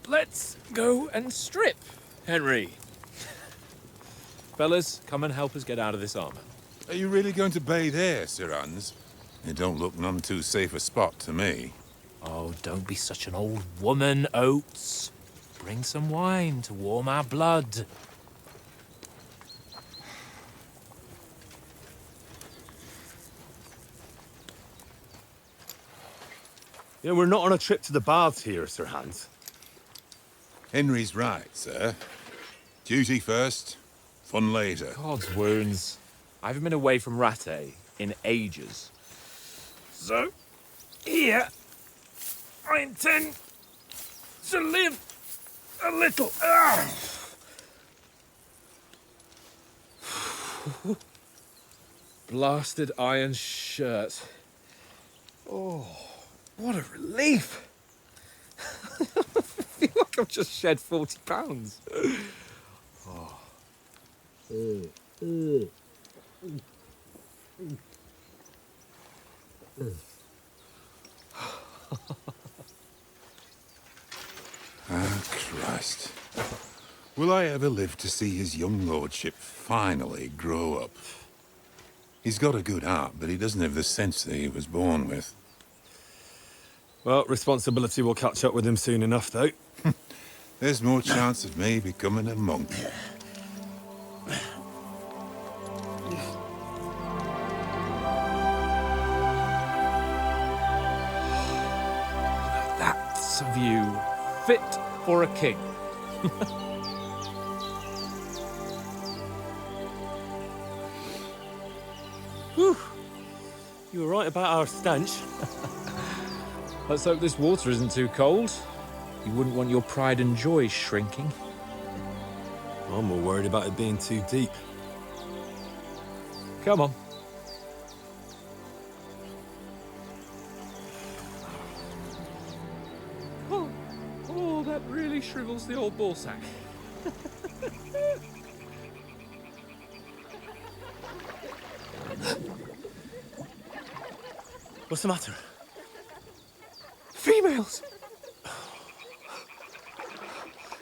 Let's go and strip, Henry. Fellas, come and help us get out of this armor. Are you really going to bathe here, Sir Hans? It don't look none too safe a spot to me. Oh, don't be such an old woman, Oates. Bring some wine to warm our blood. Yeah, we're not on a trip to the baths here, Sir Hans. Henry's right, sir. Duty first, fun later. God's wounds. I haven't been away from Rattay in ages. So, here, I intend to live a little. Blasted iron shirt. Oh, what a relief. I feel like I've just shed 40 pounds. Oh. Ah, Christ. Will I ever live to see his young lordship finally grow up? He's got a good heart, but he doesn't have the sense that he was born with. Well, responsibility will catch up with him soon enough, though. There's more chance of me becoming a monk. That's a view fit for a king. Whew. You were right about our stench. Let's hope this water isn't too cold. You wouldn't want your pride and joy shrinking. I'm more worried about it being too deep. Come on. Oh, that really shrivels the old ball sack. What's the matter? Females!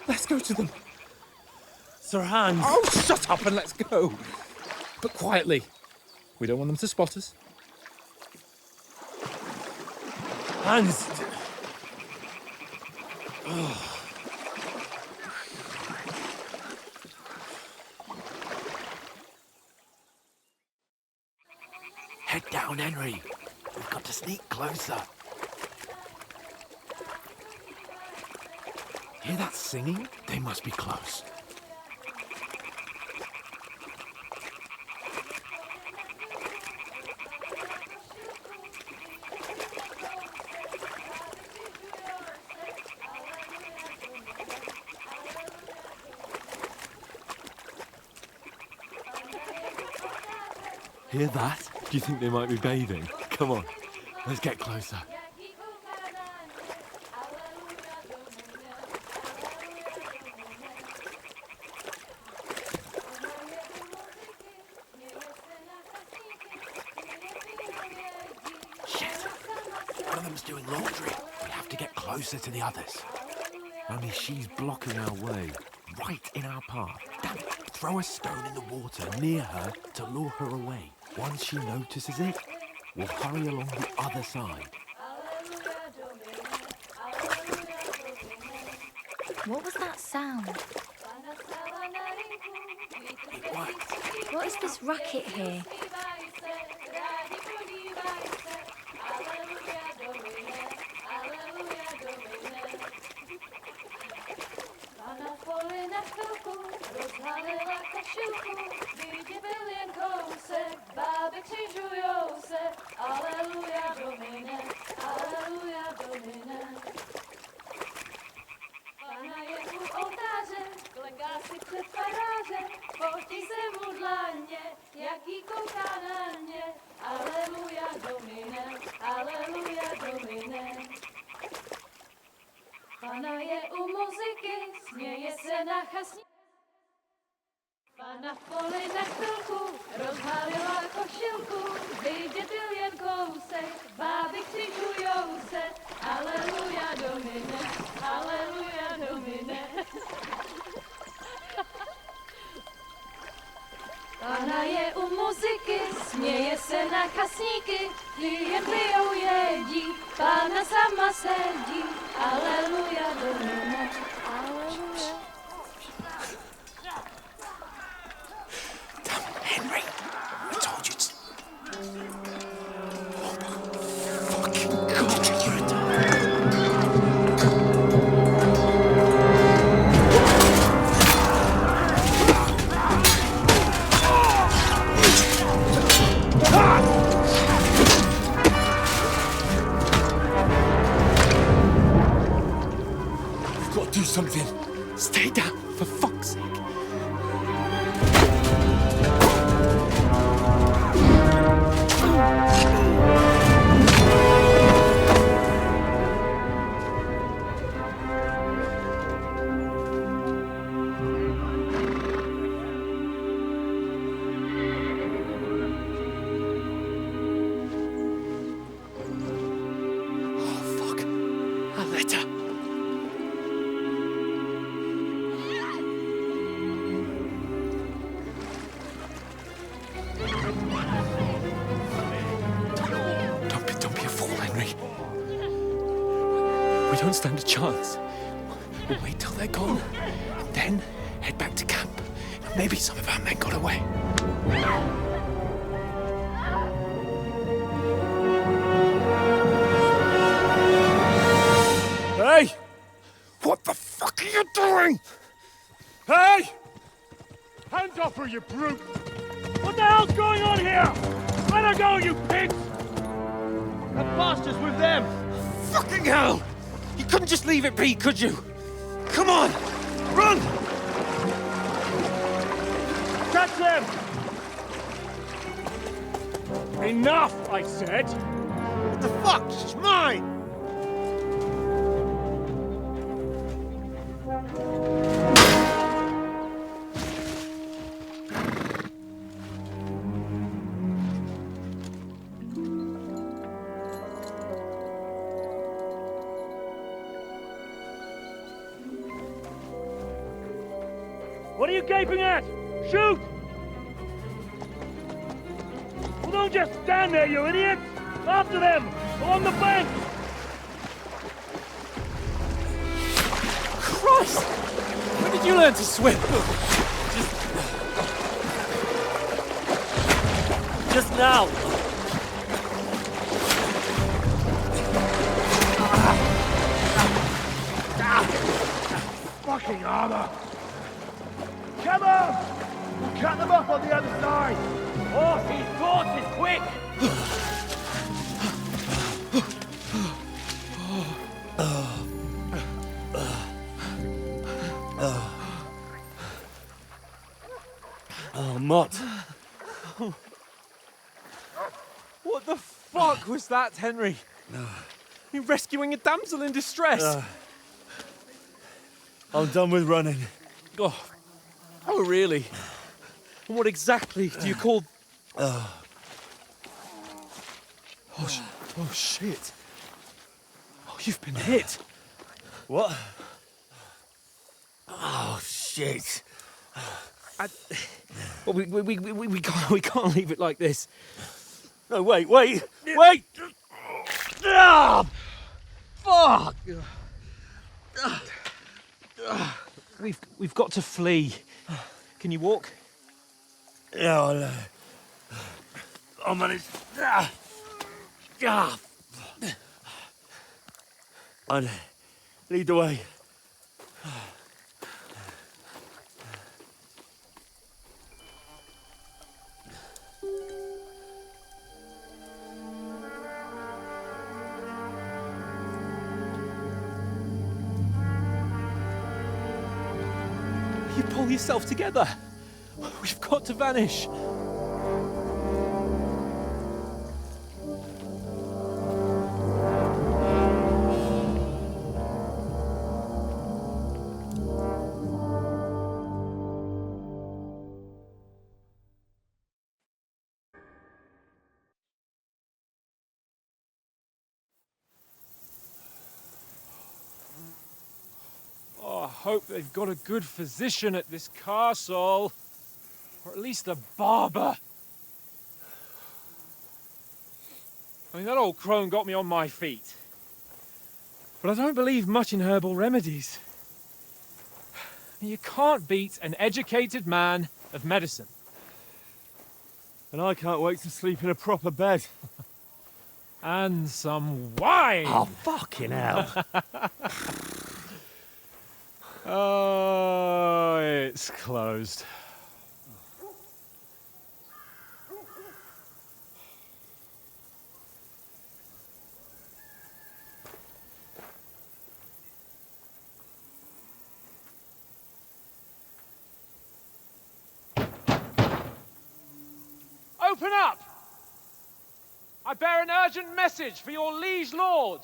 Let's go to them. Sir Hans! Oh, shut up and let's go. But quietly. We don't want them to spot us. Hans! Head down, Henry. We've got to sneak closer. Hear that singing? They must be close. Hear that? Do you think they might be bathing? Come on, let's get closer. Shit! One of them's doing laundry. We have to get closer to the others. Only she's blocking our way, right in our path. Damn it! Throw a stone in the water near her to lure her away. Once she notices it, we'll hurry along the other side. What was that sound? It worked. What is this racket here? Pana je u muzyky, směje se na chasní. Pana v poli na chvilku rozhalila košilku, vydětil jen kousek, báby křižujou se. Aleluja, Domine, aleluja, Domine. Směje se na kasníky, ty jen pijou jedí, Pána sama sedí, aleluja, domů, aleluja. Damn, Henry! I told you to... Oh my fucking God, you're a dog. We've got to do something. Stay down, for fuck's sake. Don't be a fool, Henry. We don't stand a chance. We'll wait till they're gone, and then head back to camp. Maybe some of our men got away. Hey! What the fuck are you doing? Hey! Hands off her, you brute! What the hell's going on here? Let her go, you pigs! That bastard's with them! Fucking hell! You couldn't just leave it be, could you? Come on! Run! Catch them! Enough, I said! What the fuck? She's mine! What are you gaping at? Shoot! Well, don't just stand there, you idiots! After them! Along the bank! Christ! When did you learn to swim? Just now! Fucking armor! Come on! We'll cut them off on the other side! Horsey's horses, quick! Oh, Mott. What the fuck was that, Henry? You rescuing a damsel in distress? I'm done with running. Oh, really? And what exactly do you call... Oh, shit. Oh, you've been hit. What? Oh, shit. Well, we can't leave it like this. No, wait! Ah! Fuck! We've got to flee. Can you walk? Yeah, I'll manage. And lead the way. You pull yourself together. We've got to vanish. I hope they've got a good physician at this castle. Or at least a barber. I mean, that old crone got me on my feet. But I don't believe much in herbal remedies. You can't beat an educated man of medicine. And I can't wait to sleep in a proper bed. And some wine! Oh, fucking hell. Oh, it's closed. Open up! I bear an urgent message for your liege lord.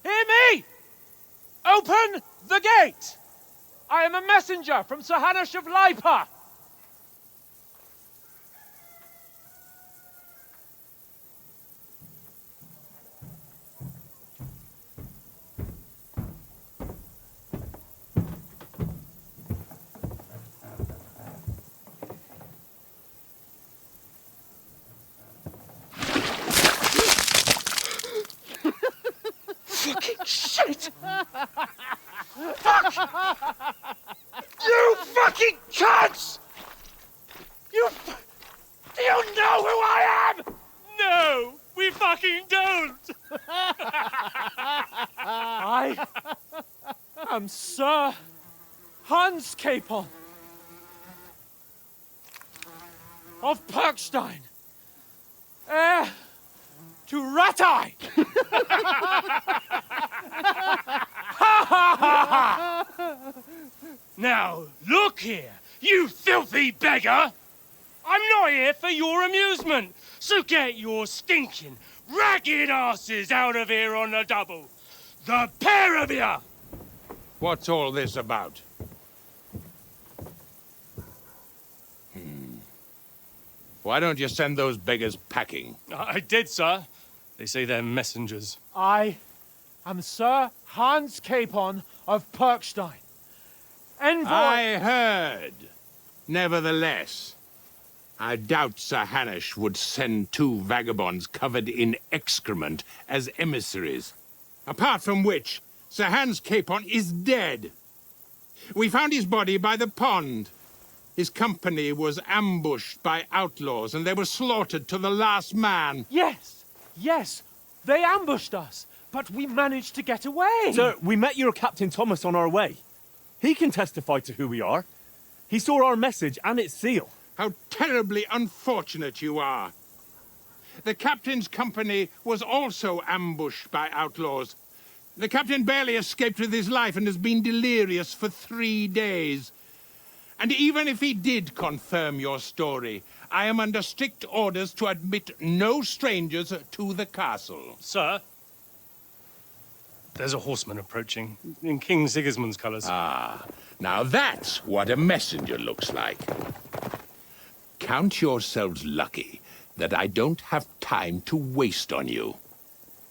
Hear me! Open the gate! I am a messenger from Sir Hanush of Lipa. Fucking shit! Fuck! You fucking cunts! Do you know who I am? No, we fucking don't! I am Sir Hans Capon of Perkstein, heir to Ratai! Now, look here, you filthy beggar! I'm not here for your amusement, so get your stinking, ragged asses out of here on the double. The pair of you! What's all this about? Why don't you send those beggars packing? I did, sir. They say they're messengers. I am Sir Hans Capon of Perkstein. Envoy... I heard. Nevertheless, I doubt Sir Hanush would send two vagabonds covered in excrement as emissaries. Apart from which, Sir Hans Capon is dead. We found his body by the pond. His company was ambushed by outlaws, and they were slaughtered to the last man. Yes, yes, they ambushed us, but we managed to get away. Sir, we met your Captain Thomas on our way. He can testify to who we are. He saw our message and its seal. How terribly unfortunate you are. The captain's company was also ambushed by outlaws. The captain barely escaped with his life and has been delirious for 3 days. And even if he did confirm your story, I am under strict orders to admit no strangers to the castle. Sir, there's a horseman approaching in King Sigismund's colours. Ah, now that's what a messenger looks like. Count yourselves lucky that I don't have time to waste on you.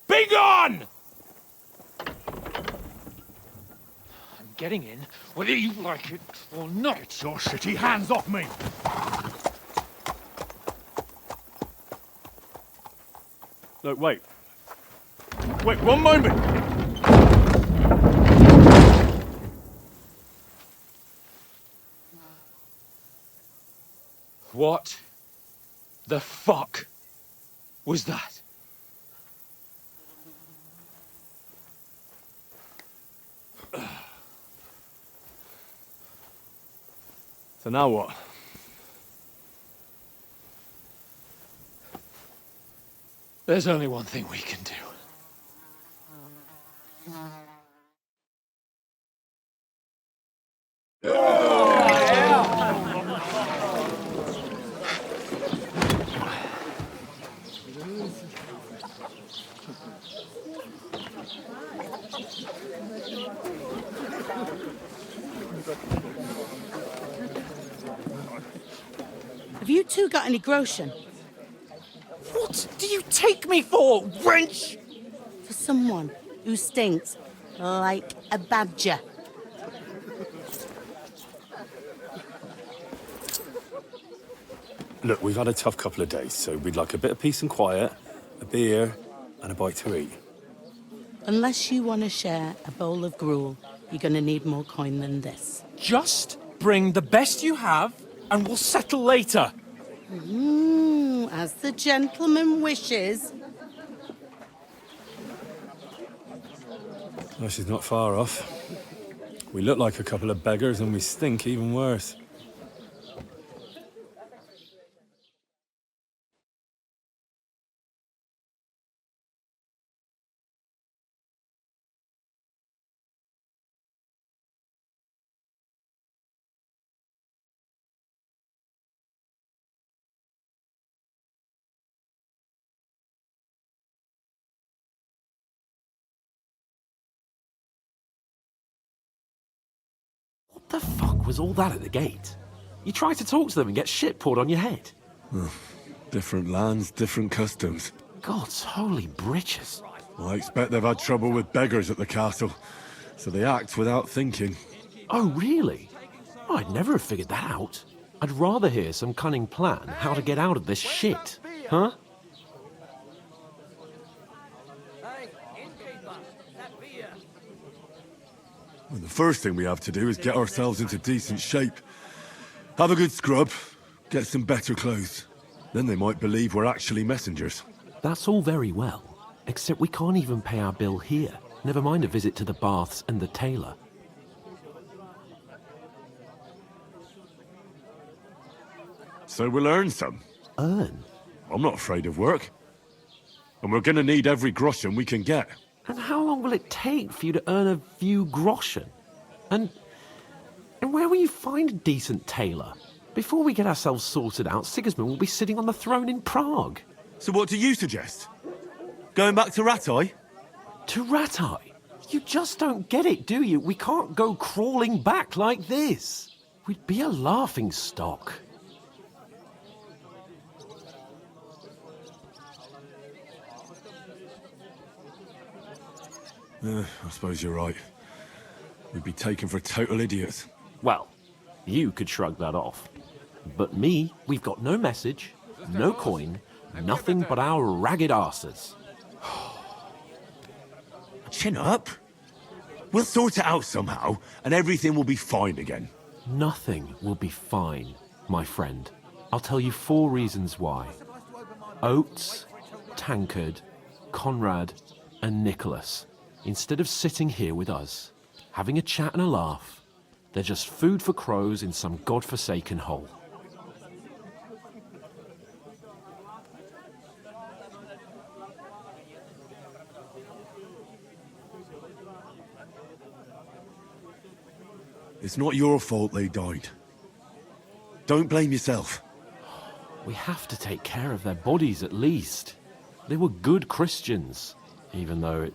Be gone! I'm getting in, whether you like it or not. Your shitty hands off me! Look, wait. Wait, one moment! What the fuck was that? So now what? There's only one thing we can do. Have you two got any groschen? What do you take me for, wench? For someone who stinks Like a badger. Look, we've had a tough couple of days, so we'd like a bit of peace and quiet, a beer, and a bite to eat. Unless you want to share a bowl of gruel, you're going to need more coin than this. Just bring the best you have, and we'll settle later. As the gentleman wishes. Well, she's not far off. We look like a couple of beggars, and we stink even worse. What the fuck was all that at the gate? You try to talk to them and get shit poured on your head. Different lands, different customs. God's holy britches. I expect they've had trouble with beggars at the castle, so they act without thinking. Oh, really? I'd never have figured that out. I'd rather hear some cunning plan how to get out of this shit. Huh? Well, the first thing we have to do is get ourselves into decent shape. Have a good scrub, get some better clothes. Then they might believe we're actually messengers. That's all very well, except we can't even pay our bill here. Never mind a visit to the baths and the tailor. So we'll earn some. Earn? I'm not afraid of work. And we're gonna need every groschen we can get. And how long will it take for you to earn a few groschen? And where will you find a decent tailor? Before we get ourselves sorted out, Sigismund will be sitting on the throne in Prague. So what do you suggest? Going back to Rattay? To Rattay? You just don't get it, do you? We can't go crawling back like this. We'd be a laughing stock. I suppose you're right. We'd be taken for total idiots. Well, you could shrug that off. But me, we've got no message, no coin, nothing but our ragged arses. Chin up. We'll sort it out somehow, and everything will be fine again. Nothing will be fine, my friend. I'll tell you 4 reasons why. Oates, Tankard, Conrad, and Nicholas. Instead of sitting here with us, having a chat and a laugh, they're just food for crows in some godforsaken hole. It's not your fault they died. Don't blame yourself. We have to take care of their bodies at least. They were good Christians, even though it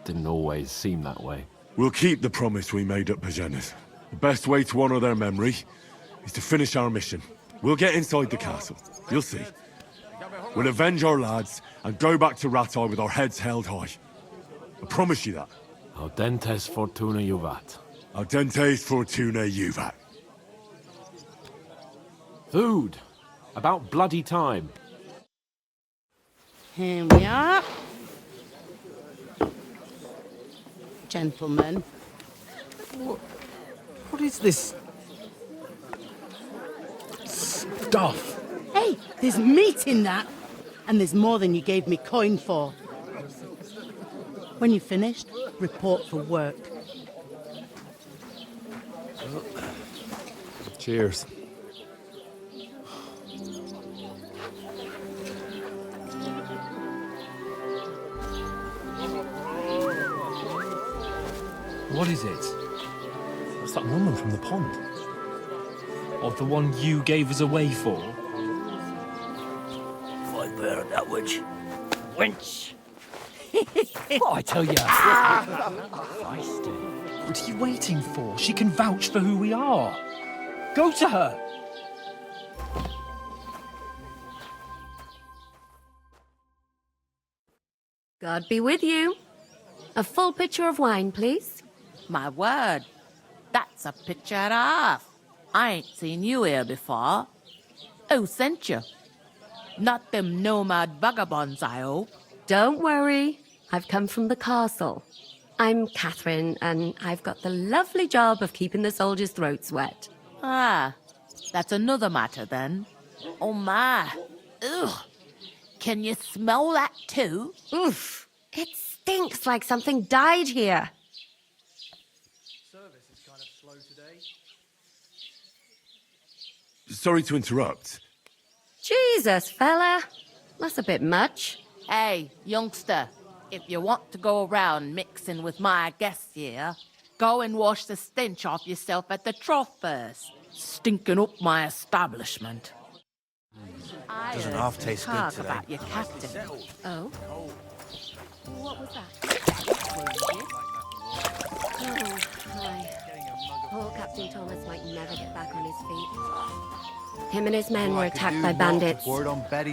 didn't always seem that way. We'll keep the promise we made at Pagenes. The best way to honor their memory is to finish our mission. We'll get inside the castle. You'll see. We'll avenge our lads and go back to Rattay with our heads held high. I promise you that. Audentes fortuna juvat. Audentes fortuna juvat. Food. About bloody time. Here we are. Gentlemen. What is this stuff? Hey, there's meat in that. And there's more than you gave me coin for. When you're finished, report for work. Cheers. What is it? What's that woman from the pond? Or the one you gave us away for? I burn that witch. Wench! What I tell you? Feisty. What are you waiting for? She can vouch for who we are. Go to her. God be with you. A full pitcher of wine, please. My word, that's a picture and a half. I ain't seen you here before. Who sent you? Not them nomad vagabonds, I hope. Don't worry. I've come from the castle. I'm Catherine, and I've got the lovely job of keeping the soldiers' throats wet. Ah, that's another matter then. Oh my. Ugh. Can you smell that too? Oof. It stinks like something died here. Service is kind of slow today. Sorry to interrupt. Jesus, fella. That's a bit much. Hey, youngster, if you want to go around mixing with my guests here, go and wash the stench off yourself at the trough first. Stinking up my establishment. Doesn't half taste good Talk today. about your captain. Oh? What was that? Oh, hi. Poor Captain Thomas might never get back on his feet. Him and his men were attacked by bandits.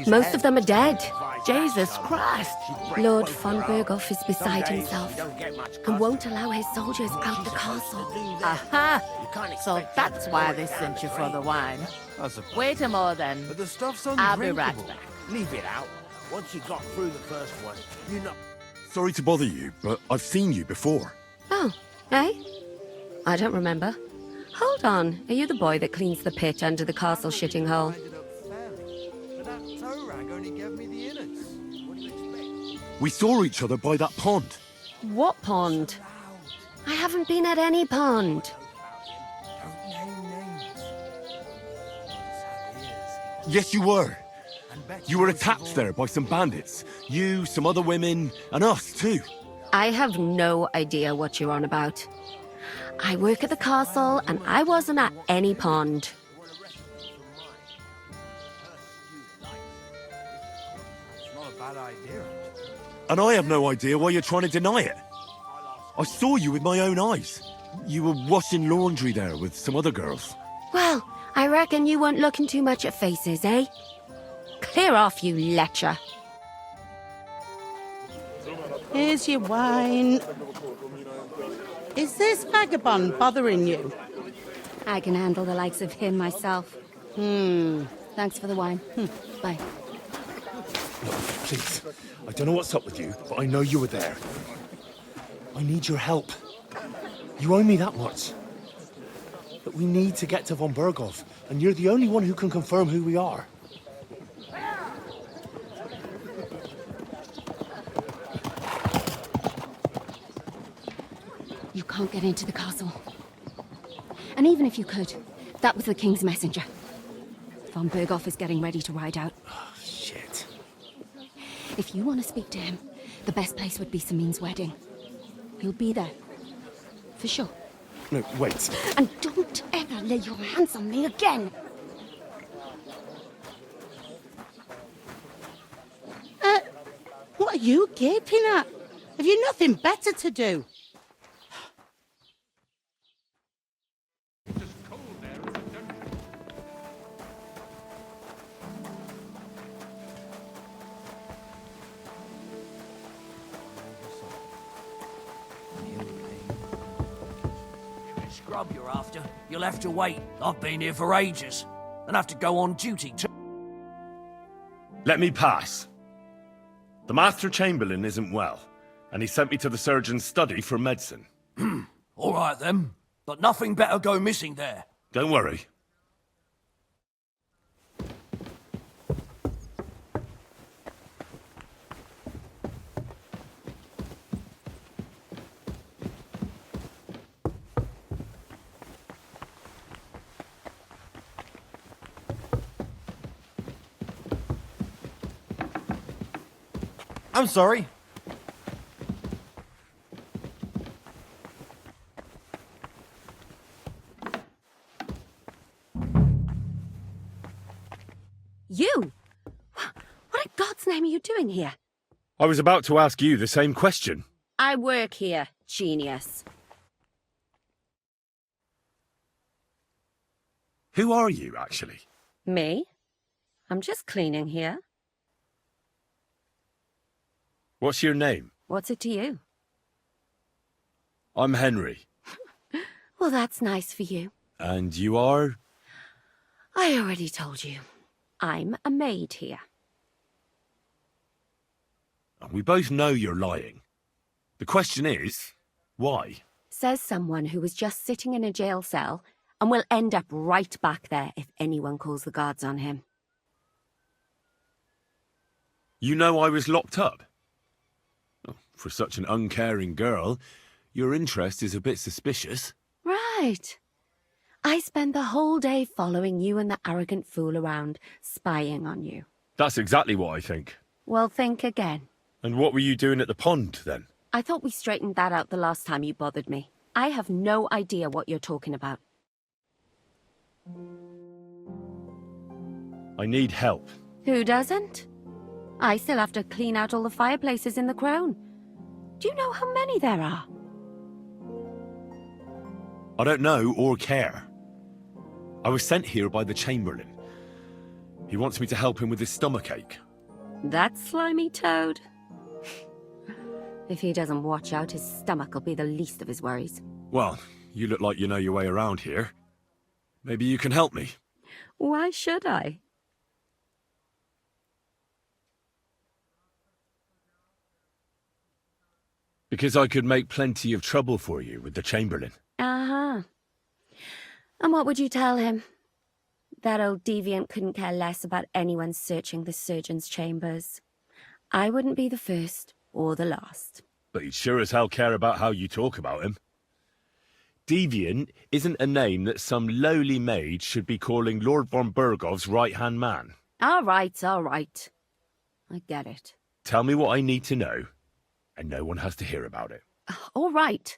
Most of them are dead. Jesus Christ! Lord von Berghoff is beside himself and won't allow his soldiers out the castle. Aha! So that's why they sent you for the wine. Wait a moment then. But the stuff's I'll be right undrinkable. back. Leave it out. Once you got through the first one, you know. Sorry to bother you, but I've seen you before. Oh, eh? I don't remember. Hold on, are you the boy that cleans the pit under the castle shitting hole? But that toe rag only gave me the innards. What do you expect? We saw each other by that pond. What pond? I haven't been at any pond. Don't name names. Yes, you were. You were attacked there by some bandits. You, some other women, and us too. I have no idea what you're on about. I work at the castle, and I wasn't at any pond. It's not a bad idea. And I have no idea why you're trying to deny it. I saw you with my own eyes. You were washing laundry there with some other girls. Well, I reckon you weren't looking too much at faces, eh? Clear off, you lecher. Here's your wine. Is this vagabond bothering you? I can handle the likes of him myself. Thanks for the wine. Bye. Look, please. I don't know what's up with you, but I know you were there. I need your help. You owe me that much. But we need to get to von Berghoff, and you're the only one who can confirm who we are. You can't get into the castle. And even if you could, that was the king's messenger. Von Berghoff is getting ready to ride out. Oh, shit. If you want to speak to him, the best place would be Samin's wedding. He'll be there. For sure. No, wait. And don't ever lay your hands on me again! What are you gaping at? Have you nothing better to do? Scrub you're after. You'll have to wait. I've been here for ages. And have to go on duty too. Let me pass. The Master Chamberlain isn't well, and he sent me to the surgeon's study for medicine. All right then. But nothing better go missing there. Don't worry. I'm sorry. You? What in God's name are you doing here? I was about to ask you the same question. I work here, genius. Who are you, actually? Me? I'm just cleaning here. What's your name? What's it to you? I'm Henry. Well, that's nice for you. And you are? I already told you. I'm a maid here. We both know you're lying. The question is, why? Says someone who was just sitting in a jail cell and will end up right back there if anyone calls the guards on him. You know I was locked up? Oh, for such an uncaring girl, your interest is a bit suspicious. Right. I spend the whole day following you and the arrogant fool around, spying on you. That's exactly what I think. Well, think again. And what were you doing at the pond, then? I thought we straightened that out the last time you bothered me. I have no idea what you're talking about. I need help. Who doesn't? I still have to clean out all the fireplaces in the Crown. Do you know how many there are? I don't know or care. I was sent here by the Chamberlain. He wants me to help him with his stomachache. That slimy toad. If he doesn't watch out, his stomach will be the least of his worries. Well, you look like you know your way around here. Maybe you can help me. Why should I? Because I could make plenty of trouble for you with the Chamberlain. Uh-huh. And what would you tell him? That old deviant couldn't care less about anyone searching the surgeon's chambers. I wouldn't be the first or the last. But he'd sure as hell care about how you talk about him. Deviant isn't a name that some lowly maid should be calling Lord von Burgov's right-hand man. All right, all right. I get it. Tell me what I need to know, and no one has to hear about it. All right.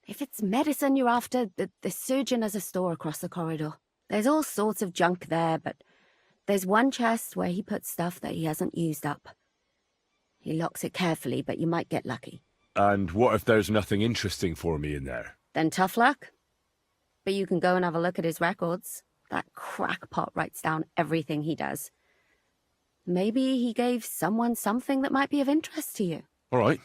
If it's medicine you're after, the surgeon has a store across the corridor. There's all sorts of junk there, but there's one chest where he puts stuff that he hasn't used up. He locks it carefully, but you might get lucky. And what if there's nothing interesting for me in there? Then tough luck. But you can go and have a look at his records. That crackpot writes down everything he does. Maybe he gave someone something that might be of interest to you. All right.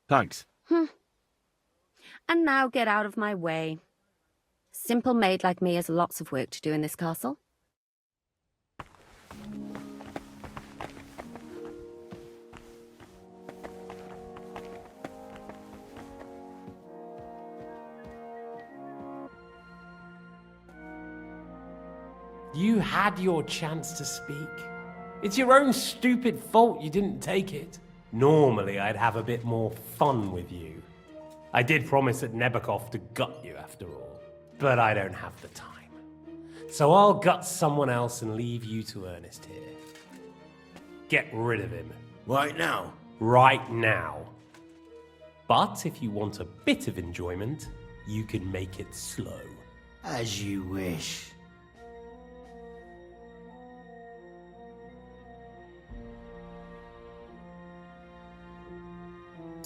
Thanks. And now get out of my way. Simple maid like me has lots of work to do in this castle. You had your chance to speak. It's your own stupid fault you didn't take it. Normally, I'd have a bit more fun with you. I did promise at Nebakov to gut you after all, but I don't have the time. So I'll gut someone else and leave you to Ernest here. Get rid of him. Right now? Right now. But if you want a bit of enjoyment, you can make it slow. As you wish.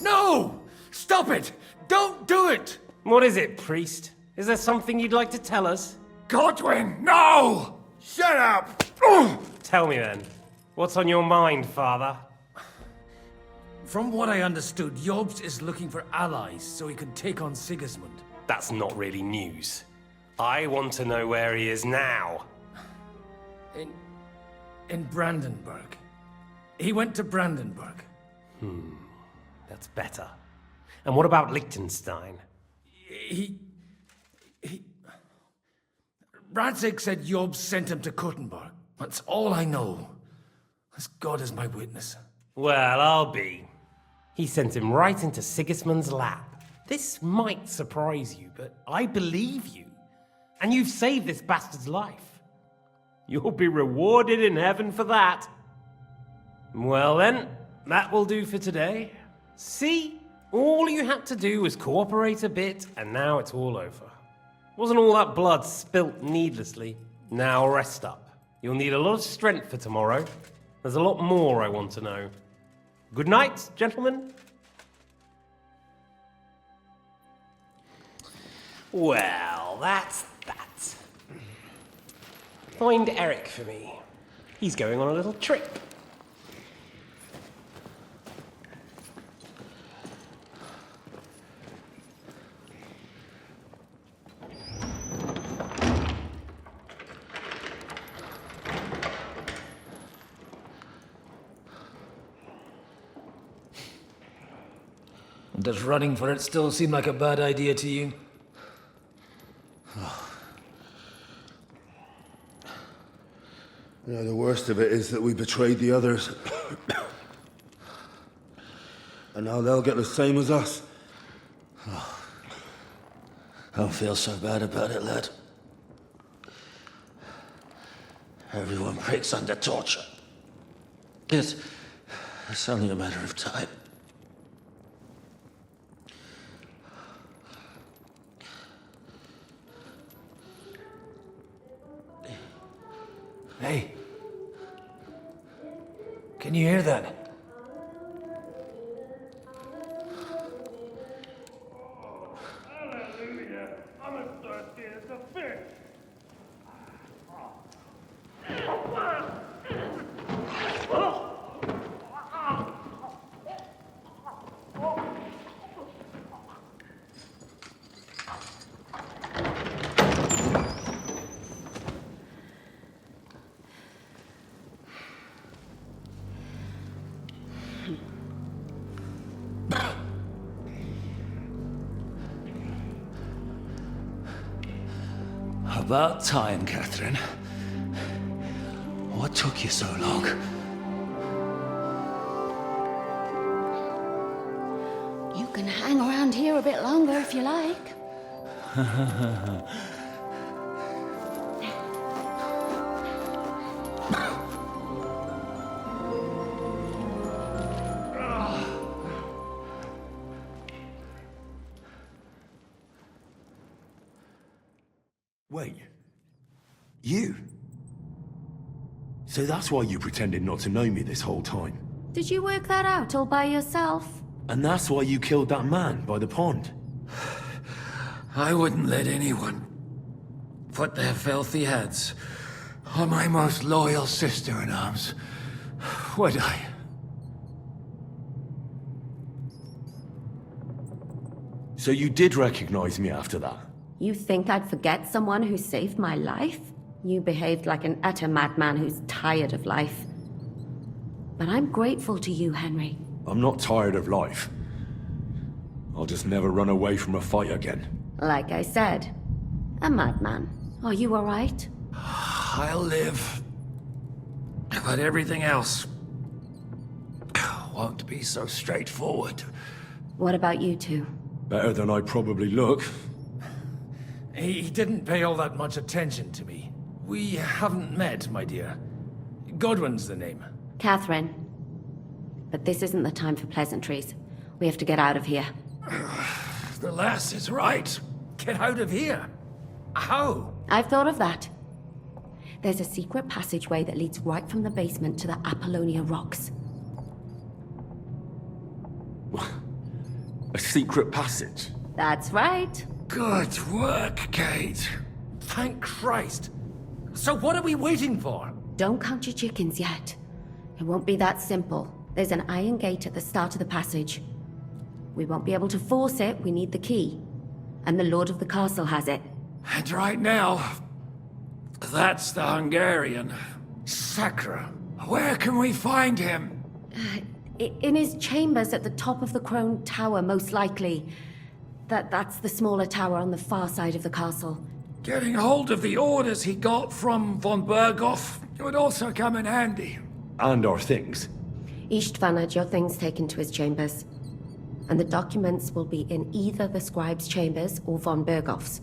No! Stop it! Don't do it! What is it, priest? Is there something you'd like to tell us? Godwin, no! Shut up! Tell me then. What's on your mind, father? From what I understood, Jobst is looking for allies so he can take on Sigismund. That's not really news. I want to know where he is now. In Brandenburg. He went to Brandenburg. That's better. And what about Liechtenstein? Radzig said Jobst sent him to Kuttenberg. That's all I know. As God is my witness. Well, I'll be. He sent him right into Sigismund's lap. This might surprise you, but I believe you. And you've saved this bastard's life. You'll be rewarded in heaven for that. Well then, that will do for today. See? All you had to do was cooperate a bit, and now it's all over. Wasn't all that blood spilt needlessly? Now rest up. You'll need a lot of strength for tomorrow. There's a lot more I want to know. Good night, gentlemen. Well, that's that. Find Eric for me. He's going on a little trip. Does running for it still seem like a bad idea to you? You know, the worst of it is that we betrayed the others. And now they'll get the same as us. Oh, I don't feel so bad about it, lad. Everyone breaks under torture. It's only a matter of time. Hey. Can you hear that? Hallelujah. I'm as thirsty as a fish. About time, Catherine. What took you so long? You can hang around here a bit longer if you like. Wait. You? So that's why you pretended not to know me this whole time? Did you work that out all by yourself? And that's why you killed that man by the pond? I wouldn't let anyone put their filthy heads on my most loyal sister-in-arms, would I? So you did recognize me after that? You think I'd forget someone who saved my life? You behaved like an utter madman who's tired of life. But I'm grateful to you, Henry. I'm not tired of life. I'll just never run away from a fight again. Like I said, a madman. Are you all right? I'll live. But everything else won't be so straightforward. What about you two? Better than I probably look. He didn't pay all that much attention to me. We haven't met, my dear. Godwin's the name. Catherine. But this isn't the time for pleasantries. We have to get out of here. The lass is right. Get out of here. How? I've thought of that. There's a secret passageway that leads right from the basement to the Apollonia Rocks. A secret passage? That's right. Good work, Kate. Thank Christ. So what are we waiting for? Don't count your chickens yet. It won't be that simple. There's an iron gate at the start of the passage. We won't be able to force it, we need the key. And the Lord of the Castle has it. And right now, that's the Hungarian. Sacra. Where can we find him? In his chambers at the top of the Crone Tower, most likely. That's the smaller tower on the far side of the castle. Getting hold of the orders he got from von Berghoff would also come in handy. And our things. Istvan had your things taken to his chambers. And the documents will be in either the scribe's chambers or von Berghoff's.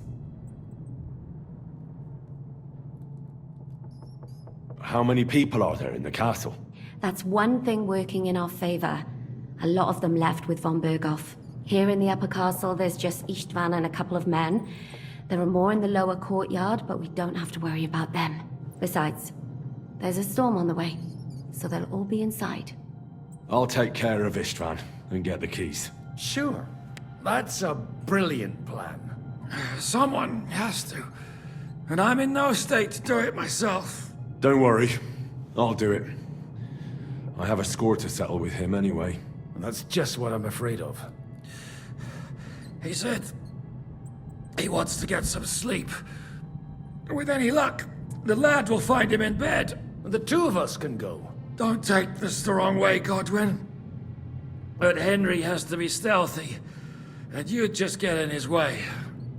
How many people are there in the castle? That's one thing working in our favor. A lot of them left with von Berghoff. Here in the upper castle, there's just Istvan and a couple of men. There are more in the lower courtyard, but we don't have to worry about them. Besides, there's a storm on the way, so they'll all be inside. I'll take care of Istvan and get the keys. Sure. That's a brilliant plan. Someone has to. And I'm in no state to do it myself. Don't worry. I'll do it. I have a score to settle with him anyway. And that's just what I'm afraid of. He said he wants to get some sleep. With any luck, the lad will find him in bed. The two of us can go. Don't take this the wrong way, Godwin. But Henry has to be stealthy, and you'd just get in his way.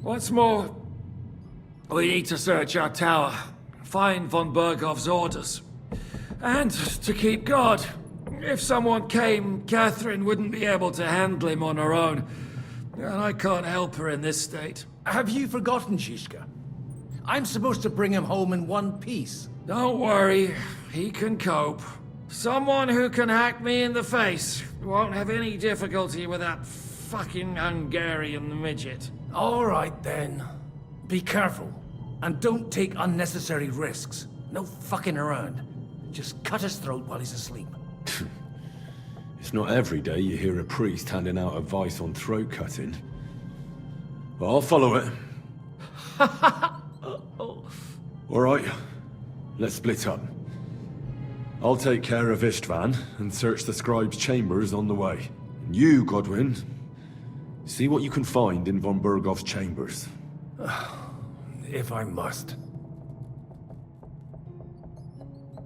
What's more, we need to search our tower, find von Berghoff's orders, and to keep guard. If someone came, Catherine wouldn't be able to handle him on her own, and I can't help her in this state. Have you forgotten, Shishka? I'm supposed to bring him home in one piece. Don't worry, he can cope. Someone who can hack me in the face won't have any difficulty with that fucking Hungarian midget. All right, then. Be careful. And don't take unnecessary risks. No fucking around. Just cut his throat while he's asleep. It's not every day you hear a priest handing out advice on throat cutting. But I'll follow it. All right, let's split up. I'll take care of Istvan and search the scribe's chambers on the way. And you, Godwin, see what you can find in von Berghoff's chambers. If I must.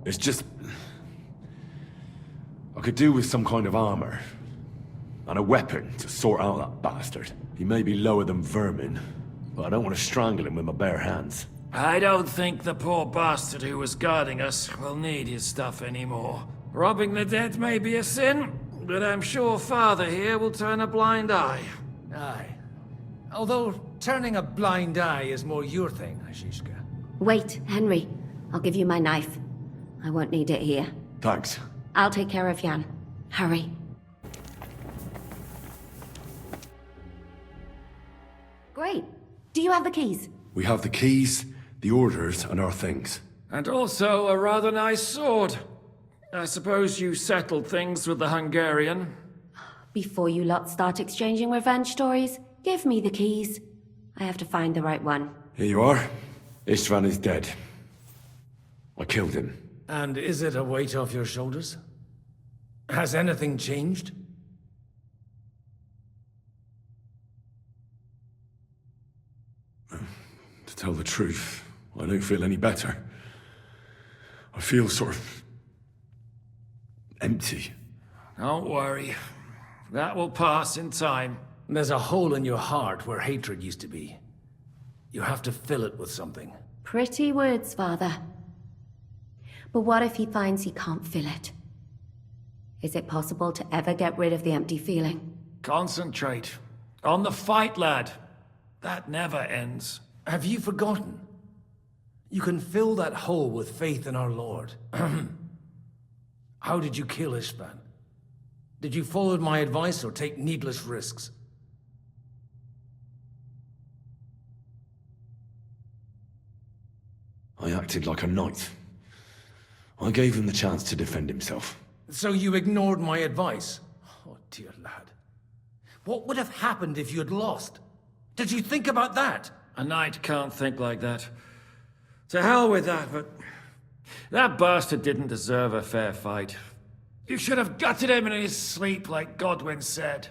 It's just... I could do with some kind of armor. And a weapon to sort out that bastard. He may be lower than vermin, but I don't want to strangle him with my bare hands. I don't think the poor bastard who was guarding us will need his stuff anymore. Robbing the dead may be a sin, but I'm sure Father here will turn a blind eye. Aye. Although turning a blind eye is more your thing, Shishka. Wait, Henry. I'll give you my knife. I won't need it here. Thanks. I'll take care of Jan. Hurry. Great. Do you have the keys? We have the keys, the orders, and our things. And also a rather nice sword. I suppose you settled things with the Hungarian. Before you lot start exchanging revenge stories, give me the keys. I have to find the right one. Here you are. Istvan is dead. I killed him. And is it a weight off your shoulders? Has anything changed? To tell the truth, I don't feel any better. I feel sort of... empty. Don't worry. That will pass in time. There's a hole in your heart where hatred used to be. You have to fill it with something. Pretty words, Father. But what if he finds he can't fill it? Is it possible to ever get rid of the empty feeling? Concentrate. On the fight, lad. That never ends. Have you forgotten? You can fill that hole with faith in our Lord. How did you kill Istvan? Did you follow my advice or take needless risks? I acted like a knight. I gave him the chance to defend himself. So you ignored my advice? Oh, dear lad. What would have happened if you had lost? Did you think about that? A knight can't think like that. To hell with that, but... that bastard didn't deserve a fair fight. You should have gutted him in his sleep, like Godwin said.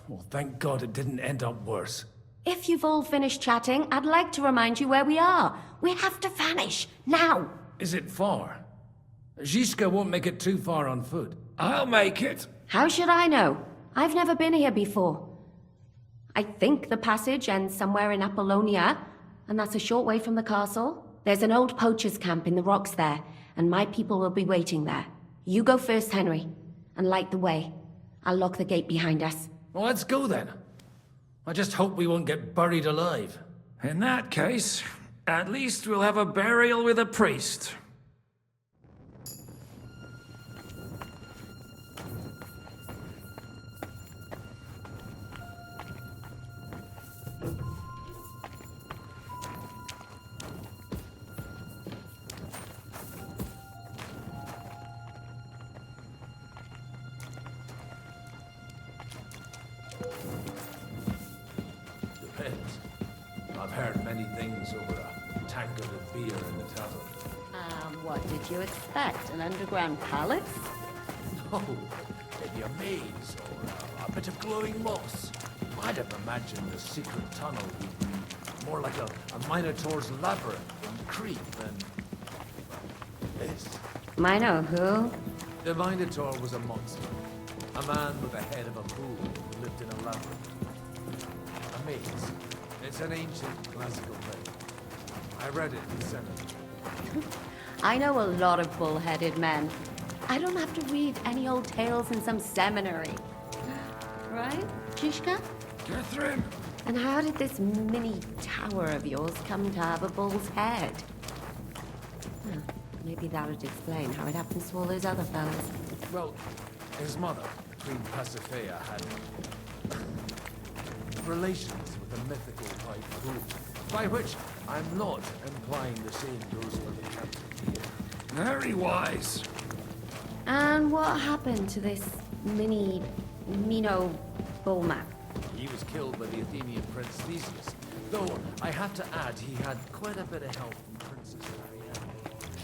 Well, thank God it didn't end up worse. If you've all finished chatting, I'd like to remind you where we are. We have to vanish, now! Is it far? Zizka won't make it too far on foot. I'll make it. How should I know? I've never been here before. I think the passage ends somewhere in Apollonia, and that's a short way from the castle. There's an old poacher's camp in the rocks there, and my people will be waiting there. You go first, Henry, and light the way. I'll lock the gate behind us. Well, let's go then. I just hope we won't get buried alive. In that case, at least we'll have a burial with a priest. I've heard many things over a tankard of beer in the tavern. What did you expect? An underground palace? No, maybe a maze or a bit of glowing moss. I'd have imagined the secret tunnel would be more like a Minotaur's labyrinth and creep than this. Mino who? The Minotaur was a monster. A man with the head of a bull who lived in a labyrinth. A maze. It's an ancient classical myth. I read it in seminary. I know a lot of bull-headed men. I don't have to read any old tales in some seminary. Right, Shishka? Catherine! And how did this mini tower of yours come to have a bull's head? Huh, maybe that would explain how it happens to all those other fellas. Well, his mother, Queen Pasiphae, had relations with a mythical white bull. By which, I'm not implying the same goes for the captain here. Very wise. And what happened to this Mino bullman? He was killed by the Athenian prince Theseus. Though, I have to add, he had quite a bit of help from Princess Marianne.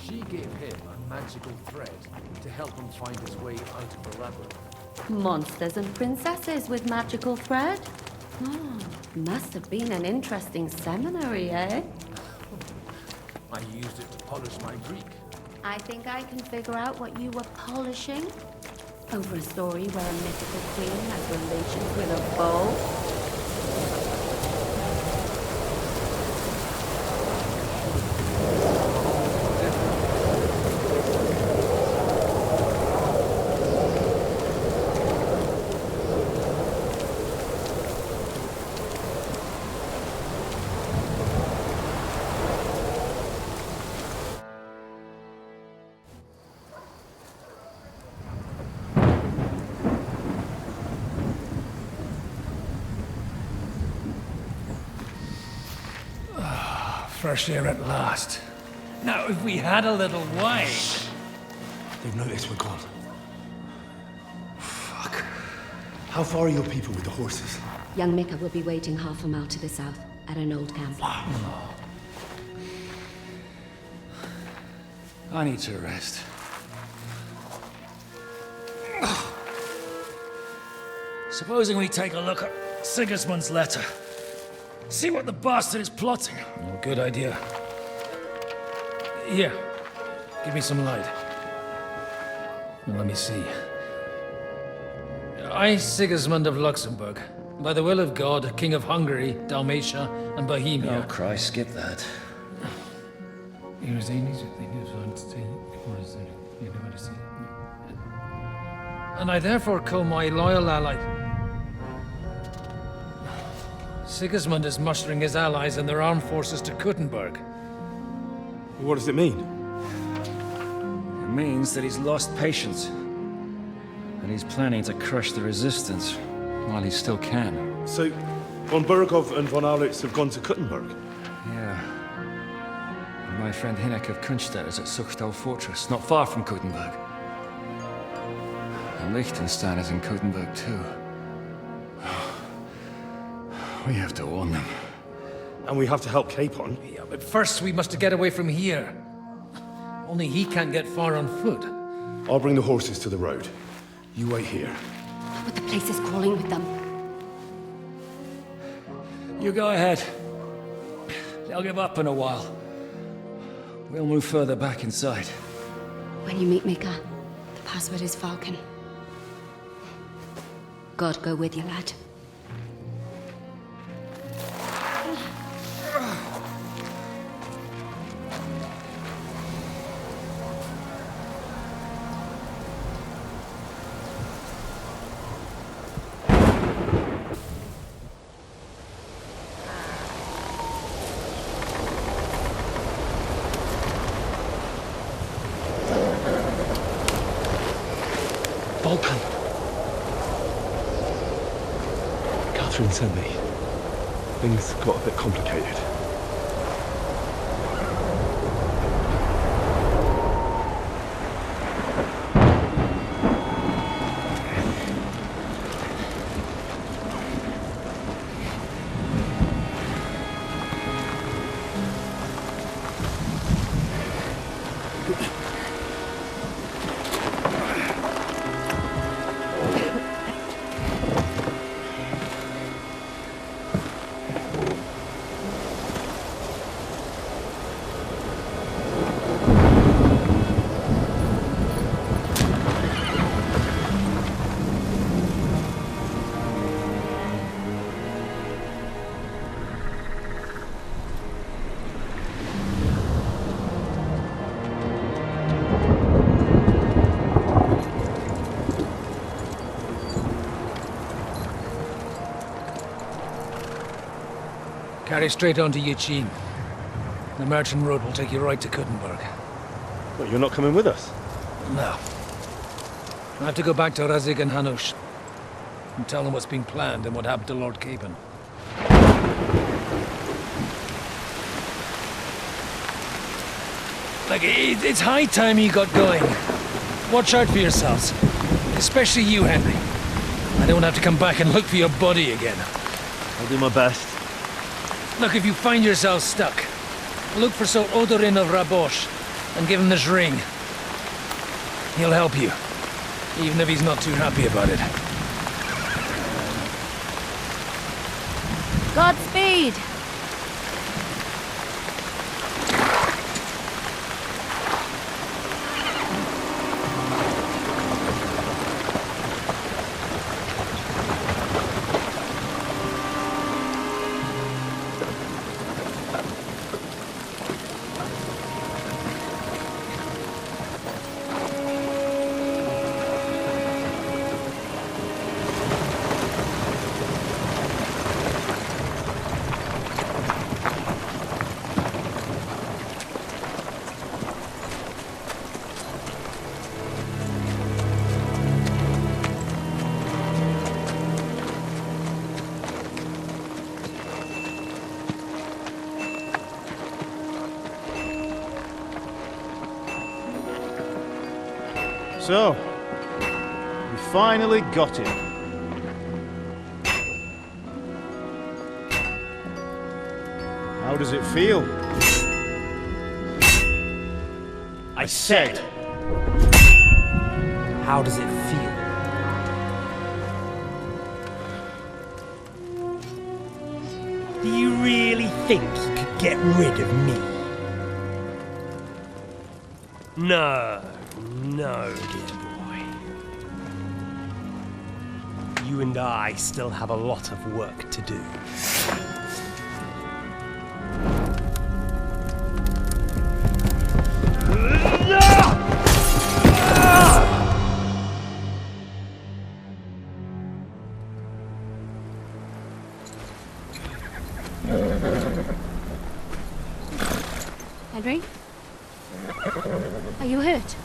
She gave him a magical thread to help him find his way out of the labyrinth. Monsters and princesses with magical thread? Oh, must have been an interesting seminary, eh? I used it to polish my Greek. I think I can figure out what you were polishing. Over a story where a mythical queen has relations with a bull? Fresh air at last. Now, if we had a little wine... They've noticed we're gone. Fuck. How far are your people with the horses? Young Mika will be waiting half a mile to the south, at an old camp. I need to rest. Supposing we take a look at Sigismund's letter. See what the bastard is plotting. Oh, good idea. Here, give me some light. Now, let me see. I, Sigismund of Luxembourg, by the will of God, King of Hungary, Dalmatia, and Bohemia. Oh, Christ, skip that. And I therefore call my loyal ally... Sigismund is mustering his allies and their armed forces to Kuttenberg. What does it mean? It means that he's lost patience. And he's planning to crush the resistance while he still can. So, von Burgov and von Aulitz have gone to Kuttenberg? Yeah. And my friend Hinnek of Kunstedt is at Suchtal Fortress, not far from Kuttenberg. And Liechtenstein is in Kuttenberg too. We have to warn them. And we have to help Capon. Yeah, but first we must get away from here. Only he can't get far on foot. I'll bring the horses to the road. You wait here. But the place is crawling with them. You go ahead. They'll give up in a while. We'll move further back inside. When you meet Mika, the password is Falcon. God go with you, lad. Volkan! Catherine sent me. Things got a bit complicated. Carry straight on to Yuchin. The merchant road will take you right to Kuttenberg. But you're not coming with us? No. I have to go back to Razik and Hanush and tell them what's been planned and what happened to Lord Capon. Like, it's high time you got going. Watch out for yourselves. Especially you, Henry. I don't have to come back and look for your body again. I'll do my best. Look, if you find yourself stuck, look for Sir Odorin of Rabosh and give him this ring. He'll help you, even if he's not too happy about it. Godspeed! So, we finally got him. How does it feel? I said, how does it feel? Do you really think you could get rid of me? No, dear boy. You and I still have a lot of work to do. Henry? Are you hurt?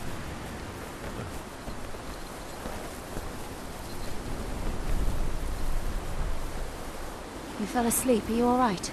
You fell asleep. Are you all right?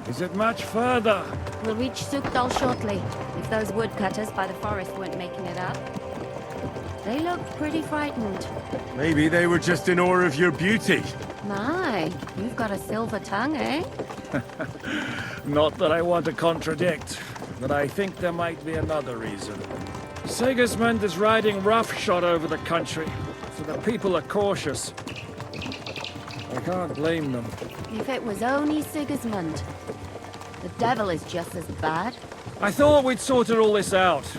Is it much further? We'll reach Sukdal shortly, if those woodcutters by the forest weren't making it up. They look pretty frightened. Maybe they were just in awe of your beauty. My, you've got a silver tongue, eh? Not that I want to contradict, but I think there might be another reason. Sigismund is riding roughshod over the country, so the people are cautious. I can't blame them. If it was only Sigismund. The devil is just as bad. I thought we'd sorted all this out.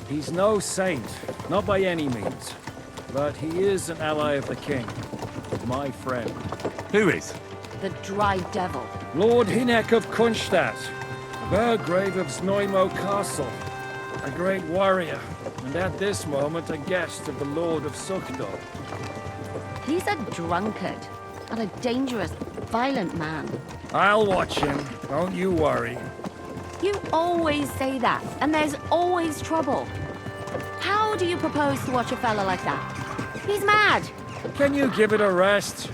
He's no saint, not by any means. But he is an ally of the king. My friend. Who is? The dry devil. Lord Hinek of Kunstadt, Burgrave of Znojmo Castle, a great warrior, and at this moment a guest of the Lord of Sukdal. He's a drunkard, and a dangerous, violent man. I'll watch him, don't you worry. You always say that, and there's always trouble. How do you propose to watch a fella like that? He's mad. Can you give it a rest?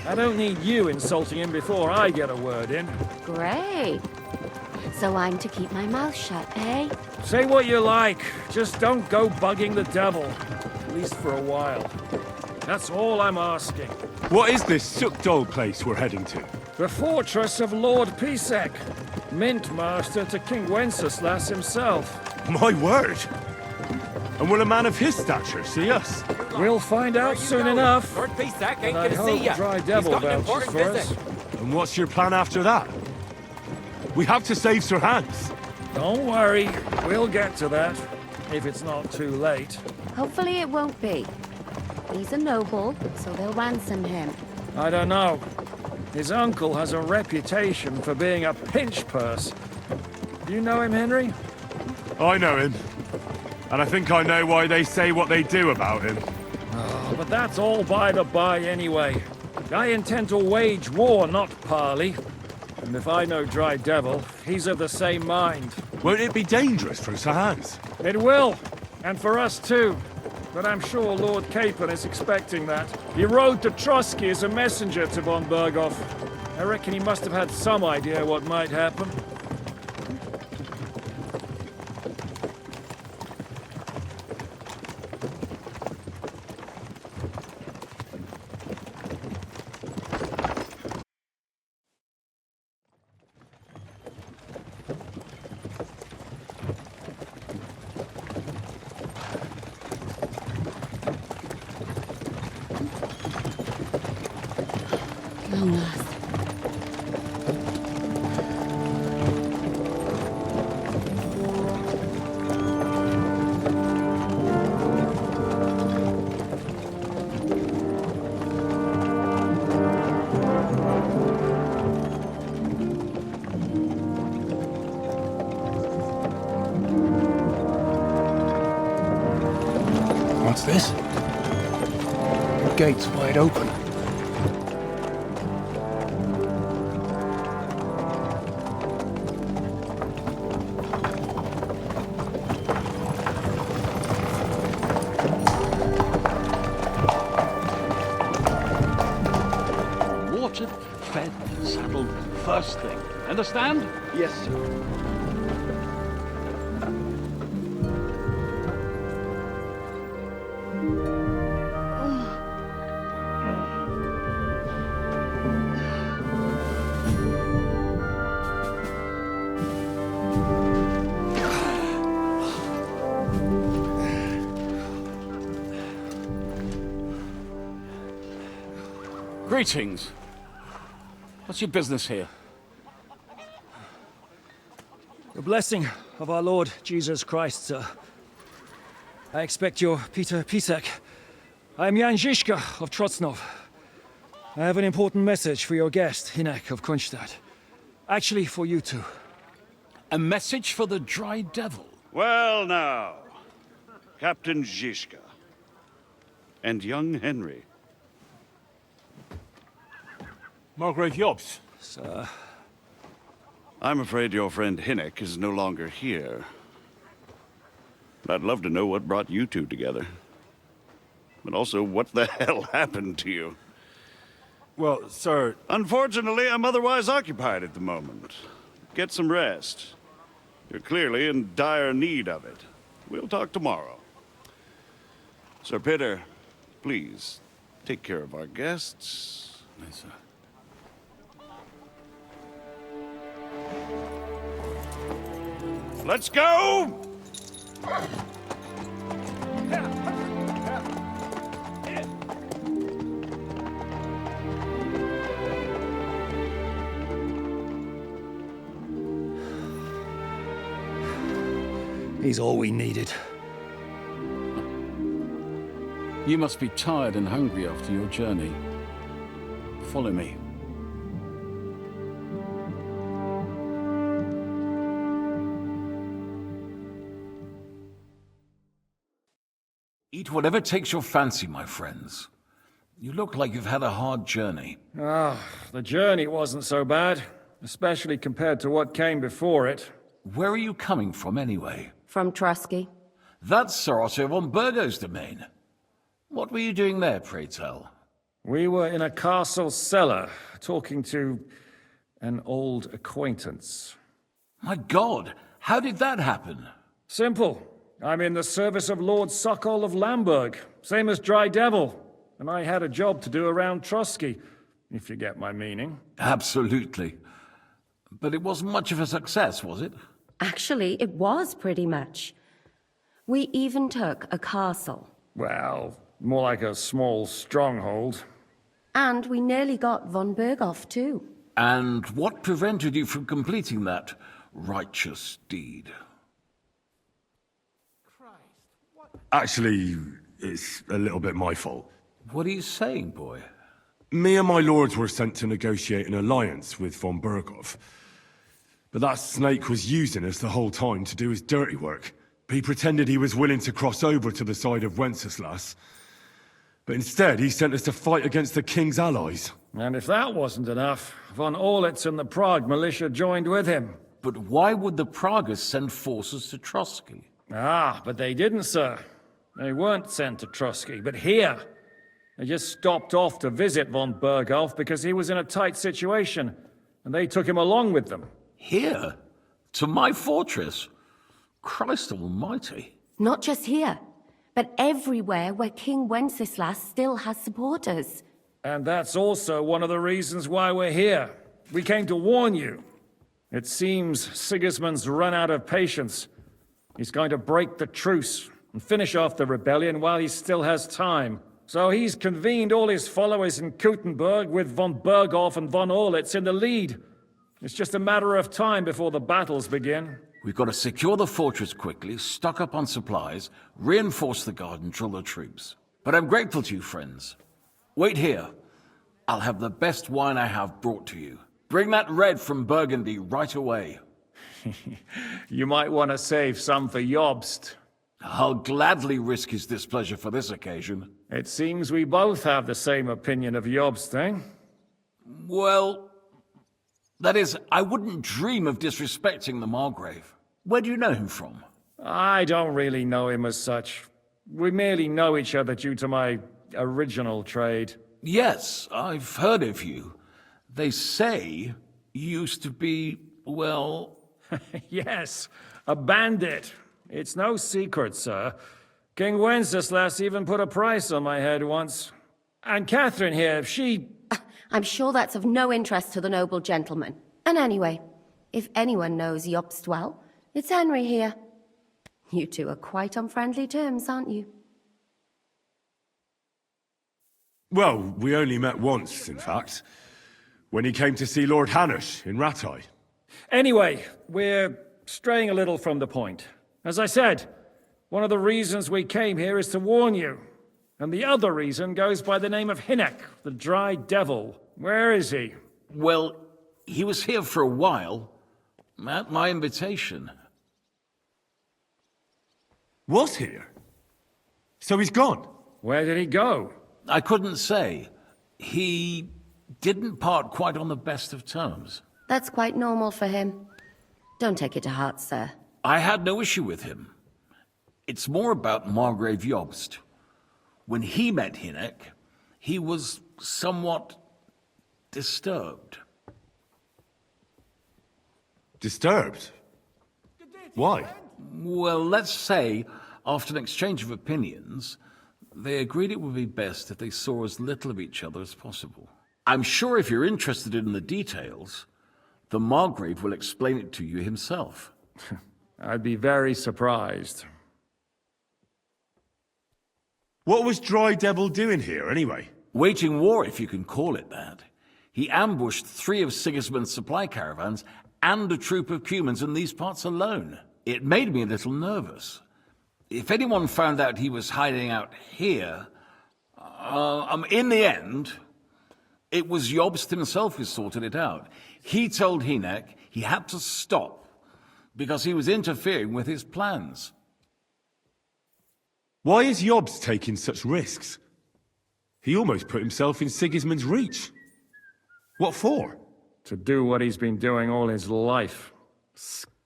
I don't need you insulting him before I get a word in. Great. So I'm to keep my mouth shut, eh? Say what you like, just don't go bugging the devil. At least for a while. That's all I'm asking. What is this sooked old place we're heading to? The fortress of Lord Pisek, Mint Master to King Wenceslas himself. My word! And will a man of his stature see us? We'll find out soon enough. Lord Pisek ain't And I gonna see hope ya. Dry He's Devil got an vouches important for visit. us. And what's your plan after that? We have to save Sir Hans. Don't worry, we'll get to that, if it's not too late. Hopefully it won't be. He's a noble, so they'll ransom him. I don't know. His uncle has a reputation for being a pinch purse. Do you know him, Henry? I know him. And I think I know why they say what they do about him. Oh, but that's all by the by anyway. I intend to wage war, not parley. And if I know Dry Devil, he's of the same mind. Won't it be dangerous for Sir Hans? It will, and for us too. But I'm sure Lord Capon is expecting that. He rode to Trotsky as a messenger to von Berghoff. I reckon he must have had some idea what might happen. Long last. What's this? The gate's wide open. Watered, fed, saddled, first thing. Understand? Yes, sir. Greetings. What's your business here? The blessing of our Lord Jesus Christ, sir. I expect you're Peter Pisek. I am Jan Žižka of Trocnov. I have an important message for your guest, Hinek of Kunstadt. Actually, for you two. A message for the Dry Devil? Well now, Captain Žižka. And young Henry. Margaret Jobs. Sir. I'm afraid your friend Hinek is no longer here. But I'd love to know what brought you two together. But also, what the hell happened to you? Well, sir... Unfortunately, I'm otherwise occupied at the moment. Get some rest. You're clearly in dire need of it. We'll talk tomorrow. Sir Peter, please, take care of our guests. Yes, sir. Let's go! He's all we needed. You must be tired and hungry after your journey. Follow me. Eat whatever takes your fancy, my friends. You look like you've had a hard journey. Ah, the journey wasn't so bad, especially compared to what came before it. Where are you coming from, anyway? From Trusky. That's Sir Otto von Burgo's domain. What were you doing there, pray tell? We were in a castle cellar, talking to an old acquaintance. My God, how did that happen? Simple. I'm in the service of Lord Sokol of Lamberg, same as Dry Devil, and I had a job to do around Trusky, if you get my meaning. Absolutely. But it wasn't much of a success, was it? Actually, it was pretty much. We even took a castle. Well, more like a small stronghold. And we nearly got von Berghoff, too. And what prevented you from completing that righteous deed? Actually, it's a little bit my fault. What are you saying, boy? Me and my lords were sent to negotiate an alliance with von Berghoff. But that snake was using us the whole time to do his dirty work. He pretended he was willing to cross over to the side of Wenceslas. But instead, he sent us to fight against the king's allies. And if that wasn't enough, von Orlitz and the Prague militia joined with him. But why would the Praguers send forces to Trusky? Ah, but they didn't, sir. They weren't sent to Trusky, but here. They just stopped off to visit von Berghoff because he was in a tight situation, and they took him along with them. Here? To my fortress? Christ almighty. Not just here, but everywhere where King Wenceslas still has supporters. And that's also one of the reasons why we're here. We came to warn you. It seems Sigismund's run out of patience. He's going to break the truce and finish off the rebellion while he still has time. So he's convened all his followers in Kuttenberg with von Berghoff and von Orlitz in the lead. It's just a matter of time before the battles begin. We've got to secure the fortress quickly, stock up on supplies, reinforce the guard and drill the troops. But I'm grateful to you, friends. Wait here. I'll have the best wine I have brought to you. Bring that red from Burgundy right away. You might want to save some for Jobst. I'll gladly risk his displeasure for this occasion. It seems we both have the same opinion of Jobst, eh? Well, that is, I wouldn't dream of disrespecting the Margrave. Where do you know him from? I don't really know him as such. We merely know each other due to my original trade. Yes, I've heard of you. They say you used to be, well... Yes, a bandit. It's no secret, sir. King Wenceslas even put a price on my head once. And Catherine here, she... I'm sure that's of no interest to the noble gentleman. And anyway, if anyone knows Jobst well, it's Henry here. You two are quite on friendly terms, aren't you? Well, we only met once, in fact. When he came to see Lord Hanush in Rattay. Anyway, we're straying a little from the point. As I said, one of the reasons we came here is to warn you. And the other reason goes by the name of Hynek, the Dry Devil. Where is he? Well, he was here for a while, at my invitation. Was here? So he's gone? Where did he go? I couldn't say. He didn't part quite on the best of terms. That's quite normal for him. Don't take it to heart, sir. I had no issue with him. It's more about Margrave Jobst. When he met Hynek, he was somewhat disturbed. Disturbed? Why? Well, let's say, after an exchange of opinions, they agreed it would be best if they saw as little of each other as possible. I'm sure if you're interested in the details, the Margrave will explain it to you himself. I'd be very surprised. What was Dry Devil doing here, anyway? Waging war, if you can call it that. He ambushed 3 of Sigismund's supply caravans and a troop of Cumans in these parts alone. It made me a little nervous. If anyone found out he was hiding out here... in the end, it was Jobst himself who sorted it out. He told Hynek he had to stop because he was interfering with his plans. Why is Jobst taking such risks? He almost put himself in Sigismund's reach. What for? To do what he's been doing all his life.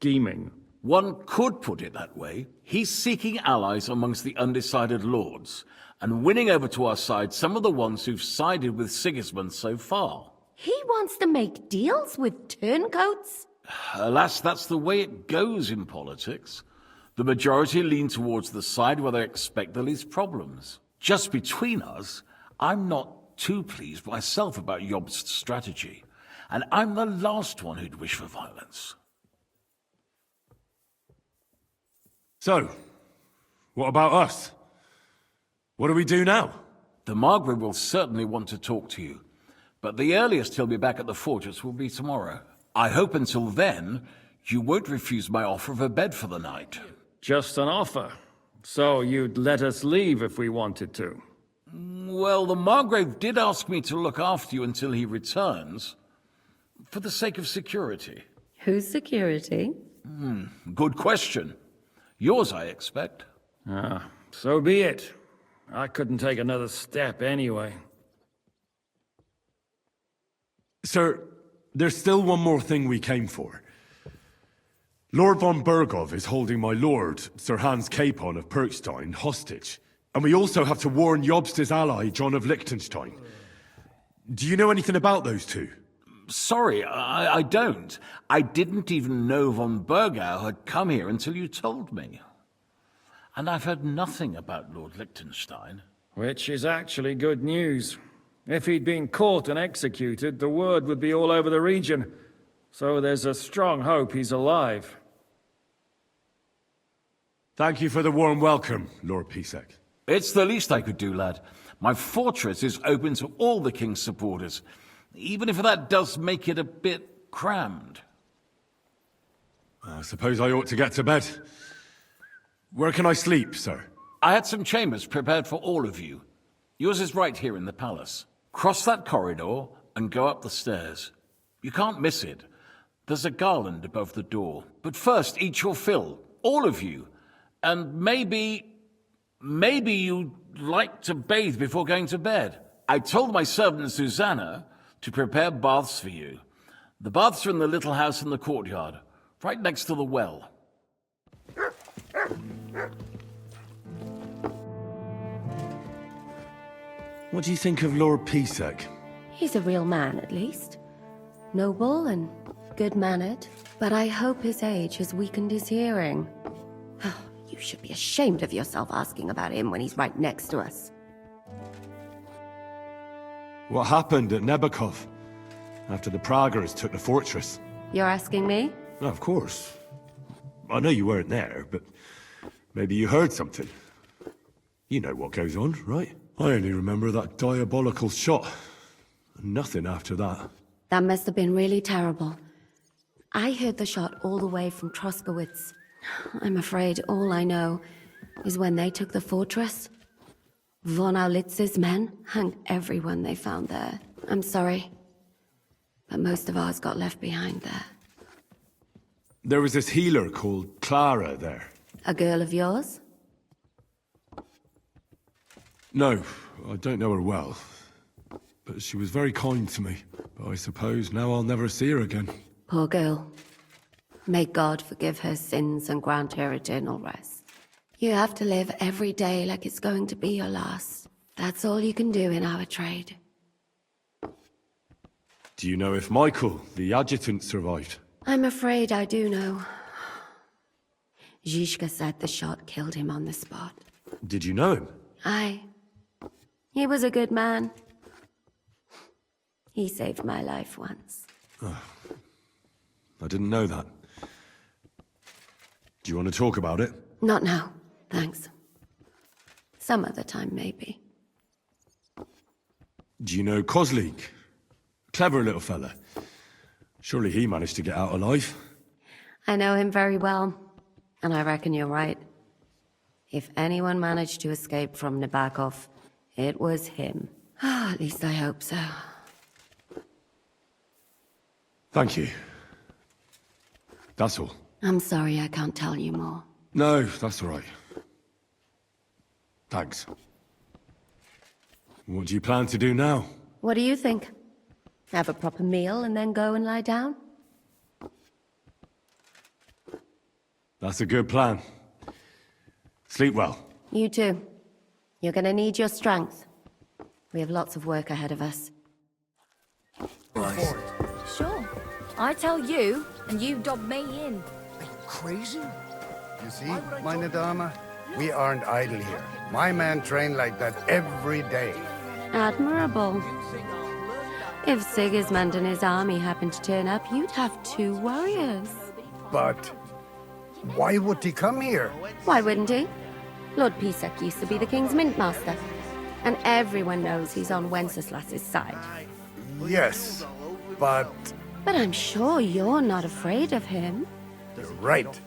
scheming. One could put it that way. He's seeking allies amongst the undecided lords, and winning over to our side some of the ones who've sided with Sigismund so far. He wants to make deals with turncoats? Alas, that's the way it goes in politics. The majority lean towards the side where they expect the least problems. Just between us, I'm not too pleased myself about Jobst's strategy, and I'm the last one who'd wish for violence. So, what about us? What do we do now? The Margrave will certainly want to talk to you, but the earliest he'll be back at the fortress will be tomorrow. I hope until then, you won't refuse my offer of a bed for the night. Just an offer. So you'd let us leave if we wanted to? Well, the Margrave did ask me to look after you until he returns, for the sake of security. Whose security? Good question. Yours, I expect. Ah, so be it. I couldn't take another step anyway. Sir, there's still one more thing we came for. Lord von Bergov is holding my lord, Sir Hans Capon of Perkstein, hostage. And we also have to warn Jobst's ally, John of Liechtenstein. Do you know anything about those two? Sorry, I don't. I didn't even know von Bergau had come here until you told me. And I've heard nothing about Lord Liechtenstein. Which is actually good news. If he'd been caught and executed, the word would be all over the region. So there's a strong hope he's alive. Thank you for the warm welcome, Lord Pisek. It's the least I could do, lad. My fortress is open to all the king's supporters, even if that does make it a bit crammed. I suppose I ought to get to bed. Where can I sleep, sir? I had some chambers prepared for all of you. Yours is right here in the palace. Cross that corridor and go up the stairs. You can't miss it. There's a garland above the door. But first, eat your fill, all of you. And maybe you'd like to bathe before going to bed. I told my servant Susanna to prepare baths for you. The baths are in the little house in the courtyard, right next to the well. What do you think of Lord Pisek? He's a real man, at least. Noble and good-mannered. But I hope his age has weakened his hearing. You should be ashamed of yourself asking about him when he's right next to us. What happened at Nebakov after the Praguers took the fortress? You're asking me? Of course. I know you weren't there, but maybe you heard something. You know what goes on, right? I only remember that diabolical shot. Nothing after that. That must have been really terrible. I heard the shot all the way from Troskowitz. I'm afraid all I know is when they took the fortress, von Aulitz's men hung everyone they found there. I'm sorry, but most of ours got left behind there. There was this healer called Clara there. A girl of yours? No, I don't know her well. But she was very kind to me. But I suppose now I'll never see her again. Poor girl. May God forgive her sins and grant her eternal rest. You have to live every day like it's going to be your last. That's all you can do in our trade. Do you know if Michael, the adjutant, survived? I'm afraid I do know. Zizka said the shot killed him on the spot. Did you know him? Aye. He was a good man. He saved my life once. Oh, I didn't know that. Do you want to talk about it? Not now, thanks. Some other time, maybe. Do you know Kozlik? Clever little fella. Surely he managed to get out alive. I know him very well, and I reckon you're right. If anyone managed to escape from Nabokov, it was him. At least I hope so. Thank you. That's all. I'm sorry I can't tell you more. No, that's all right. Thanks. What do you plan to do now? What do you think? Have a proper meal and then go and lie down? That's a good plan. Sleep well. You too. You're gonna need your strength. We have lots of work ahead of us. Sure. I tell you, and you dob me in. Are you crazy? You see, meine Dame? We aren't idle here. My men train like that every day. Admirable. If Sigismund and his army happened to turn up, you'd have 2 warriors. But why would he come here? Why wouldn't he? Lord Pisak used to be the king's mintmaster, and everyone knows he's on Wenceslas's side. Yes, but... But I'm sure you're not afraid of him. You're right.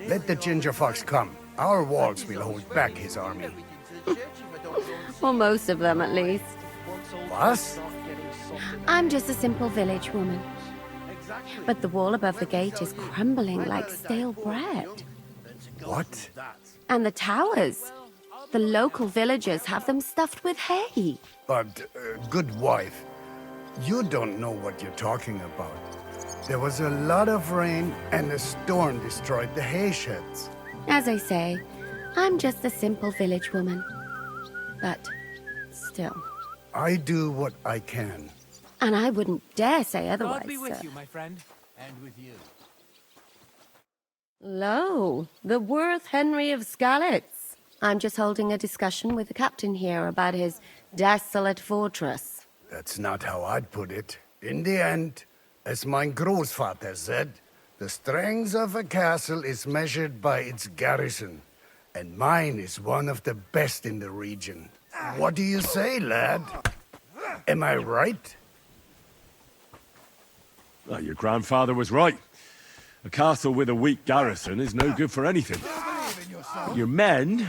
Let the ginger fox come. Our walls will hold back his army. Well, most of them, at least. What? I'm just a simple village woman. But the wall above the gate is crumbling like stale bread. What? And the towers. The local villagers have them stuffed with hay. But, good wife, you don't know what you're talking about. There was a lot of rain, and a storm destroyed the hay sheds. As I say, I'm just a simple village woman. But still. I do what I can. And I wouldn't dare say otherwise, God be with sir. you, my friend. And with you. Lo, the Worth Henry of Skalitz. I'm just holding a discussion with the captain here about his desolate fortress. That's not how I'd put it. In the end, as my Großvater said, the strength of a castle is measured by its garrison, and mine is one of the best in the region. What do you say, lad? Am I right? Well, your grandfather was right. A castle with a weak garrison is no good for anything. Your men?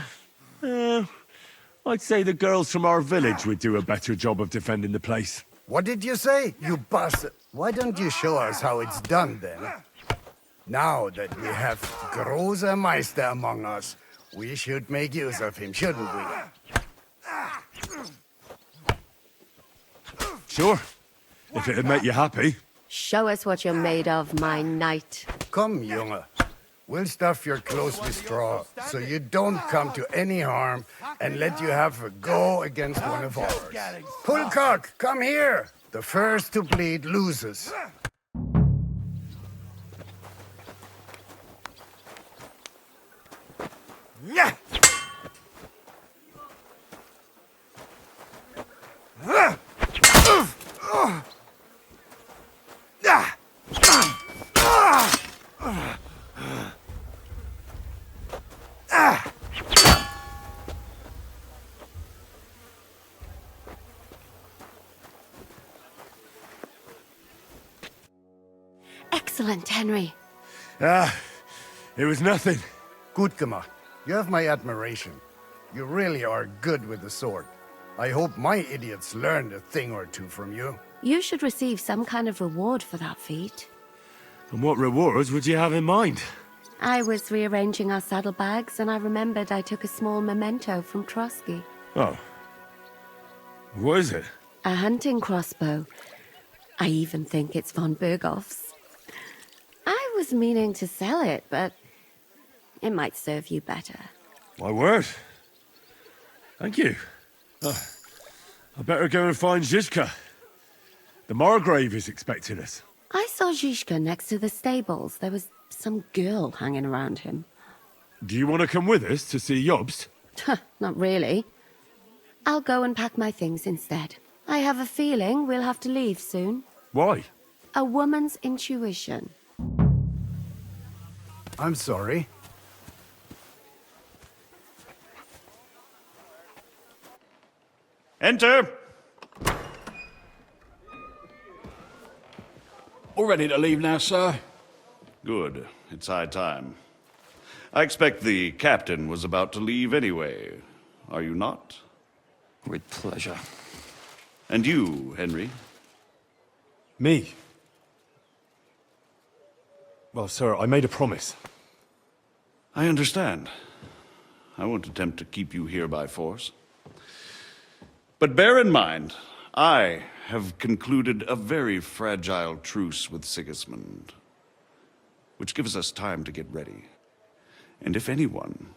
I'd say the girls from our village would do a better job of defending the place. What did you say, you bastard? Why don't you show us how it's done, then? Now that we have Großer Meister among us, we should make use of him, shouldn't we? Sure. If it'd make you happy. Show us what you're made of, my knight. Come, Junge. We'll stuff your clothes with straw, so you don't come to any harm, and let you have a go against one of ours. Pulcock, come here! The first to bleed loses. Excellent, Henry. It was nothing. Gut gemacht. You have my admiration. You really are good with the sword. I hope my idiots learned a thing or two from you. You should receive some kind of reward for that feat. And what rewards would you have in mind? I was rearranging our saddlebags, and I remembered I took a small memento from Trotsky. Oh. What is it? A hunting crossbow. I even think it's von Berghoff's. I was meaning to sell it, but it might serve you better. My word. Thank you. I better go and find Zizka. The Margrave is expecting us. I saw Zizka next to the stables. There was some girl hanging around him. Do you want to come with us to see Jobst? Not really. I'll go and pack my things instead. I have a feeling we'll have to leave soon. Why? A woman's intuition. I'm sorry. Enter! All ready to leave now, sir? Good. It's high time. I expect the captain was about to leave anyway. Are you not? With pleasure. And you, Henry? Me? Well, sir, I made a promise. I understand. I won't attempt to keep you here by force. But bear in mind, I have concluded a very fragile truce with Sigismund, which gives us time to get ready. And if anyone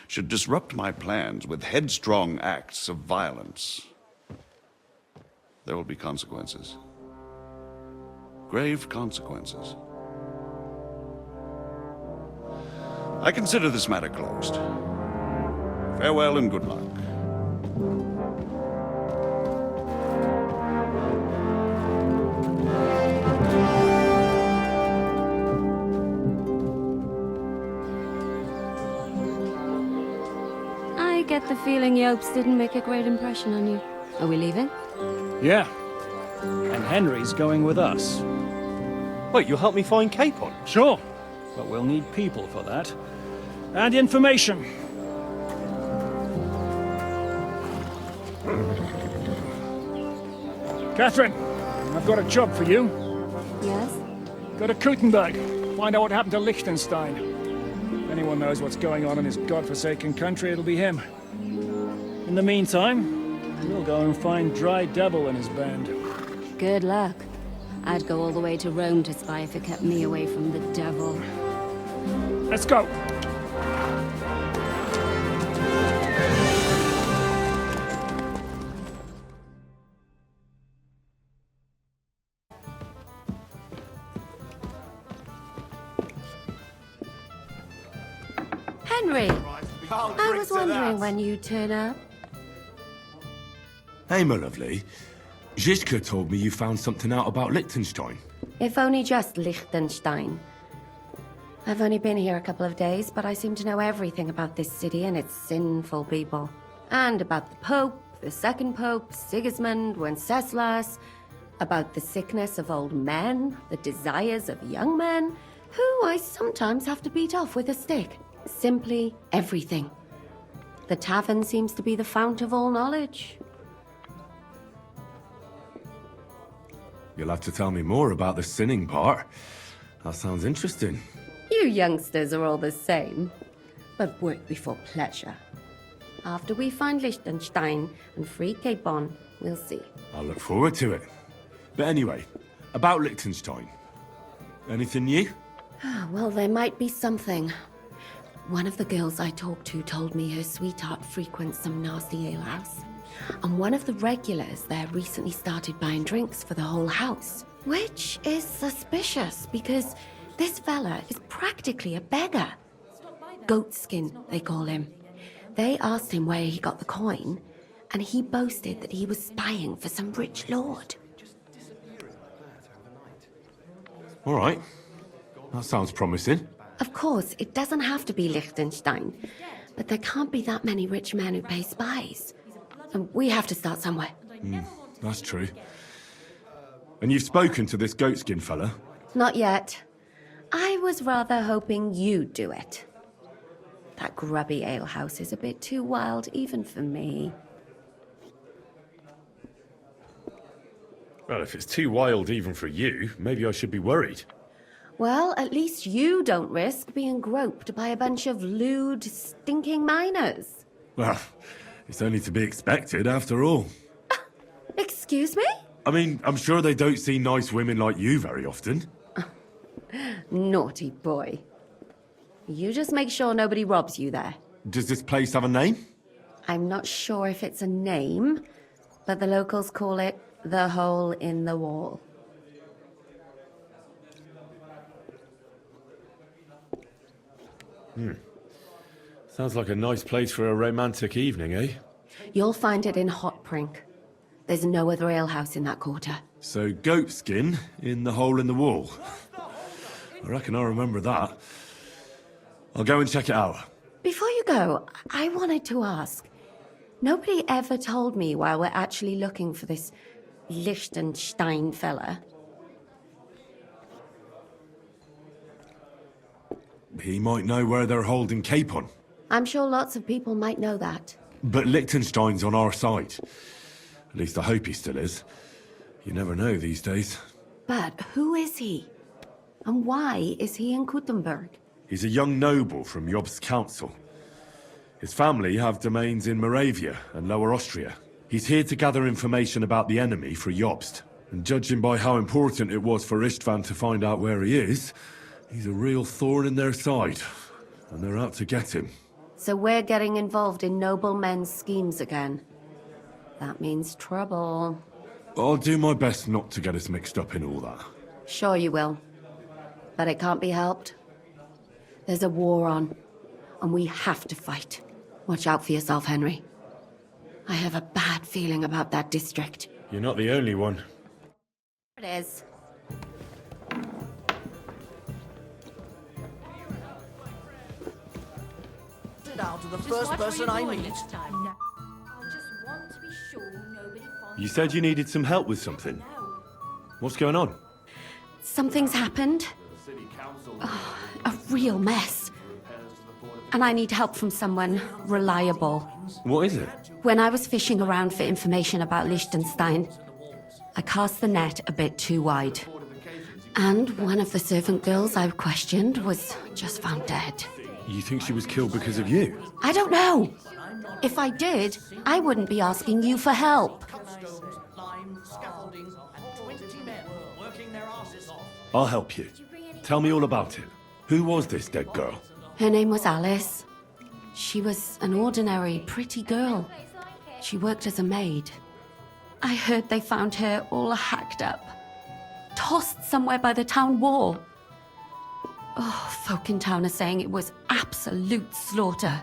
should disrupt my plans with headstrong acts of violence, there will be consequences. Grave consequences. I consider this matter closed. Farewell and good luck. I get the feeling Yopes didn't make a great impression on you. Are we leaving? Yeah. And Henry's going with us. Wait, you'll help me find Capon? Sure. But we'll need people for that. And information. Catherine, I've got a job for you. Yes? Go to Kuttenberg. Find out what happened to Liechtenstein. If anyone knows what's going on in his godforsaken country, it'll be him. In the meantime, we'll go and find Dry Devil and his band. Good luck. I'd go all the way to Rome to spy if it kept me away from the devil. Let's go. Henry, I was wondering when you'd turn up. Hey, my lovely. Zizka told me you found something out about Liechtenstein. If only just Liechtenstein. I've only been here a couple of days, but I seem to know everything about this city and its sinful people. And about the Pope, the second Pope, Sigismund, Wenceslas, about the sickness of old men, the desires of young men, who I sometimes have to beat off with a stick. Simply everything. The tavern seems to be the fount of all knowledge. You'll have to tell me more about the sinning part. That sounds interesting. You youngsters are all the same, but work before pleasure. After we find Liechtenstein and free Capon, we'll see. I'll look forward to it. But anyway, about Liechtenstein. Anything new? Well, there might be something. One of the girls I talked to told me her sweetheart frequents some nasty alehouse. And one of the regulars there recently started buying drinks for the whole house. Which is suspicious, because this fella is practically a beggar. Goatskin, they call him. They asked him where he got the coin, and he boasted that he was spying for some rich lord. All right. That sounds promising. Of course, it doesn't have to be Liechtenstein, but there can't be that many rich men who pay spies. And we have to start somewhere. That's true. And you've spoken to this goatskin fella? Not yet. I was rather hoping you'd do it. That grubby alehouse is a bit too wild even for me. Well, if it's too wild even for you, maybe I should be worried. Well, at least you don't risk being groped by a bunch of lewd, stinking miners. Well, it's only to be expected after all. Excuse me? I mean, I'm sure they don't see nice women like you very often. Naughty boy. You just make sure nobody robs you there. Does this place have a name? I'm not sure if it's a name, but the locals call it the Hole in the Wall. Sounds like a nice place for a romantic evening, eh? You'll find it in Hot Prink. There's no other alehouse in that quarter. So, goatskin in the hole in the wall. I reckon I remember that. I'll go and check it out. Before you go, I wanted to ask. Nobody ever told me why we're actually looking for this Liechtenstein fella. He might know where they're holding Capon. I'm sure lots of people might know that. But Liechtenstein's on our side. At least I hope he still is. You never know these days. But who is he? And why is he in Kuttenberg? He's a young noble from Jobst's council. His family have domains in Moravia and Lower Austria. He's here to gather information about the enemy for Jobst. And judging by how important it was for Istvan to find out where he is, he's a real thorn in their side. And they're out to get him. So we're getting involved in noble men's schemes again. That means trouble. I'll do my best not to get us mixed up in all that. Sure you will. But it can't be helped. There's a war on, and we have to fight. Watch out for yourself, Henry. I have a bad feeling about that district. You're not the only one. It is. Down to the first person I meet. You said you needed some help with something. What's going on? Something's happened. Oh, a real mess. And I need help from someone reliable. What is it? When I was fishing around for information about Liechtenstein, I cast the net a bit too wide. And one of the servant girls I questioned was just found dead. You think she was killed because of you? I don't know. If I did, I wouldn't be asking you for help. I'll help you. Tell me all about it. Who was this dead girl? Her name was Alice. She was an ordinary, pretty girl. She worked as a maid. I heard they found her all hacked up, tossed somewhere by the town wall. Oh, folk in town are saying it was absolute slaughter.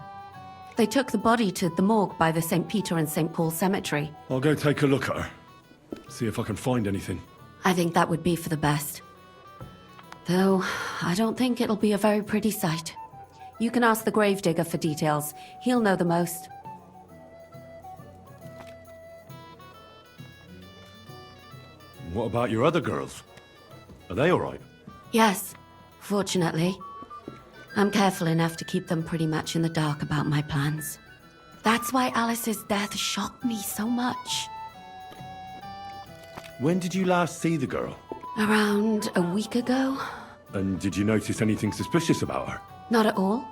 They took the body to the morgue by the St. Peter and St. Paul cemetery. I'll go take a look at her. See if I can find anything. I think that would be for the best. Though, I don't think it'll be a very pretty sight. You can ask the gravedigger for details. He'll know the most. What about your other girls? Are they all right? Yes, fortunately. I'm careful enough to keep them pretty much in the dark about my plans. That's why Alice's death shocked me so much. When did you last see the girl? Around a week ago? And did you notice anything suspicious about her? Not at all.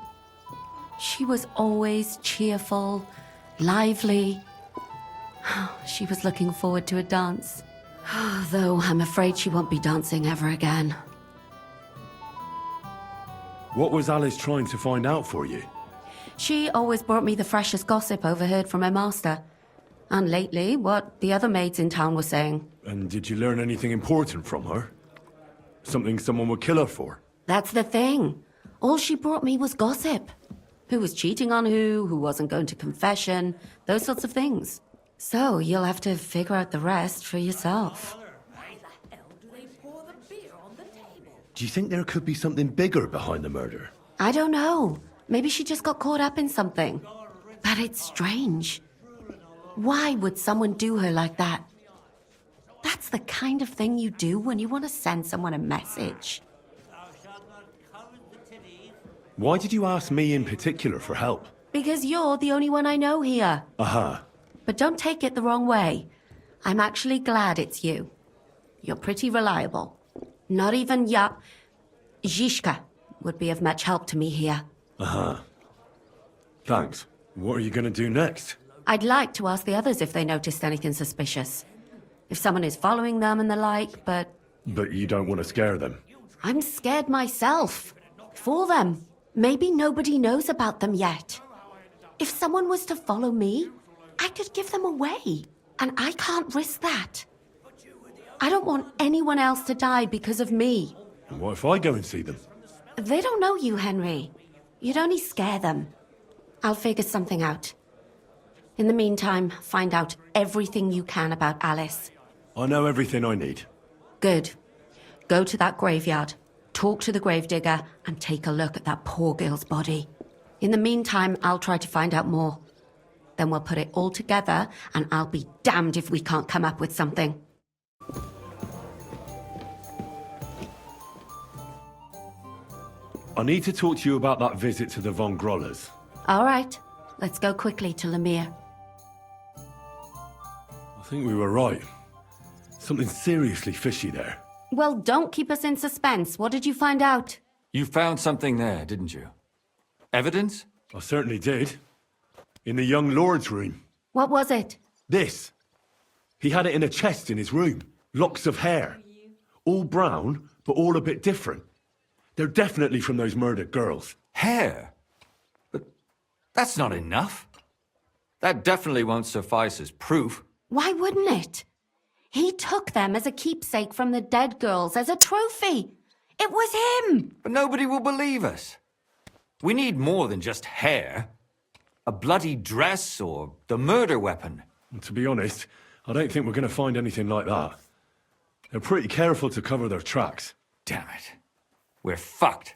She was always cheerful, lively. She was looking forward to a dance. Though I'm afraid she won't be dancing ever again. What was Alice trying to find out for you? She always brought me the freshest gossip overheard from her master. And lately, what the other maids in town were saying. And did you learn anything important from her? Something someone would kill her for? That's the thing. All she brought me was gossip. Who was cheating on who wasn't going to confession, those sorts of things. So you'll have to figure out the rest for yourself. Do you think there could be something bigger behind the murder? I don't know. Maybe she just got caught up in something. But it's strange. Why would someone do her like that? That's the kind of thing you do when you want to send someone a message. Why did you ask me in particular for help? Because you're the only one I know here. Aha. But don't take it the wrong way. I'm actually glad it's you. You're pretty reliable. Not even Zhishka would be of much help to me here. Aha. Thanks. What are you going to do next? I'd like to ask the others if they noticed anything suspicious. If someone is following them and the like, but... But you don't want to scare them? I'm scared myself. For them. Maybe nobody knows about them yet. If someone was to follow me, I could give them away. And I can't risk that. I don't want anyone else to die because of me. And what if I go and see them? They don't know you, Henry. You'd only scare them. I'll figure something out. In the meantime, find out everything you can about Alice. I know everything I need. Good. Go to that graveyard, talk to the gravedigger, and take a look at that poor girl's body. In the meantime, I'll try to find out more. Then we'll put it all together, and I'll be damned if we can't come up with something. I need to talk to you about that visit to the Von Grollers. All right. Let's go quickly to Lemire. I think we were right. Something seriously fishy there. Well, don't keep us in suspense. What did you find out? You found something there, didn't you? Evidence? I certainly did. In the young lord's room. What was it? This. He had it in a chest in his room. Locks of hair. All brown, but all a bit different. They're definitely from those murdered girls. Hair? That's not enough. That definitely won't suffice as proof. Why wouldn't it? He took them as a keepsake from the dead girls, as a trophy. It was him! But nobody will believe us. We need more than just hair. A bloody dress or the murder weapon. To be honest, I don't think we're going to find anything like that. They're pretty careful to cover their tracks. Damn it. We're fucked.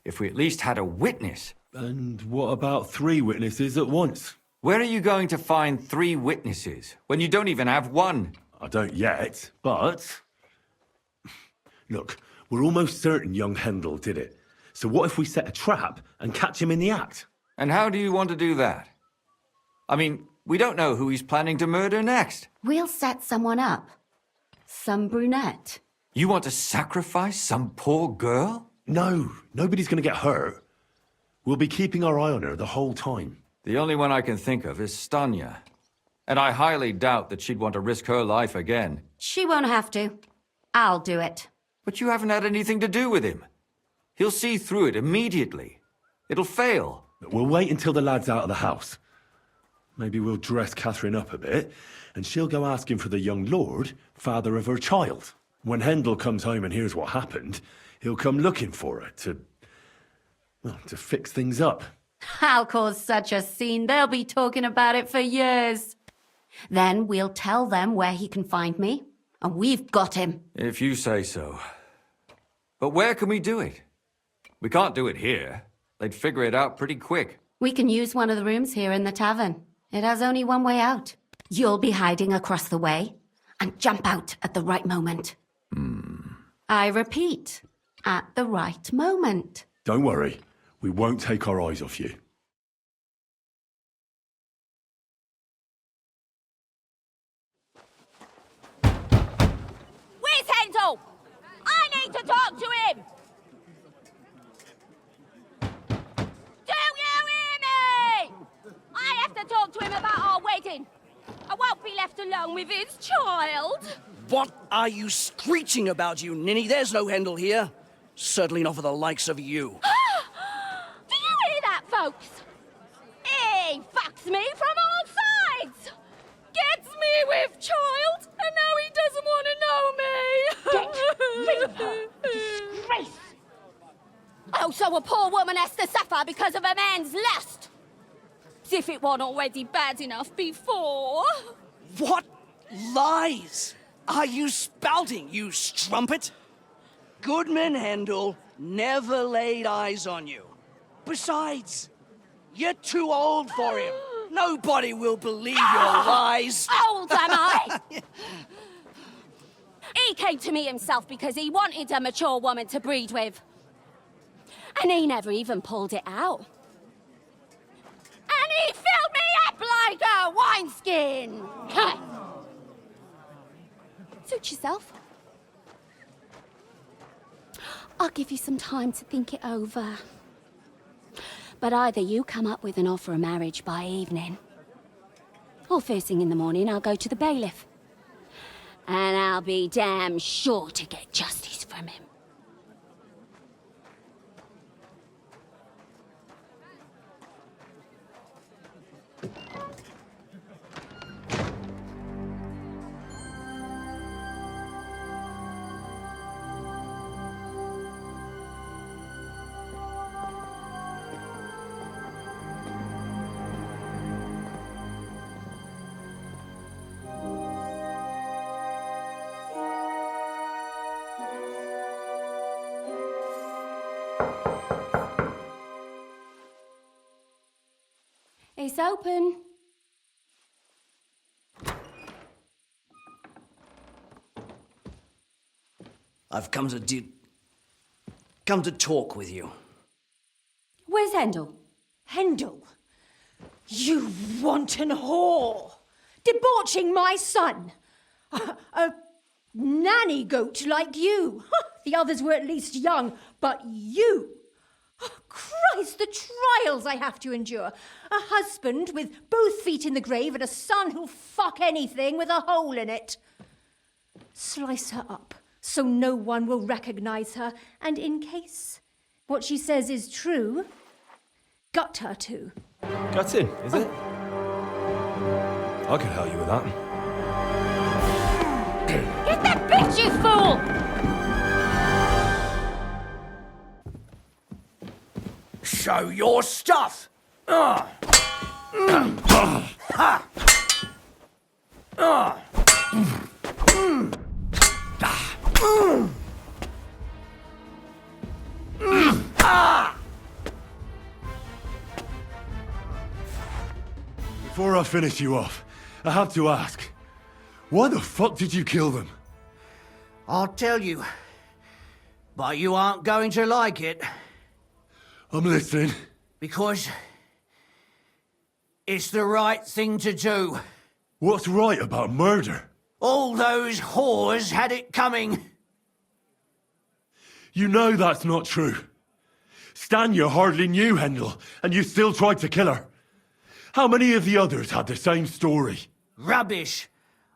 If we at least had a witness. And what about 3 witnesses at once? Where are you going to find 3 witnesses when you don't even have one? I don't yet, but... Look, we're almost certain young Hendel did it. So what if we set a trap and catch him in the act? And how do you want to do that? I mean, we don't know who he's planning to murder next. We'll set someone up. Some brunette. You want to sacrifice some poor girl? No, nobody's going to get hurt. We'll be keeping our eye on her the whole time. The only one I can think of is Stanya. And I highly doubt that she'd want to risk her life again. She won't have to. I'll do it. But you haven't had anything to do with him. He'll see through it immediately. It'll fail. We'll wait until the lad's out of the house. Maybe we'll dress Catherine up a bit, and she'll go asking for the young lord, father of her child. When Hendel comes home and hears what happened, he'll come looking for her to fix things up. I'll cause such a scene, they'll be talking about it for years. Then we'll tell them where he can find me, and we've got him. If you say so. But where can we do it? We can't do it here. They'd figure it out pretty quick. We can use one of the rooms here in the tavern. It has only one way out. You'll be hiding across the way, and jump out at the right moment. I repeat, at the right moment. Don't worry. We won't take our eyes off you. Where's Hendel? I need to talk to him! Do you hear me? I have to talk to him about our wedding. I won't be left alone with his child. What are you screeching about, you ninny? There's no Hendel here. Certainly not for the likes of you. Do you hear that, folks? He fucks me from all sides. Gets me with child, and now he doesn't want to know me. Get rid of her. Disgrace. Oh, so a poor woman has to suffer because of a man's lust. As if it wasn't already bad enough before. What lies are you spouting, you strumpet? Goodman Hendel never laid eyes on you. Besides, you're too old for him. Nobody will believe your lies. Old am I? He came to me himself because he wanted a mature woman to breed with. And he never even pulled it out. And he filled me up like a wineskin. Suit yourself. I'll give you some time to think it over. But either you come up with an offer of marriage by evening, or first thing in the morning I'll go to the bailiff. And I'll be damn sure to get justice from him. It's open. I've come to talk with you. Where's Hendel? Hendel? You wanton whore! Debauching my son! A nanny goat like you! The others were at least young, but you! Oh, Christ, the trials I have to endure. A husband with both feet in the grave and a son who'll fuck anything with a hole in it. Slice her up so no one will recognize her, and in case what she says is true, gut her too. That's in, is it? I can help you with that. Get that bitch, you fool! Show your stuff! Ha! Before I finish you off, I have to ask, why the fuck did you kill them? I'll tell you, but you aren't going to like it. I'm listening. Because it's the right thing to do. What's right about murder? All those whores had it coming. You know that's not true. Stanya hardly knew Hendel, and you still tried to kill her. How many of the others had the same story? Rubbish.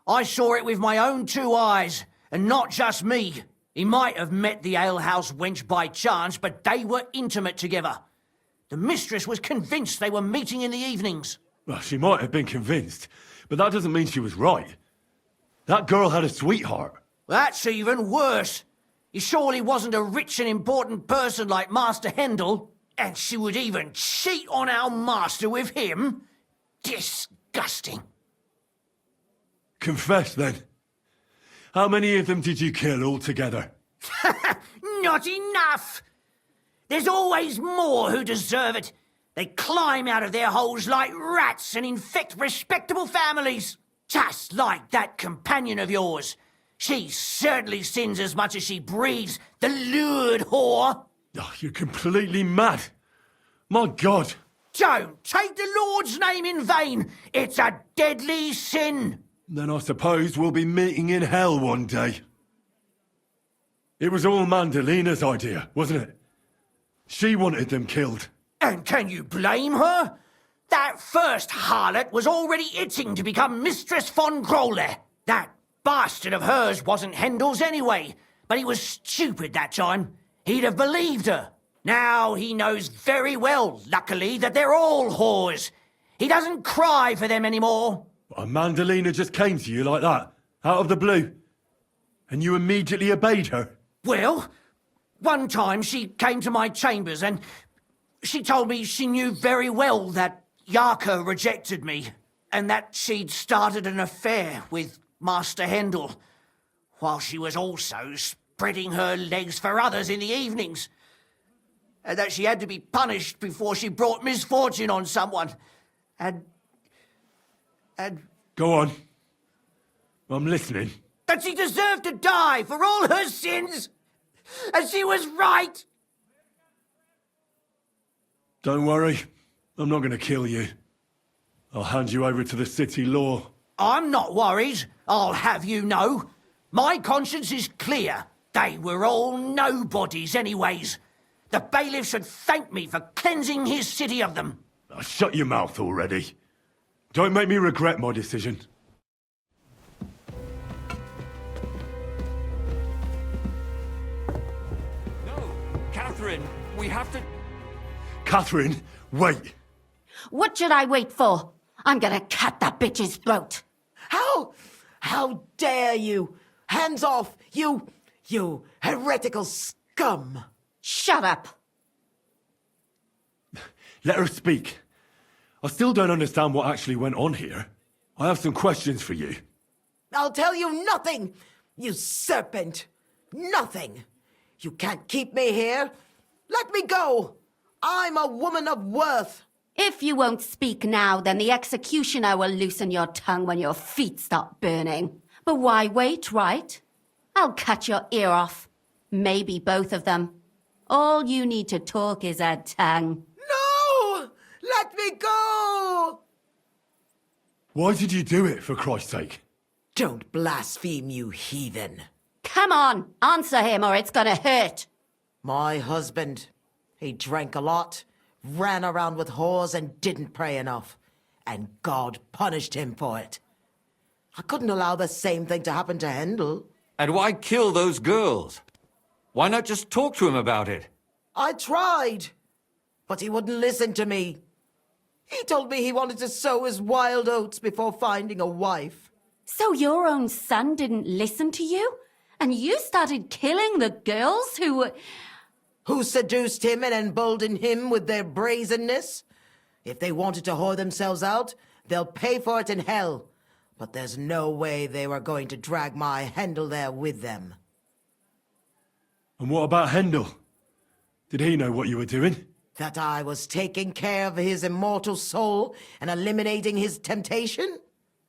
I saw it with my own 2 eyes, and not just me. He might have met the alehouse wench by chance, but they were intimate together. The mistress was convinced they were meeting in the evenings. Well, she might have been convinced, but that doesn't mean she was right. That girl had a sweetheart. That's even worse. He surely wasn't a rich and important person like Master Hendel, and she would even cheat on our master with him? Disgusting. Confess, then. How many of them did you kill altogether? Not enough! There's always more who deserve it. They climb out of their holes like rats and infect respectable families. Just like that companion of yours. She certainly sins as much as she breathes, the lured whore. Oh, you're completely mad. My God. Don't take the Lord's name in vain. It's a deadly sin. Then I suppose we'll be meeting in hell one day. It was all Mandalina's idea, wasn't it? She wanted them killed. And can you blame her? That first harlot was already itching to become Mistress von Grole. That bastard of hers wasn't Hendel's anyway, but he was stupid that time. He'd have believed her. Now he knows very well, luckily, that they're all whores. He doesn't cry for them anymore. And Mandalina just came to you like that, out of the blue. And you immediately obeyed her. Well, one time she came to my chambers and she told me she knew very well that Yarka rejected me and that she'd started an affair with Master Hendel, while she was also spreading her legs for others in the evenings. And that she had to be punished before she brought misfortune on someone. And... Go on. I'm listening. That she deserved to die for all her sins. And she was right. Don't worry. I'm not going to kill you. I'll hand you over to the city law. I'm not worried, I'll have you know. My conscience is clear. They were all nobodies anyways. The bailiff should thank me for cleansing his city of them. Oh, shut your mouth already. Don't make me regret my decision. No, Catherine, we have to... Catherine, wait. What should I wait for? I'm gonna cut that bitch's throat. How dare you? Hands off, you heretical scum. Shut up. Let her speak. I still don't understand what actually went on here. I have some questions for you. I'll tell you nothing, you serpent. Nothing. You can't keep me here. Let me go. I'm a woman of worth. If you won't speak now, then the executioner will loosen your tongue when your feet stop burning. But why wait, right? I'll cut your ear off. Maybe both of them. All you need to talk is a tongue. No! Let me go! Why did you do it, for Christ's sake? Don't blaspheme, you heathen. Come on, answer him or it's gonna hurt. My husband, he drank a lot, ran around with whores and didn't pray enough. And God punished him for it. I couldn't allow the same thing to happen to Hendel. And why kill those girls? Why not just talk to him about it? I tried, but he wouldn't listen to me. He told me he wanted to sow his wild oats before finding a wife. So your own son didn't listen to you? And you started killing the girls who were... Who seduced him and emboldened him with their brazenness? If they wanted to whore themselves out, they'll pay for it in hell. But there's no way they were going to drag my Hendel there with them. And what about Hendel? Did he know what you were doing? That I was taking care of his immortal soul and eliminating his temptation?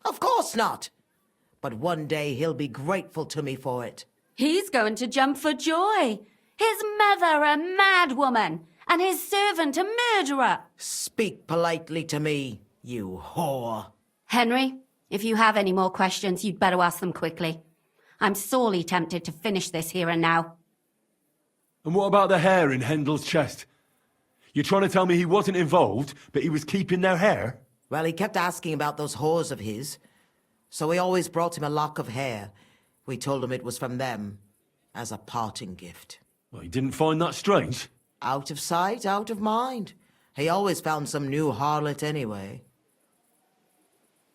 Of course not. But one day he'll be grateful to me for it. He's going to jump for joy. His mother a mad woman, and his servant a murderer. Speak politely to me, you whore. Henry, if you have any more questions, you'd better ask them quickly. I'm sorely tempted to finish this here and now. And what about the hair in Hendel's chest? You're trying to tell me he wasn't involved, but he was keeping their hair? Well, he kept asking about those whores of his. So we always brought him a lock of hair. We told him it was from them, as a parting gift. Well, he didn't find that strange? Out of sight, out of mind. He always found some new harlot anyway.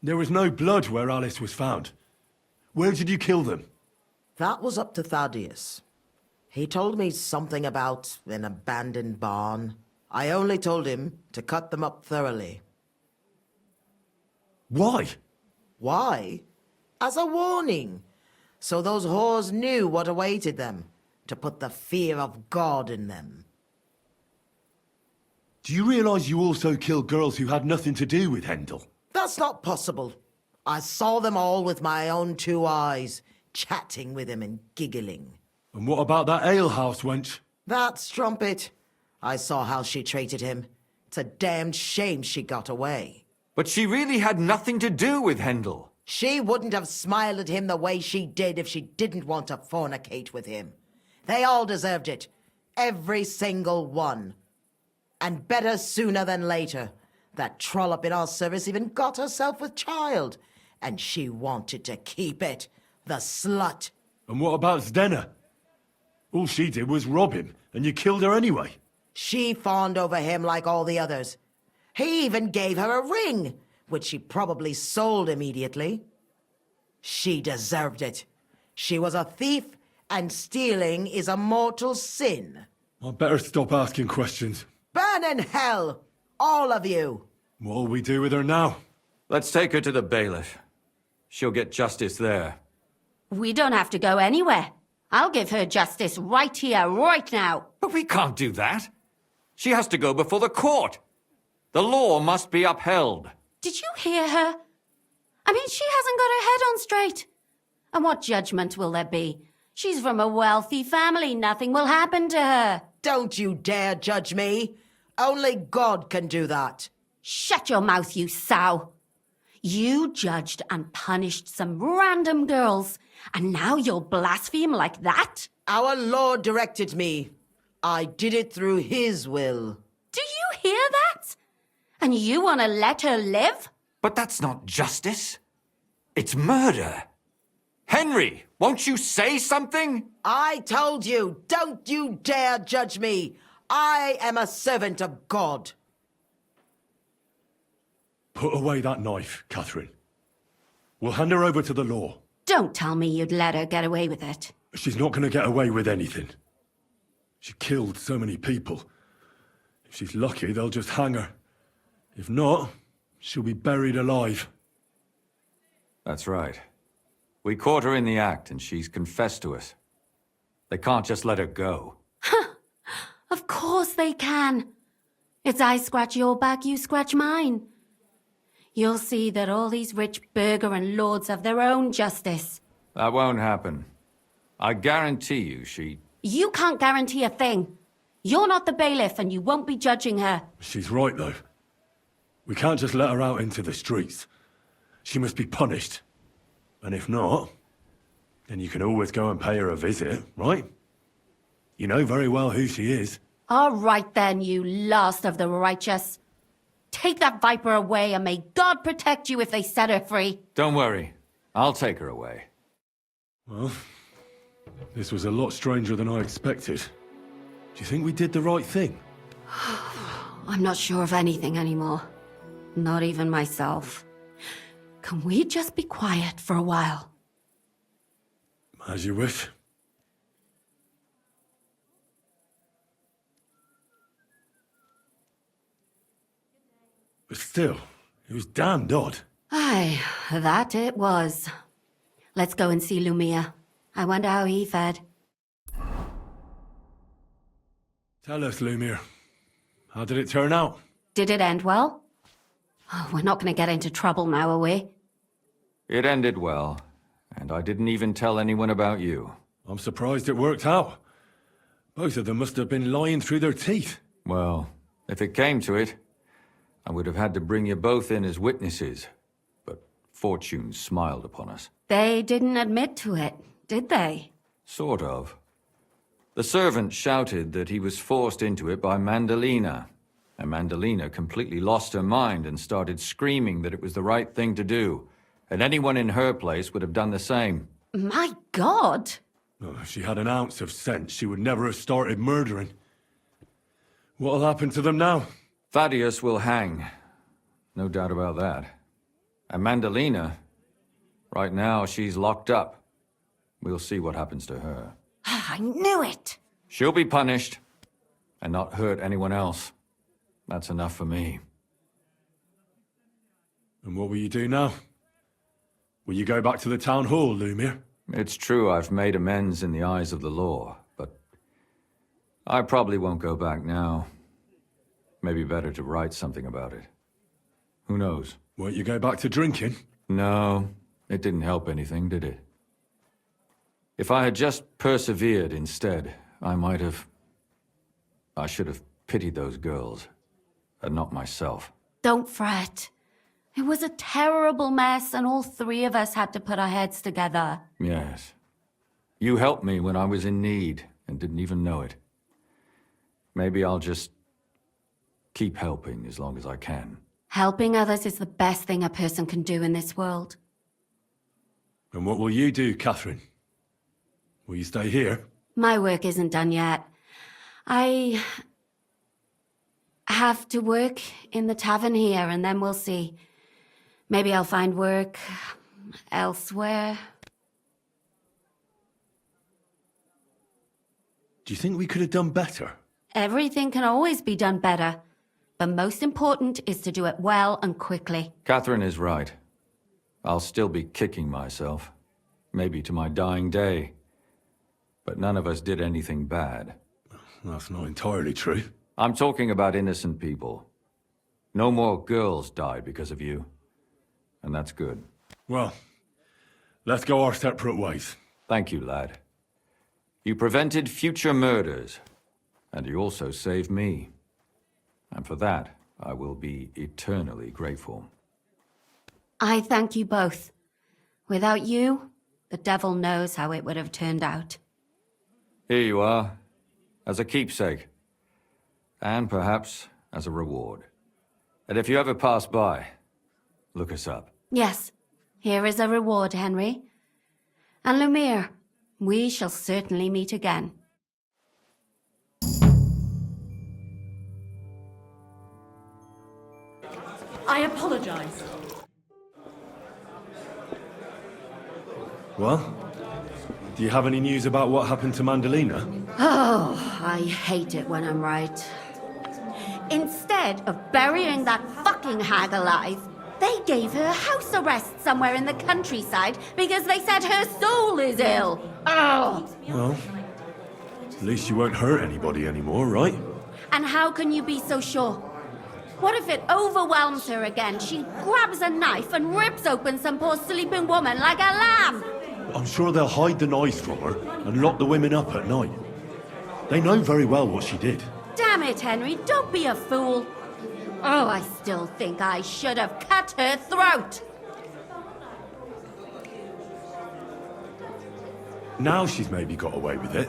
There was no blood where Alice was found. Where did you kill them? That was up to Thaddeus. He told me something about an abandoned barn. I only told him to cut them up thoroughly. Why? Why? As a warning. So those whores knew what awaited them. To put the fear of God in them. Do you realize you also killed girls who had nothing to do with Hendel? That's not possible. I saw them all with my own 2 eyes, chatting with him and giggling. And what about that alehouse wench? That strumpet. I saw how she treated him. It's a damned shame she got away. But she really had nothing to do with Hendel. She wouldn't have smiled at him the way she did if she didn't want to fornicate with him. They all deserved it. Every single one. And better sooner than later. That trollop in our service even got herself with child. And she wanted to keep it. The slut. And what about Zdenna? All she did was rob him, and you killed her anyway. She fawned over him like all the others. He even gave her a ring, which she probably sold immediately. She deserved it. She was a thief, and stealing is a mortal sin. I'd better stop asking questions. Burn in hell, all of you. What'll we do with her now? Let's take her to the bailiff. She'll get justice there. We don't have to go anywhere. I'll give her justice right here, right now. But we can't do that. She has to go before the court. The law must be upheld. Did you hear her? I mean, she hasn't got her head on straight. And what judgment will there be? She's from a wealthy family. Nothing will happen to her. Don't you dare judge me. Only God can do that. Shut your mouth, you sow. You judged and punished some random girls, and now you'll blaspheme like that? Our Lord directed me. I did it through His will. Do you hear that? And you want to let her live? But that's not justice. It's murder. Henry, won't you say something? I told you, don't you dare judge me. I am a servant of God. Put away that knife, Catherine. We'll hand her over to the law. Don't tell me you'd let her get away with it. She's not going to get away with anything. She killed so many people. If she's lucky, they'll just hang her. If not, she'll be buried alive. That's right. We caught her in the act, and she's confessed to us. They can't just let her go. Of course they can. It's I scratch your back, you scratch mine. You'll see that all these rich burgher and lords have their own justice. That won't happen. I guarantee you she... You can't guarantee a thing. You're not the bailiff, and you won't be judging her. She's right, though. We can't just let her out into the streets. She must be punished. And if not, then you can always go and pay her a visit, right? You know very well who she is. All right then, you last of the righteous. Take that viper away, and may God protect you if they set her free. Don't worry. I'll take her away. Well, this was a lot stranger than I expected. Do you think we did the right thing? I'm not sure of anything anymore. Not even myself. Can we just be quiet for a while? As you wish. But still, it was damned odd. Aye, that it was. Let's go and see Lumia. I wonder how he fared. Tell us, Lumiere. How did it turn out? Did it end well? Oh, we're not going to get into trouble now, are we? It ended well, and I didn't even tell anyone about you. I'm surprised it worked out. Both of them must have been lying through their teeth. Well, if it came to it, I would have had to bring you both in as witnesses. But fortune smiled upon us. They didn't admit to it, did they? Sort of. The servant shouted that he was forced into it by Mandalina. And Mandalina completely lost her mind and started screaming that it was the right thing to do. And anyone in her place would have done the same. My God! Oh, if she had an ounce of sense, she would never have started murdering. What'll happen to them now? Thaddeus will hang. No doubt about that. And Mandalina, right now she's locked up. We'll see what happens to her. I knew it! She'll be punished, and not hurt anyone else. That's enough for me. And what will you do now? Will you go back to the town hall, Lumiere? It's true I've made amends in the eyes of the law, but I probably won't go back now. Maybe better to write something about it. Who knows? Won't you go back to drinking? No, it didn't help anything, did it? If I had just persevered instead, I should have pitied those girls, and not myself. Don't fret. It was a terrible mess, and all three of us had to put our heads together. Yes. You helped me when I was in need, and didn't even know it. Maybe I'll just keep helping as long as I can. Helping others is the best thing a person can do in this world. And what will you do, Catherine? Will you stay here? My work isn't done yet. I have to work in the tavern here, and then we'll see. Maybe I'll find work elsewhere. Do you think we could have done better? Everything can always be done better. But most important is to do it well and quickly. Catherine is right. I'll still be kicking myself. Maybe to my dying day. But none of us did anything bad. That's not entirely true. I'm talking about innocent people. No more girls died because of you. And that's good. Well, let's go our separate ways. Thank you, lad. You prevented future murders. And you also saved me. And for that, I will be eternally grateful. I thank you both. Without you, the devil knows how it would have turned out. Here you are, as a keepsake. And perhaps as a reward. And if you ever pass by, look us up. Yes, here is a reward, Henry. And Lumiere, we shall certainly meet again. I apologize. Well, do you have any news about what happened to Mandalina? Oh, I hate it when I'm right. Instead of burying that fucking hag alive, they gave her house arrest somewhere in the countryside because they said her soul is ill. Oh! Well, at least you won't hurt anybody anymore, right? And how can you be so sure? What if it overwhelms her again? She grabs a knife and rips open some poor sleeping woman like a lamb. I'm sure they'll hide the knives from her and lock the women up at night. They know very well what she did. Damn it, Henry, don't be a fool. Oh, I still think I should have cut her throat. Now she's maybe got away with it,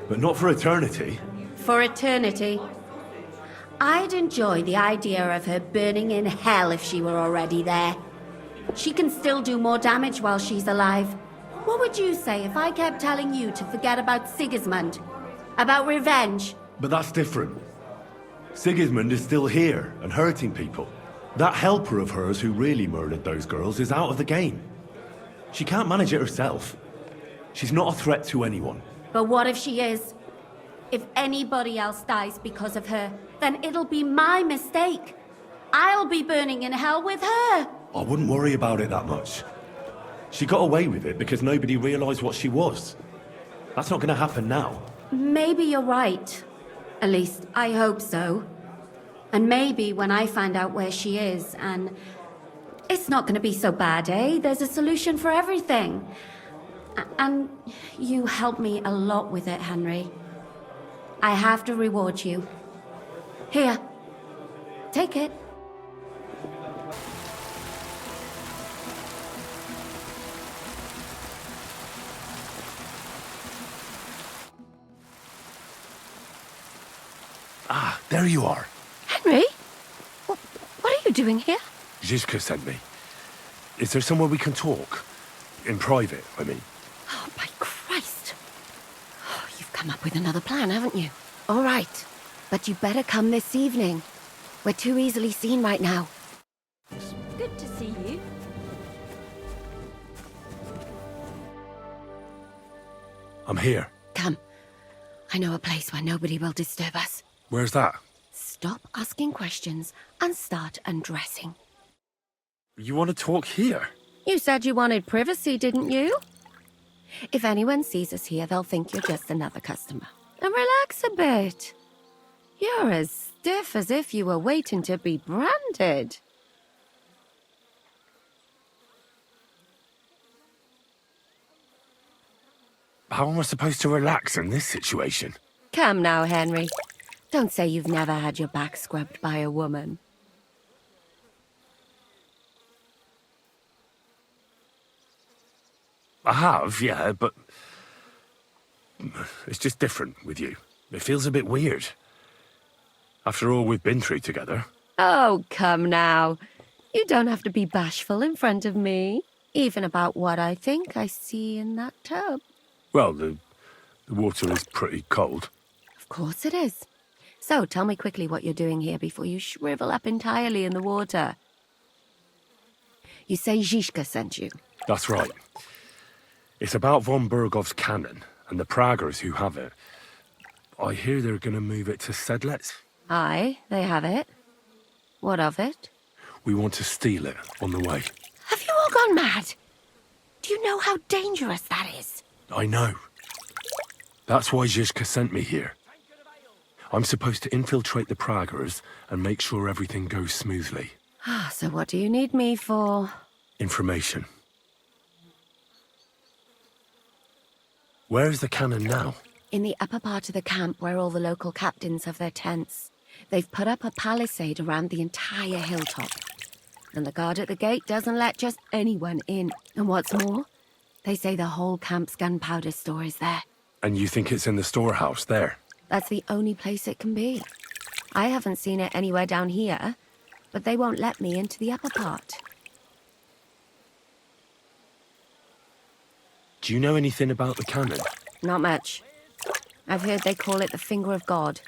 but not for eternity. For eternity. I'd enjoy the idea of her burning in hell if she were already there. She can still do more damage while she's alive. What would you say if I kept telling you to forget about Sigismund? About revenge? But that's different. Sigismund is still here and hurting people. That helper of hers who really murdered those girls is out of the game. She can't manage it herself. She's not a threat to anyone. But what if she is? If anybody else dies because of her, then it'll be my mistake. I'll be burning in hell with her. I wouldn't worry about it that much. She got away with it because nobody realized what she was. That's not going to happen now. Maybe you're right. At least, I hope so. And maybe when I find out where she is, and it's not going to be so bad, eh? There's a solution for everything. And you helped me a lot with it, Henry. I have to reward you. Here, take it. Ah, there you are. Henry? What are you doing here? Zizka sent me. Is there somewhere we can talk? In private, I mean. Oh, by Christ. Oh, you've come up with another plan, haven't you? All right. But you better come this evening. We're too easily seen right now. Good to see you. I'm here. Come. I know a place where nobody will disturb us. Where's that? Stop asking questions and start undressing. You want to talk here? You said you wanted privacy, didn't you? If anyone sees us here, they'll think you're just another customer. And relax a bit. You're as stiff as if you were waiting to be branded. How am I supposed to relax in this situation? Come now, Henry. Don't say you've never had your back scrubbed by a woman. I have, yeah, but it's just different with you. It feels a bit weird. After all we've been through together. Oh, come now. You don't have to be bashful in front of me, even about what I think I see in that tub. Well, the water is pretty cold. Of course it is. So tell me quickly what you're doing here before you shrivel up entirely in the water. You say Zizka sent you? That's right. It's about von Bergov's cannon and the Praggers who have it. I hear they're going to move it to Sedlec. Aye, they have it. What of it? We want to steal it on the way. Have you all gone mad? Do you know how dangerous that is? I know. That's why Zizka sent me here. I'm supposed to infiltrate the Praggers and make sure everything goes smoothly. So what do you need me for? Information. Where's the cannon now? In the upper part of the camp where all the local captains have their tents. They've put up a palisade around the entire hilltop. And the guard at the gate doesn't let just anyone in. And what's more, they say the whole camp's gunpowder store is there. And you think it's in the storehouse there? That's the only place it can be. I haven't seen it anywhere down here, but they won't let me into the upper part. Do you know anything about the cannon? Not much. I've heard they call it the Finger of God,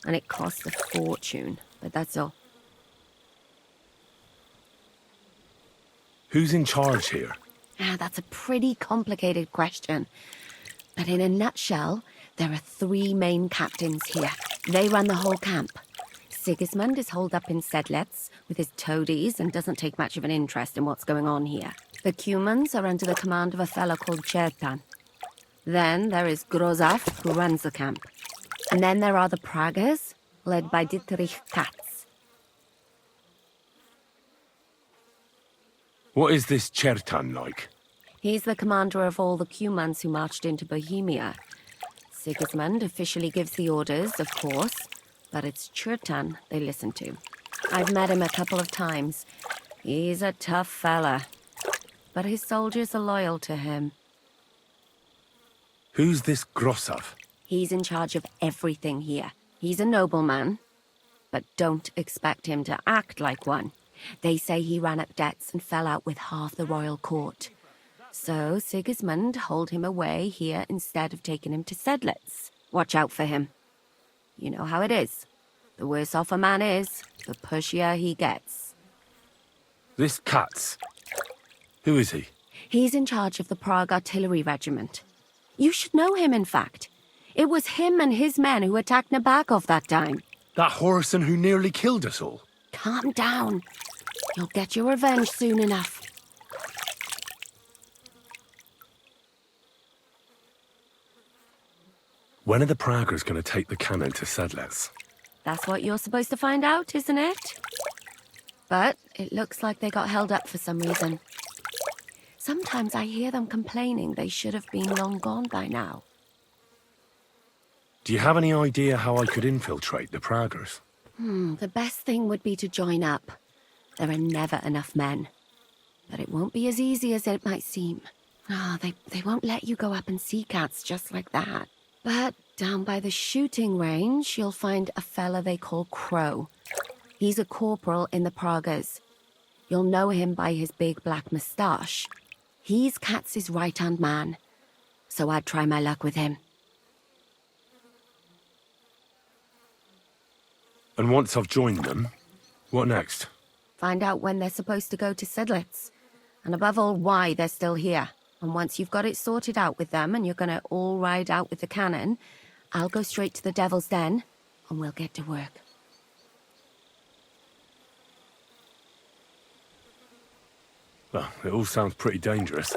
and it costs a fortune, but that's all. Who's in charge here? That's a pretty complicated question. But in a nutshell, there are 3 main captains here. They run the whole camp. Sigismund is holed up in Sedlec with his toadies and doesn't take much of an interest in what's going on here. The Cumans are under the command of a fellow called Chertan. Then there is Grozaf, who runs the camp. And then there are the Praggers, led by Dietrich Katz. What is this Chertan like? He's the commander of all the Cumans who marched into Bohemia. Sigismund officially gives the orders, of course, but it's Chertan they listen to. I've met him a couple of times. He's a tough fella, but his soldiers are loyal to him. Who's this Grossav? He's in charge of everything here. He's a nobleman, but don't expect him to act like one. They say he ran up debts and fell out with half the royal court. So Sigismund holed him away here instead of taking him to Sedlec. Watch out for him. You know how it is. The worse off a man is, the pushier he gets. This Katz. Who is he? He's in charge of the Prague Artillery Regiment. You should know him, in fact. It was him and his men who attacked Nabakov that time. That Horson who nearly killed us all. Calm down. You'll get your revenge soon enough. When are the Praggers going to take the cannon to Sedlets? That's what you're supposed to find out, isn't it? But it looks like they got held up for some reason. Sometimes I hear them complaining they should have been long gone by now. Do you have any idea how I could infiltrate the Praggers? The best thing would be to join up. There are never enough men. But it won't be as easy as it might seem. They won't let you go up and see cats just like that. But down by the shooting range, you'll find a fella they call Crow. He's a corporal in the Praggers. You'll know him by his big black moustache. He's Katz's right-hand man. So I'd try my luck with him. And once I've joined them, what next? Find out when they're supposed to go to Sedlets. And above all, why they're still here. And once you've got it sorted out with them and you're going to all ride out with the cannon, I'll go straight to the Devil's Den and we'll get to work. Well, it all sounds pretty dangerous.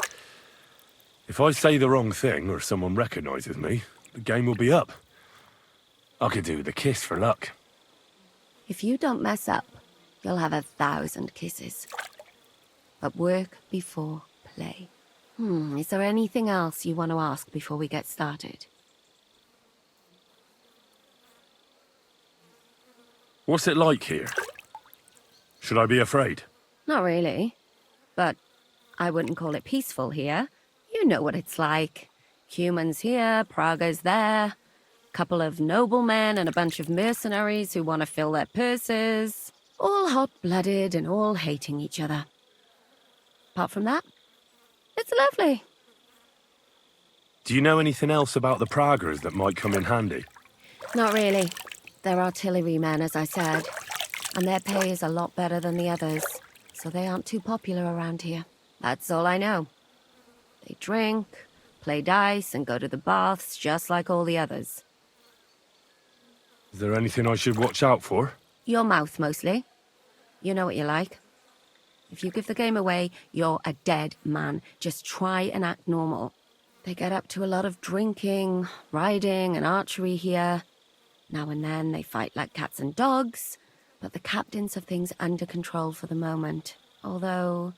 If I say the wrong thing or someone recognizes me, the game will be up. I could do with a kiss for luck. If you don't mess up, you'll have 1,000 kisses. But work before play. Is there anything else you want to ask before we get started? What's it like here? Should I be afraid? Not really. But I wouldn't call it peaceful here. You know what it's like. Humans here, Prague's there. Couple of noblemen and a bunch of mercenaries who want to fill their purses. All hot-blooded and all hating each other. Apart from that, it's lovely. Do you know anything else about the Praggers that might come in handy? Not really. They're artillerymen, as I said. And their pay is a lot better than the others. So they aren't too popular around here. That's all I know. They drink, play dice, and go to the baths just like all the others. Is there anything I should watch out for? Your mouth, mostly. You know what you're like. If you give the game away, you're a dead man. Just try and act normal. They get up to a lot of drinking, riding, and archery here. Now and then they fight like cats and dogs, but the captains have things under control for the moment. Although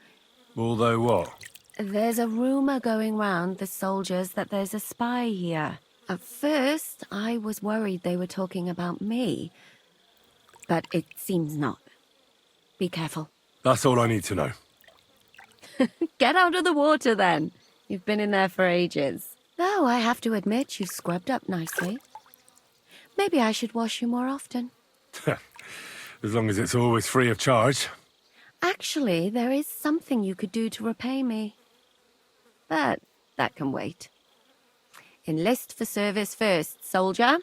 what? There's a rumor going round the soldiers that there's a spy here. At first, I was worried they were talking about me. But it seems not. Be careful. That's all I need to know. Get out of the water, then. You've been in there for ages. Though I have to admit, you've scrubbed up nicely. Maybe I should wash you more often. As long as it's always free of charge. Actually, there is something you could do to repay me. But that can wait. Enlist for service first, soldier.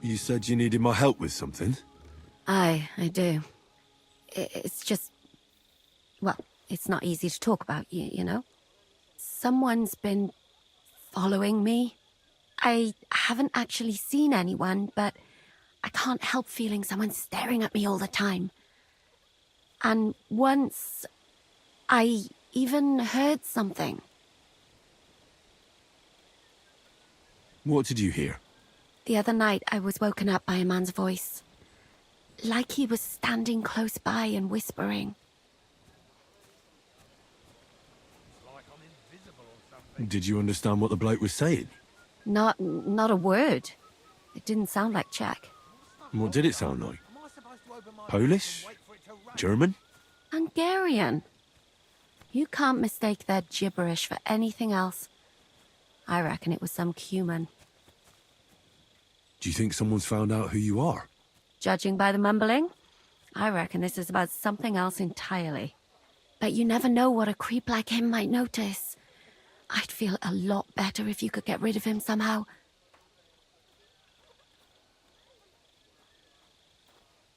You said you needed my help with something? I do. It's just... Well, it's not easy to talk about, you know? Someone's been following me. I haven't actually seen anyone, but I can't help feeling someone staring at me all the time. And once, I even heard something. What did you hear? The other night, I was woken up by a man's voice. Like he was standing close by and whispering. Did you understand what the bloke was saying? Not a word. It didn't sound like Czech. What did it sound like? Polish? German? Hungarian. You can't mistake their gibberish for anything else. I reckon it was some Cuman. Do you think someone's found out who you are? Judging by the mumbling, I reckon this is about something else entirely. But you never know what a creep like him might notice. I'd feel a lot better if you could get rid of him somehow.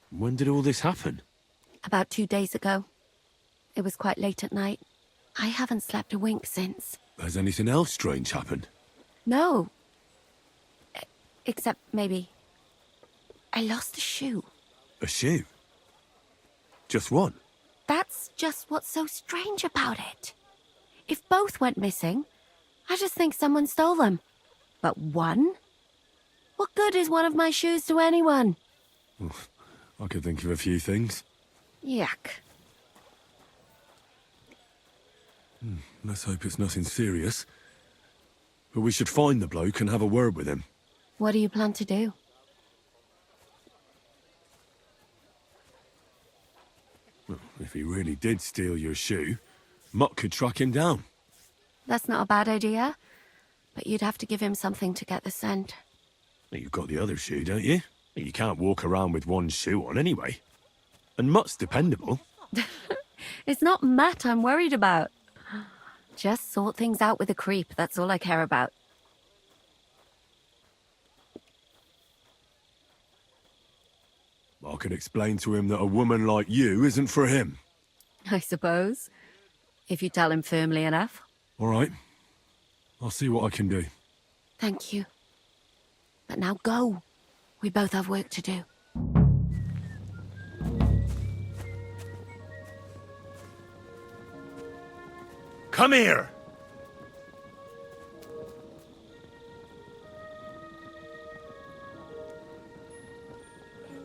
When did all this happen? About 2 days ago. It was quite late at night. I haven't slept a wink since. Has anything else strange happened? No. Except maybe... I lost a shoe. A shoe? Just one? That's just what's so strange about it. If both went missing, I just think someone stole them. But one? What good is one of my shoes to anyone? I could think of a few things. Yuck. Let's hope it's nothing serious. But we should find the bloke and have a word with him. What do you plan to do? Well, if he really did steal your shoe, Mutt could track him down. That's not a bad idea. But you'd have to give him something to get the scent. You've got the other shoe, don't you? You can't walk around with one shoe on anyway. And Mutt's dependable. It's not Matt I'm worried about. Just sort things out with a creep, that's all I care about. I could explain to him that a woman like you isn't for him. I suppose. If you tell him firmly enough. All right. I'll see what I can do. Thank you. But now go. We both have work to do. Come here!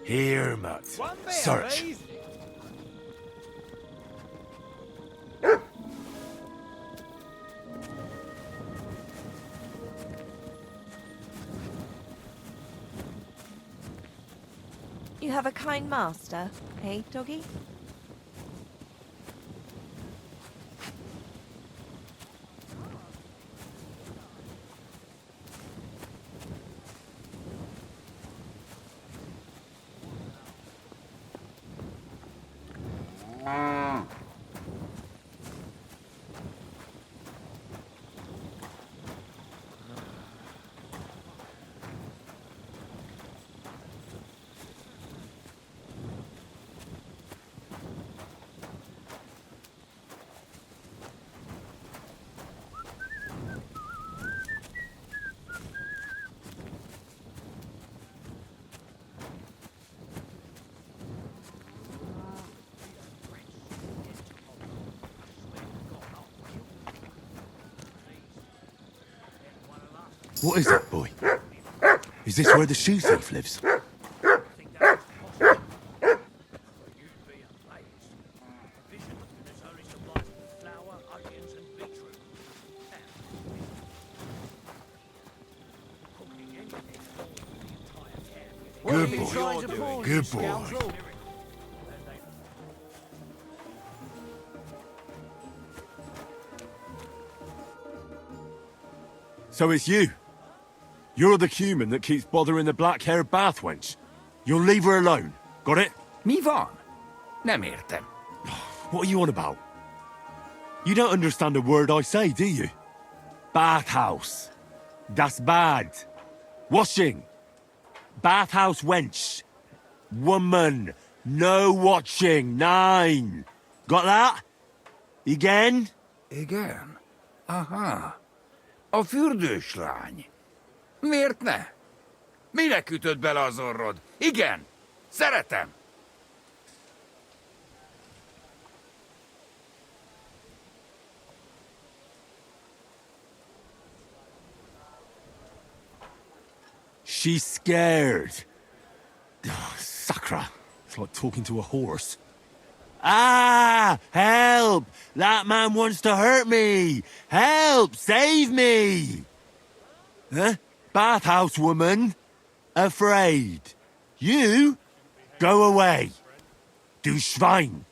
Here, Mutt. Search. You have a kind master, eh, doggy? What is it, boy? Is this where the shoe thief lives? Good boy. Good boy. So it's you. You're the human that keeps bothering the black-haired bath wench. You'll leave her alone. Got it? Mi van? Nem értem. What are you on about? You don't understand a word I say, do you? Bathhouse. Das bad. Washing. Bathhouse wench. Woman. No watching. 9. Got that? Again? Igen. Aha. A fürdős lány. Miért ne? Minek ütöd bele az orrod? Igen, szeretem. She's scared. Sakra. It's like talking to a horse. Ah! Help! That man wants to hurt me! Help! Save me! Huh? Bathhouse woman? Afraid. You? Go away. Du Schwein.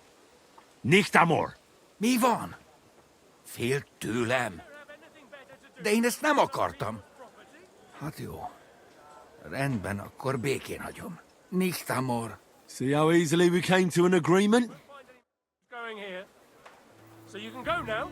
Nicht amor. Mi van? Félt tőlem. De én ezt nem akartam. Hát jó. Rendben, akkor békén hagyom. Nicht amor. See how easily we came to an agreement? Going here. So you can go now.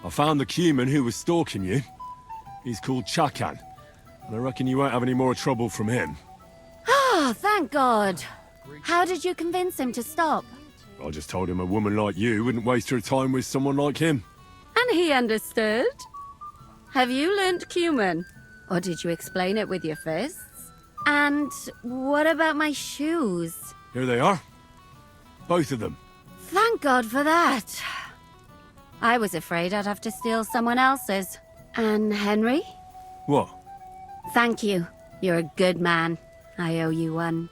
I found the Cuman who was stalking you. He's called Chakan, and I reckon you won't have any more trouble from him. Oh, thank God. How did you convince him to stop? I just told him a woman like you wouldn't waste her time with someone like him. And he understood? Have you learnt Cuman? Or did you explain it with your fists? And what about my shoes? Here they are. Both of them. Thank God for that. I was afraid I'd have to steal someone else's. And Henry? What? Thank you. You're a good man. I owe you one.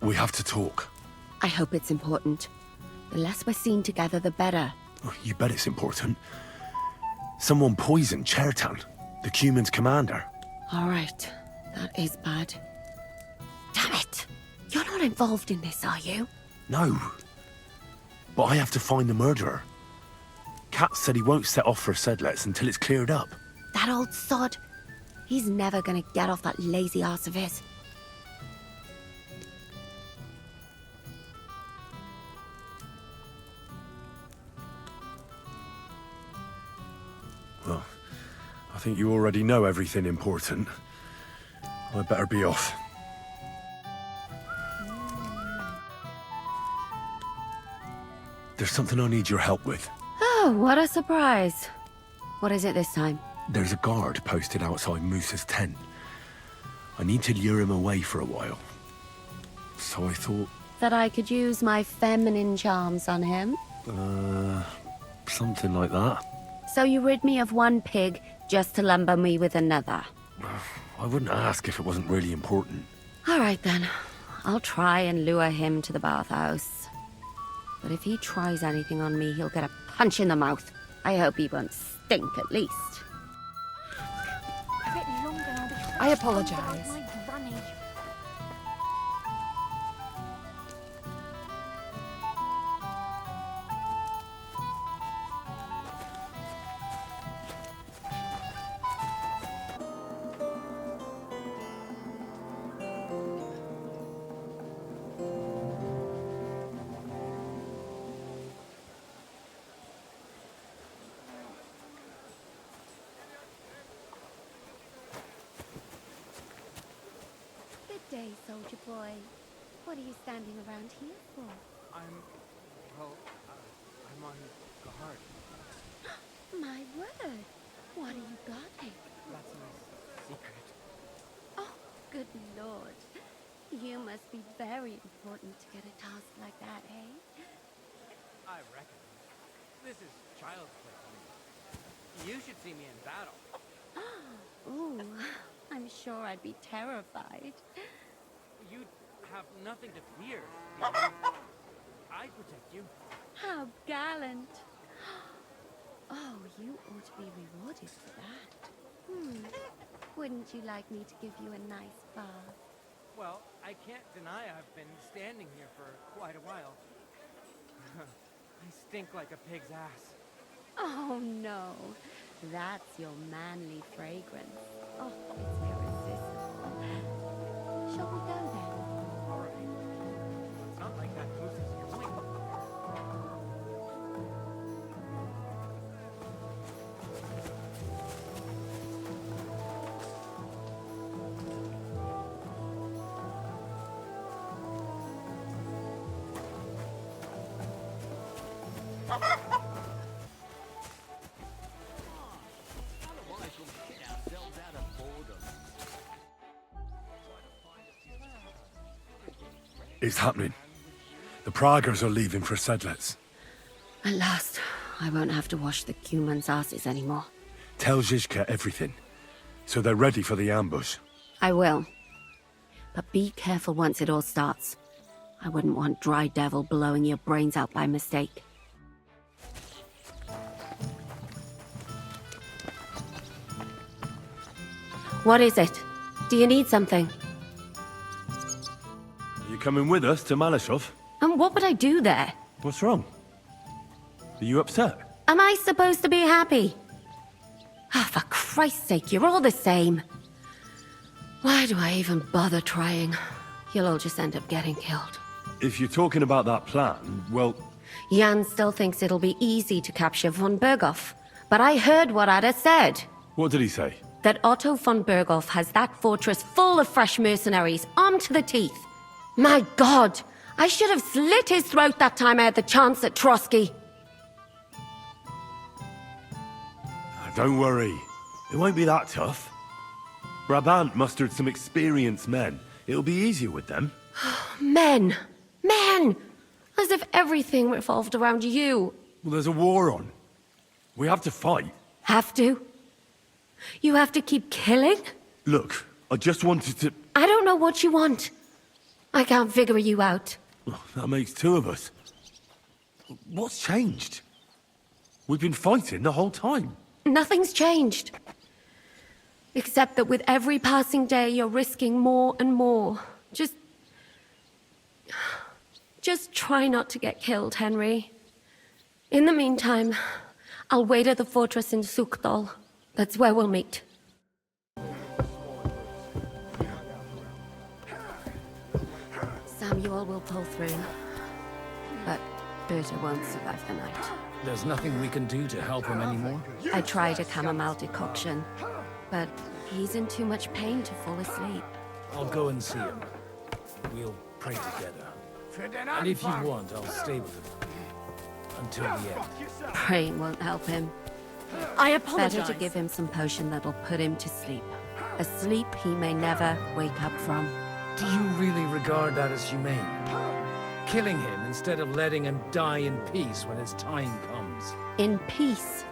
We have to talk. I hope it's important. The less we're seen together, the better. Oh, you bet it's important. Someone poisoned Chertan, the Cuman's commander. All right. That is bad. Damn it! You're not involved in this, are you? No. But I have to find the murderer. Kat said he won't set off for Sedlets until it's cleared up. That old sod. He's never gonna get off that lazy arse of his. Well, I think you already know everything important. I'd better be off. There's something I need your help with. Oh, what a surprise. What is it this time? There's a guard posted outside Moose's tent. I need to lure him away for a while. So I thought... That I could use my feminine charms on him? Something like that. So you rid me of one pig just to lumber me with another? I wouldn't ask if it wasn't really important. All right then. I'll try and lure him to the bathhouse. But if he tries anything on me, he'll get a punch in the mouth. I hope he won't stink at least. I apologize. Good day, soldier boy. What are you standing around here for? I'm on guard. My word! What are you guarding? That's my secret. Oh, good lord. You must be very important to get a task like that, eh? I reckon. This is child's play for me. You should see me in battle. Ooh, I'm sure I'd be terrified. You'd have nothing to fear. I'd protect you. How gallant. Oh, you ought to be rewarded for that. Wouldn't you like me to give you a nice bath? Well, I can't deny I've been standing here for quite a while. I stink like a pig's ass. Oh, no. That's your manly fragrance. Oh, it's irresistible. Shall we go then? All right. It's not like that moose is your point. It's happening. The Praggers are leaving for Sedlets. At last, I won't have to wash the Cuman's asses anymore. Tell Zizka everything, so they're ready for the ambush. I will. But be careful once it all starts. I wouldn't want Dry Devil blowing your brains out by mistake. What is it? Do you need something? Are you coming with us to Malashov? And what would I do there? What's wrong? Are you upset? Am I supposed to be happy? Ah, for Christ's sake, you're all the same. Why do I even bother trying? You'll all just end up getting killed. If you're talking about that plan, well... Jan still thinks it'll be easy to capture von Berghoff. But I heard what Ada said. What did he say? That Otto von Berghoff has that fortress full of fresh mercenaries, armed to the teeth. My God! I should have slit his throat that time I had the chance at Trotsky. Don't worry. It won't be that tough. Brabant mustered some experienced men. It'll be easier with them. Men! Men! As if everything revolved around you. Well, there's a war on. We have to fight. Have to? You have to keep killing? Look, I just wanted to... I don't know what you want. I can't figure you out. Oh, that makes two of us. What's changed? We've been fighting the whole time. Nothing's changed. Except that with every passing day, you're risking more and more. Just try not to get killed, Henry. In the meantime, I'll wait at the fortress in Sukdal. That's where we'll meet. Samuel will pull through, but Berta won't survive the night. There's nothing we can do to help him anymore? I tried a chamomile decoction, but he's in too much pain to fall asleep. I'll go and see him. We'll pray together. And if you want, I'll stay with him. Until the end. Praying won't help him. I apologize. Better to give him some potion that'll put him to sleep. A sleep he may never wake up from. Do you really regard that as humane? Killing him instead of letting him die in peace when his time comes. In peace?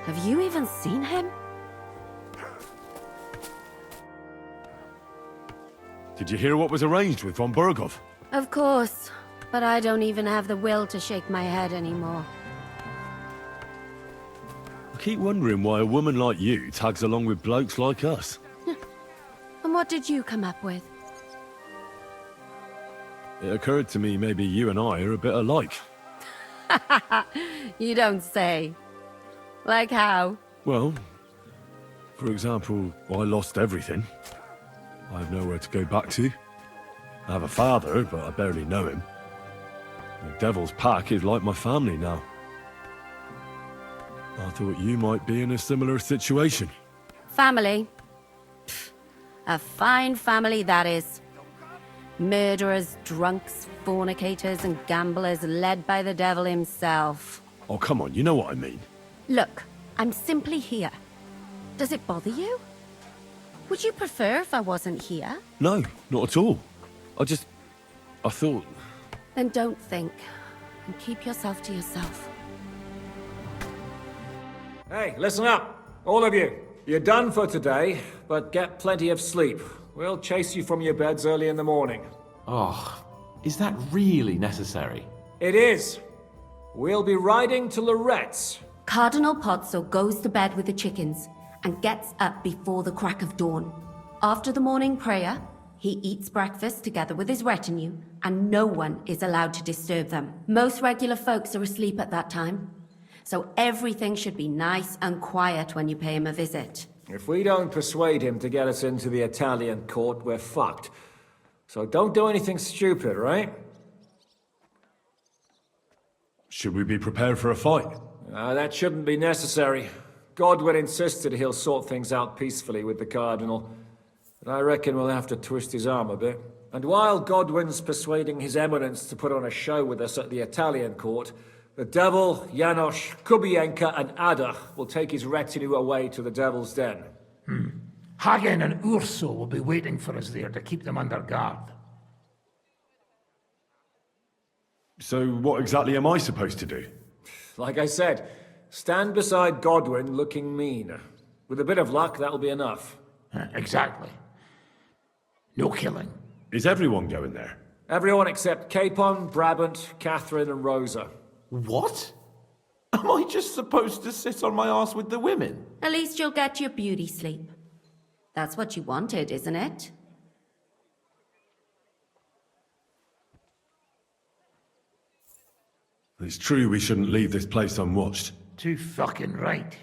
Have you even seen him? Did you hear what was arranged with von Berghoff? Of course, but I don't even have the will to shake my head anymore. I keep wondering why a woman like you tags along with blokes like us. And what did you come up with? It occurred to me maybe you and I are a bit alike. You don't say. Like how? Well, for example, I lost everything. I have nowhere to go back to. I have a father, but I barely know him. The Devil's Pack is like my family now. I thought you might be in a similar situation. Family? Pfft, a fine family that is. Murderers, drunks, fornicators, and gamblers led by the devil himself. Oh, come on, you know what I mean. Look, I'm simply here. Does it bother you? Would you prefer if I wasn't here? No, not at all. I thought... Then don't think, and keep yourself to yourself. Hey, listen up, all of you. You're done for today, but get plenty of sleep. We'll chase you from your beds early in the morning. Oh, is that really necessary? It is. We'll be riding to Loretz. Cardinal Pozzo goes to bed with the chickens and gets up before the crack of dawn. After the morning prayer, he eats breakfast together with his retinue, and no one is allowed to disturb them. Most regular folks are asleep at that time, so everything should be nice and quiet when you pay him a visit. If we don't persuade him to get us into the Italian court, we're fucked. So don't do anything stupid, right? Should we be prepared for a fight? That shouldn't be necessary. Godwin insisted he'll sort things out peacefully with the Cardinal. But I reckon we'll have to twist his arm a bit. And while Godwin's persuading His Eminence to put on a show with us at the Italian court, the Devil, Janosch, Kubienka, and Ada will take his retinue away to the Devil's Den. Hagen and Urso will be waiting for us there to keep them under guard. So what exactly am I supposed to do? Like I said, stand beside Godwin looking mean. With a bit of luck, that'll be enough. Exactly. No killing. Is everyone going there? Everyone except Capon, Brabant, Catherine, and Rosa. What? Am I just supposed to sit on my ass with the women? At least you'll get your beauty sleep. That's what you wanted, isn't it? It's true we shouldn't leave this place unwatched. Too fucking right.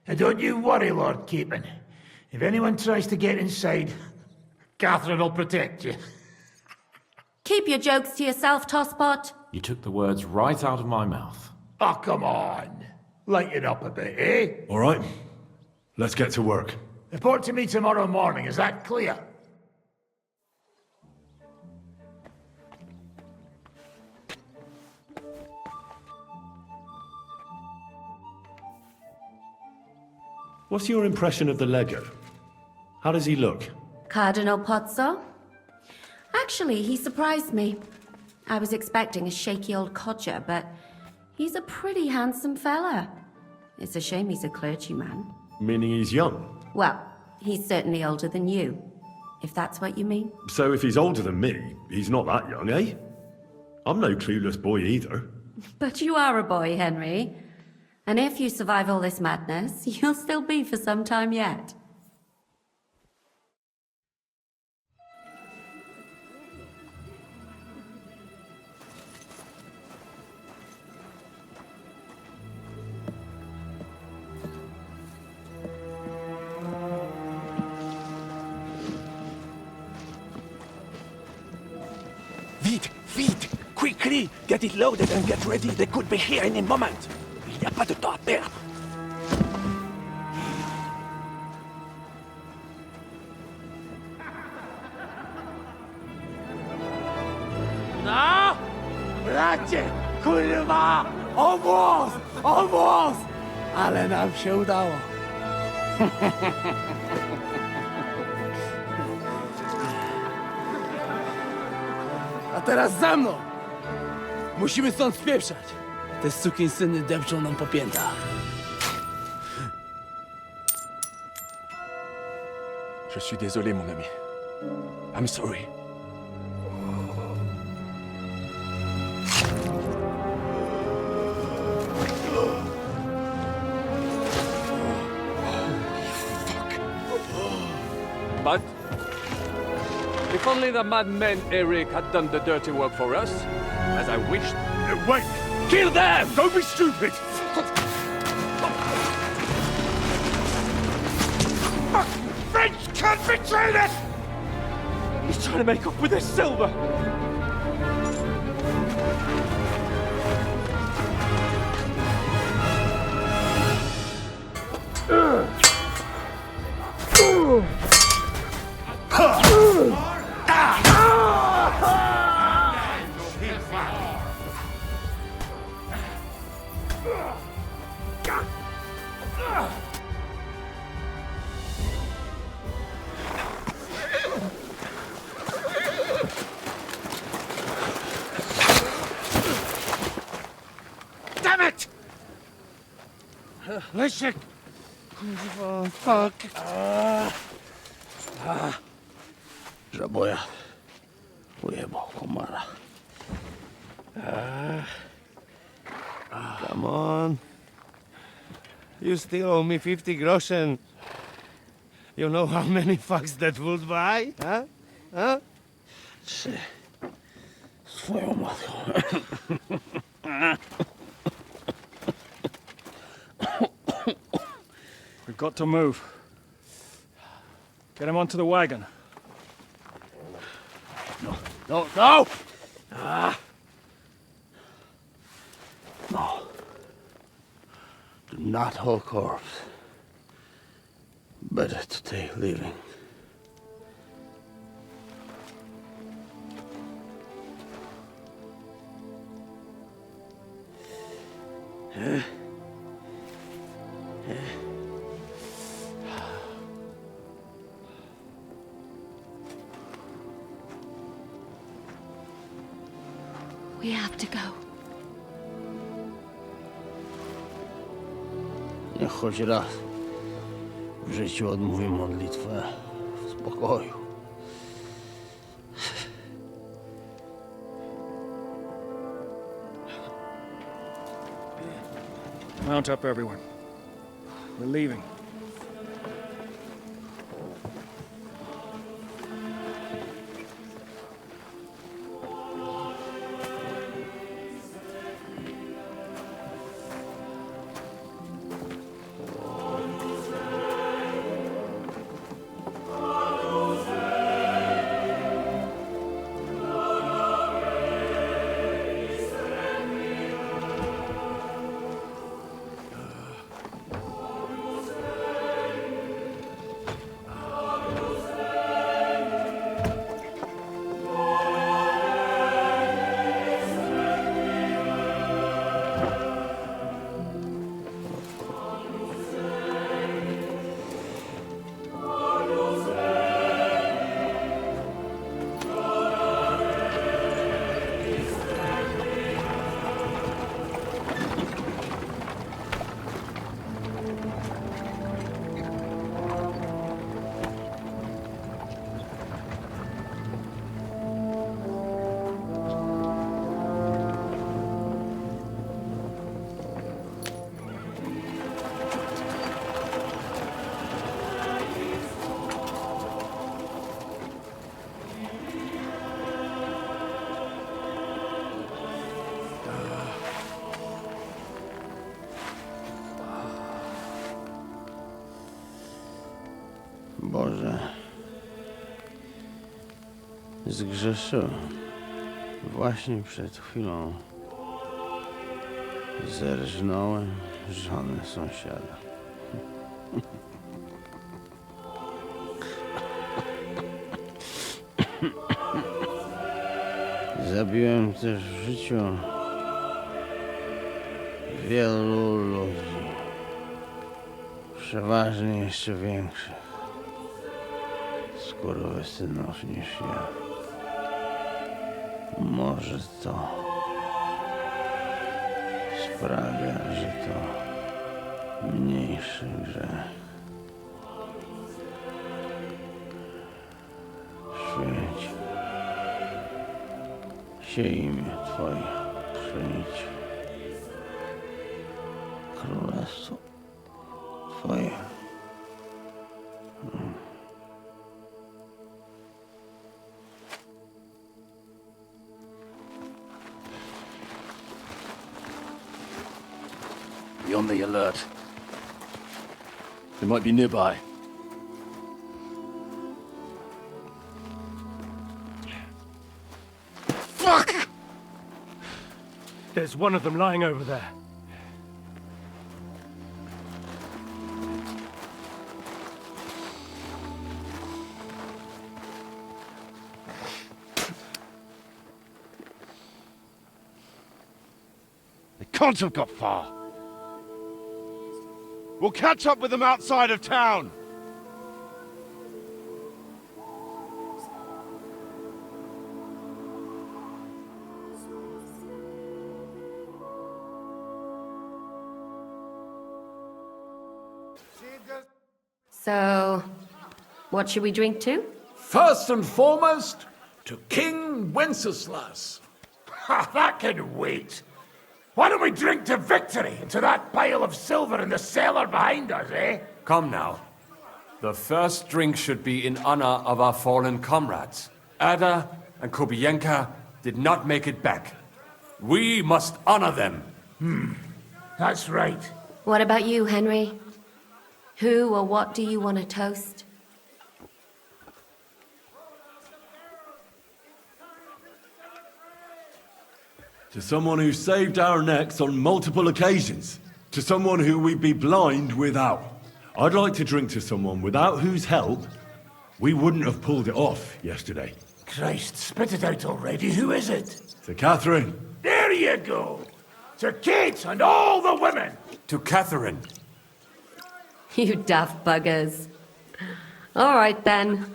And don't you worry, Lord Capon. If anyone tries to get inside, Catherine will protect you. Keep your jokes to yourself, Tosspot. You took the words right out of my mouth. Oh, come on. Lighten up a bit, eh? All right. Let's get to work. Report to me tomorrow morning, is that clear? What's your impression of the Lego? How does he look? Cardinal Pozzo? Actually, he surprised me. I was expecting a shaky old codger, but he's a pretty handsome fella. It's a shame he's a clergyman. Meaning he's young? Well, he's certainly older than you, if that's what you mean. So if he's older than me, he's not that young, eh? I'm no clueless boy either. But you are a boy, Henry. And if you survive all this madness, you'll still be for some time yet. Vite! Quickly! Get it loaded and get ready. They could be here any moment. Il n'y a pas de temps à perdre. No! Bracie! Kurwa! Almost! Ale nam się udało. A teraz za mną! Musimy stąd spieprzać. Te sukinsyny depczą nam po piętach. Je suis désolé, mon ami. I'm sorry. But if only the madman Eric had done the dirty work for us, as I wished. Wait! Kill them! Don't be stupid! French can't betray us! He's trying to make up with his silver! Damn it! Leszek! Kurwa, fuck. Żaboja. Ujebał komara. Come on. You still owe me 50 groschen. You know how many fucks that would buy? Huh? Swoją matką. We've got to move. Get him onto the wagon. No! No. Do not hold corpse. Better to take living. We have to go. Niech choć raz w życiu odmówię modlitwę w spokoju. Mount up, everyone. We're leaving. Może zgrzeszyłem. Właśnie przed chwilą zerżnąłem żonę sąsiada. Zabiłem też w życiu wielu ludzi. Przeważnie jeszcze większych skurwysynów niż ja. Może to sprawia, że to mniejszy grzech. Świeć się imię Twoje, przyjdź królestwo Twoje. Be on the alert. They might be nearby. Fuck! There's one of them lying over there. They can't have got far. We'll catch up with them outside of town. So, what should we drink to? First and foremost, to King Wenceslas. Ha, that can wait. Why don't we drink to victory and to that pile of silver in the cellar behind us, eh? Come now. The first drink should be in honor of our fallen comrades. Ada and Kubienka did not make it back. We must honor them. That's right. What about you, Henry? Who or what do you want to toast? To someone who saved our necks on multiple occasions. To someone who we'd be blind without. I'd like to drink to someone without whose help we wouldn't have pulled it off yesterday. Christ, spit it out already. Who is it? To Catherine. There you go. To Kate and all the women. To Catherine. You daft buggers. All right, then.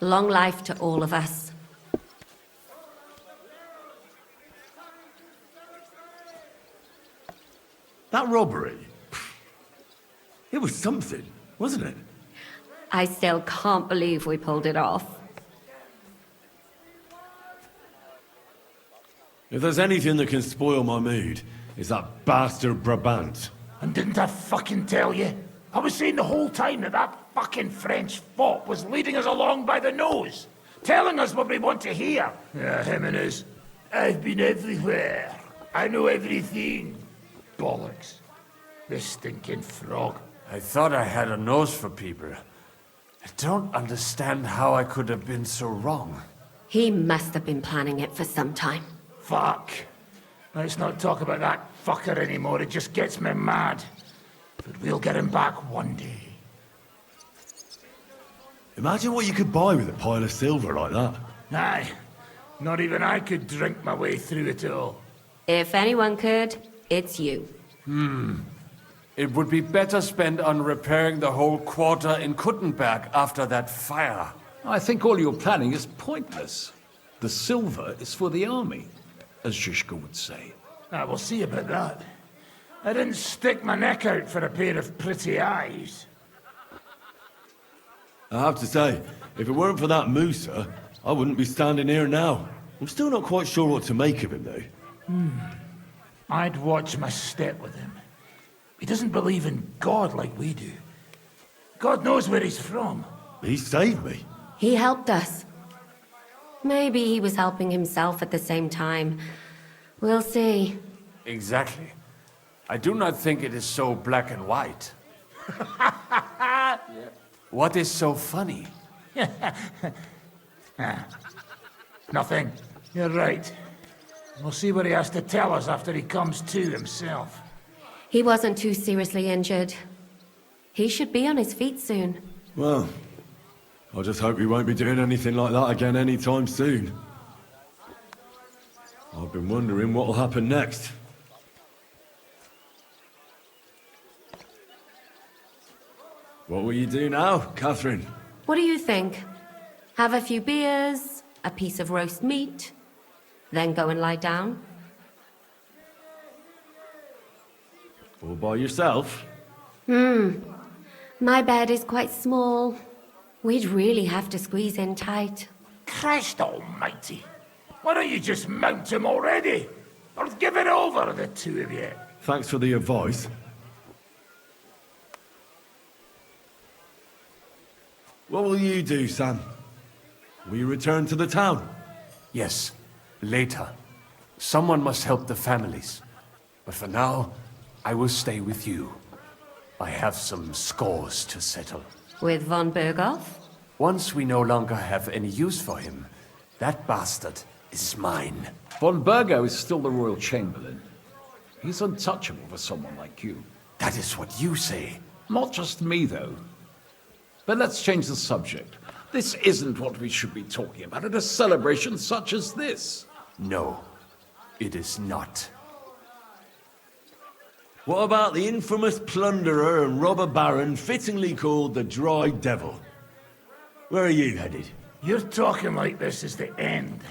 Long life to all of us. That robbery. It was something, wasn't it? I still can't believe we pulled it off. If there's anything that can spoil my mood, it's that bastard Brabant. And didn't I fucking tell you? I was saying the whole time that fucking French fop was leading us along by the nose, telling us what we want to hear. Yeah, him and his. I've been everywhere. I know everything. Bollocks. This stinking frog. I thought I had a nose for people. I don't understand how I could have been so wrong. He must have been planning it for some time. Fuck. Let's not talk about that fucker anymore. It just gets me mad. But we'll get him back one day. Imagine what you could buy with a pile of silver like that. Aye. Not even I could drink my way through it all. If anyone could, it's you. It would be better spent on repairing the whole quarter in Kuttenberg after that fire. I think all your planning is pointless. The silver is for the army, as Zizka would say. We'll see about that. I didn't stick my neck out for a pair of pretty eyes. I have to say, if it weren't for that Musa, I wouldn't be standing here now. I'm still not quite sure what to make of him, though. I'd watch my step with him. He doesn't believe in God like we do. God knows where he's from. He saved me. He helped us. Maybe he was helping himself at the same time. We'll see. Exactly. I do not think it is so black and white. What is so funny? Nothing. You're right. We'll see what he has to tell us after he comes to himself. He wasn't too seriously injured. He should be on his feet soon. Well, I just hope we won't be doing anything like that again anytime soon. I've been wondering what'll happen next. What will you do now, Catherine? What do you think? Have a few beers, a piece of roast meat, then go and lie down? All by yourself? My bed is quite small. We'd really have to squeeze in tight. Christ almighty. Why don't you just mount him already? Or give it over, the two of you? Thanks for the advice. What will you do, Sam? Will you return to the town? Yes, later. Someone must help the families. But for now, I will stay with you. I have some scores to settle. With von Berghoff? Once we no longer have any use for him, that bastard is mine. Von Bergo is still the Royal Chamberlain. He's untouchable for someone like you. That is what you say. Not just me, though. But let's change the subject. This isn't what we should be talking about at a celebration such as this. No, it is not. What about the infamous plunderer and robber baron fittingly called the Dry Devil? Where are you headed? You're talking like this is the end.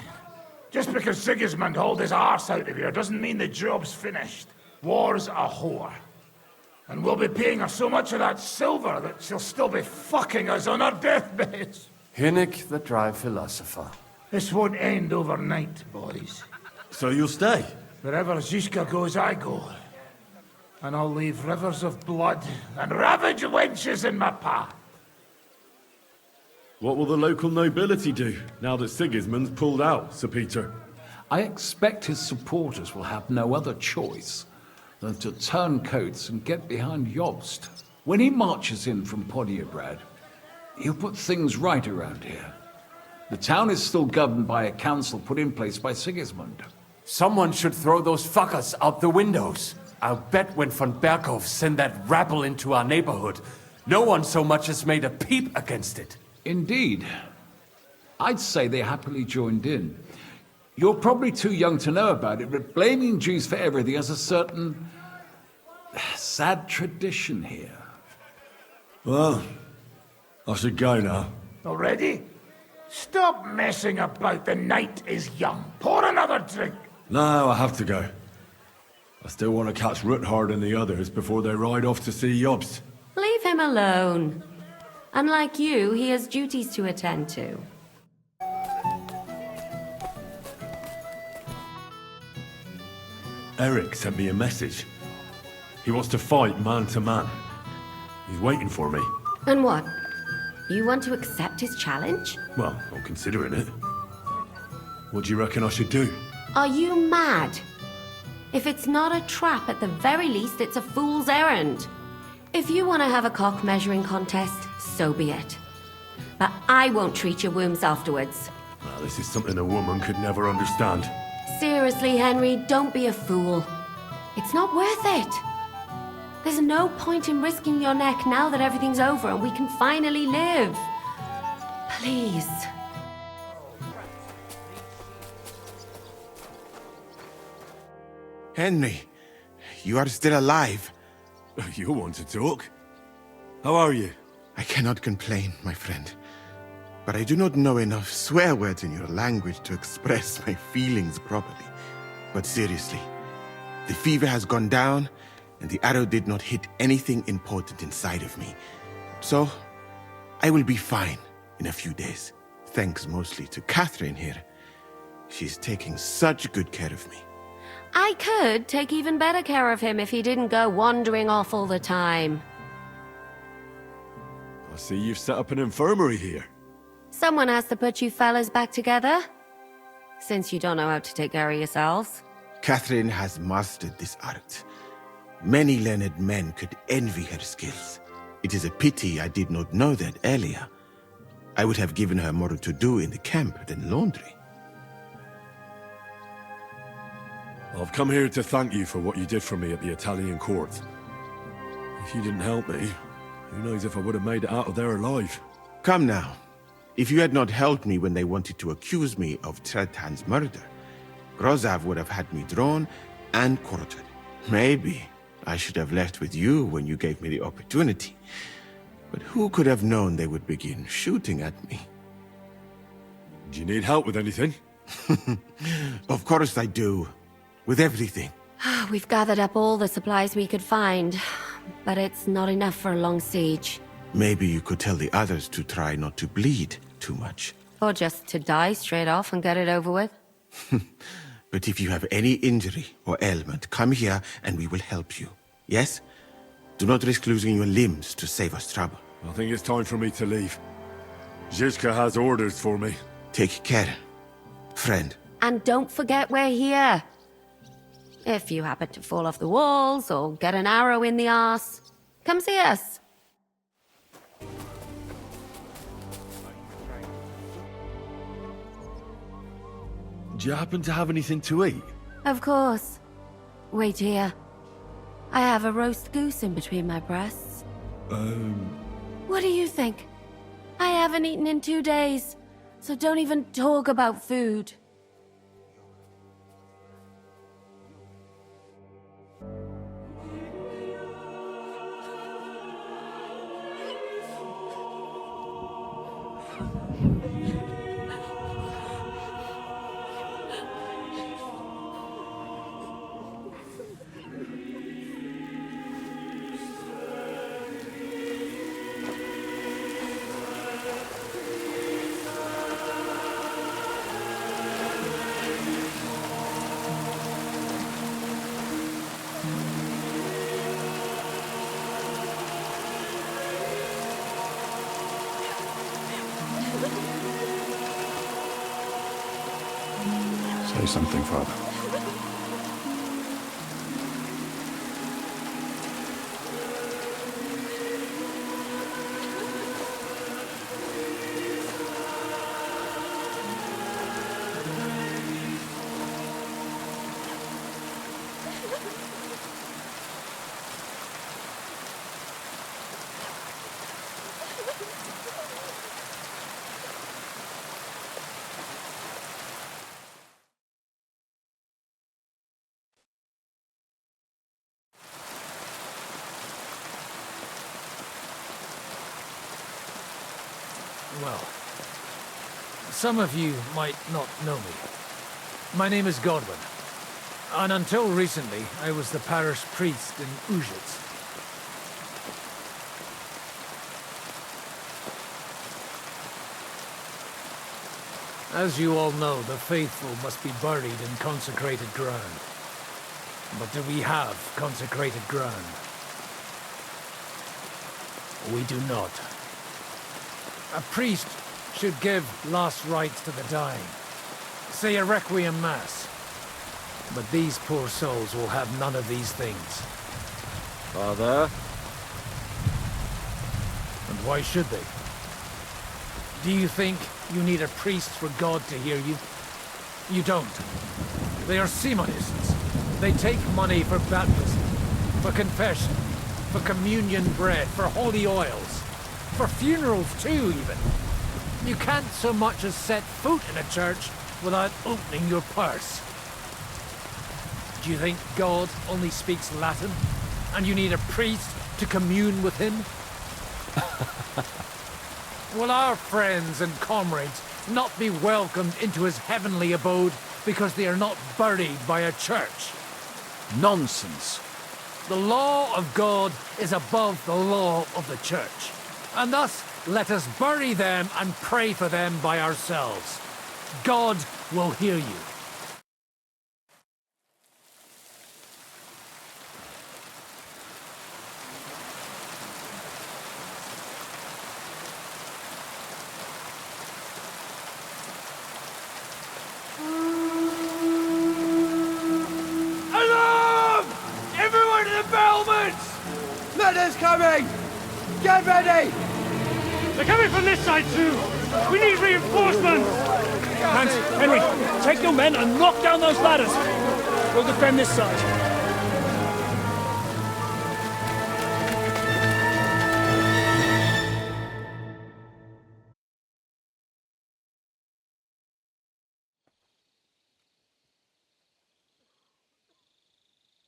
Just because Sigismund hauled his arse out of here doesn't mean the job's finished. War's a whore. And we'll be paying her so much of that silver that she'll still be fucking us on her deathbeds. Hinnick, the dry philosopher. This won't end overnight, boys. So you'll stay? Wherever Zizka goes, I go. And I'll leave rivers of blood and ravaged wenches in my path. What will the local nobility do, now that Sigismund's pulled out, Sir Peter? I expect his supporters will have no other choice than to turn coats and get behind Jobst. When he marches in from Podiebrad, he'll put things right around here. The town is still governed by a council put in place by Sigismund. Someone should throw those fuckers out the windows. I'll bet when von Berghoff sent that rabble into our neighborhood, no one so much as made a peep against it. Indeed. I'd say they happily joined in. You're probably too young to know about it, but blaming Jews for everything has a certain sad tradition here. Well, I should go now. Already? Stop messing about. The night is young. Pour another drink. No, I have to go. I still want to catch Ruthard and the others before they ride off to see Jobst. Leave him alone. Unlike you, he has duties to attend to. Eric sent me a message. He wants to fight man to man. He's waiting for me. And what? You want to accept his challenge? Well, I'm considering it. What do you reckon I should do? Are you mad? If it's not a trap, at the very least, it's a fool's errand. If you want to have a cock measuring contest, so be it. But I won't treat your wounds afterwards. Now, this is something a woman could never understand. Seriously, Henry, don't be a fool. It's not worth it. There's no point in risking your neck now that everything's over and we can finally live. Please. Henry, you are still alive. You want to talk? How are you? I cannot complain, my friend. But I do not know enough swear words in your language to express my feelings properly. But seriously, the fever has gone down, and the arrow did not hit anything important inside of me. So, I will be fine in a few days. Thanks mostly to Catherine here. She's taking such good care of me. I could take even better care of him if he didn't go wandering off all the time. I see you've set up an infirmary here. Someone has to put you fellas back together. Since you don't know how to take care of yourselves. Catherine has mastered this art. Many learned men could envy her skills. It is a pity I did not know that earlier. I would have given her more to do in the camp than laundry. I've come here to thank you for what you did for me at the Italian court. If you didn't help me, who knows if I would have made it out of there alive. Come now. If you had not helped me when they wanted to accuse me of Tretan's murder, Grozav would have had me drawn and quartered. Maybe I should have left with you when you gave me the opportunity. But who could have known they would begin shooting at me? Do you need help with anything? Of course I do. With everything. We've gathered up all the supplies we could find, but it's not enough for a long siege. Maybe you could tell the others to try not to bleed too much. Or just to die straight off and get it over with. But if you have any injury or ailment, come here and we will help you. Yes? Do not risk losing your limbs to save us trouble. I think it's time for me to leave. Zizka has orders for me. Take care, friend. And don't forget we're here. If you happen to fall off the walls or get an arrow in the arse, come see us. Do you happen to have anything to eat? Of course. Wait here. I have a roast goose in between my breasts. What do you think? I haven't eaten in 2 days, so don't even talk about food. Say something, Father. Well, some of you might not know me. My name is Godwin, and until recently, I was the parish priest in Ujits. As you all know, the faithful must be buried in consecrated ground. But do we have consecrated ground? We do not. A priest should give last rites to the dying. Say a requiem mass. But these poor souls will have none of these things. Father? And why should they? Do you think you need a priest for God to hear you? You don't. They are Simonists. They take money for baptism, for confession, for communion bread, for holy oils. For funerals too, even. You can't so much as set foot in a church without opening your purse. Do you think God only speaks Latin, and you need a priest to commune with him? Will our friends and comrades not be welcomed into his heavenly abode because they are not buried by a church? Nonsense. The law of God is above the law of the church. And thus, let us bury them and pray for them by ourselves. God will hear you. Alarm! Everyone to the battlements! Letters coming! Get ready! They're coming from this side too! We need reinforcements! Hans, Henry, take your men and knock down those ladders! We'll defend this side.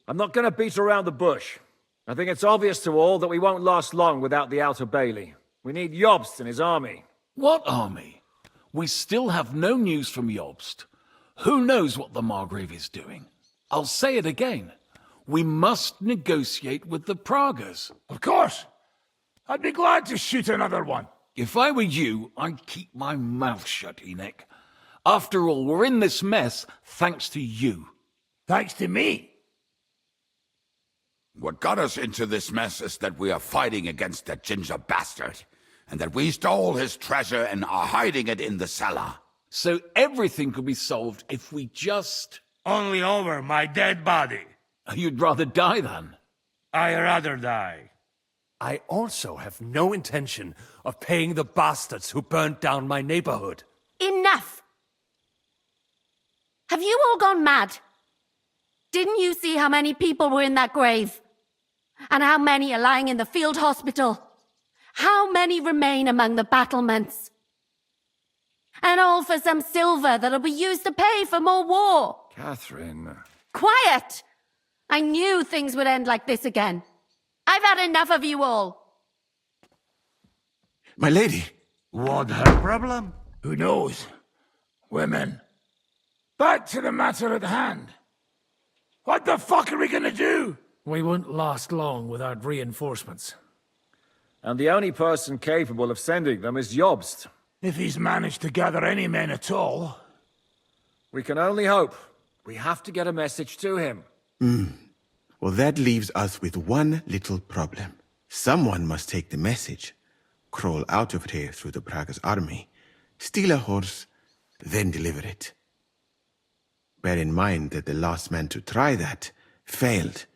I'm not going to beat around the bush. I think it's obvious to all that we won't last long without the Outer Bailey. We need Jobst and his army. What army? We still have no news from Jobst. Who knows what the Margrave is doing? I'll say it again. We must negotiate with the Pragas. Of course. I'd be glad to shoot another one. If I were you, I'd keep my mouth shut, Enoch. After all, we're in this mess thanks to you. Thanks to me? What got us into this mess is that we are fighting against that ginger bastard, and that we stole his treasure and are hiding it in the cellar. So everything could be solved if we just... Only over my dead body. You'd rather die then? I'd rather die. I also have no intention of paying the bastards who burnt down my neighborhood. Enough! Have you all gone mad? Didn't you see how many people were in that grave? And how many are lying in the field hospital? How many remain among the battlements? And all for some silver that'll be used to pay for more war. Catherine... Quiet! I knew things would end like this again. I've had enough of you all. My lady. What her problem? Who knows? Women. Back to the matter at hand. What the fuck are we gonna do? We won't last long without reinforcements. And the only person capable of sending them is Jobst. If he's managed to gather any men at all. We can only hope. We have to get a message to him. Well, that leaves us with one little problem. Someone must take the message, crawl out of here through the Pragas army, steal a horse, then deliver it. Bear in mind that the last man to try that failed,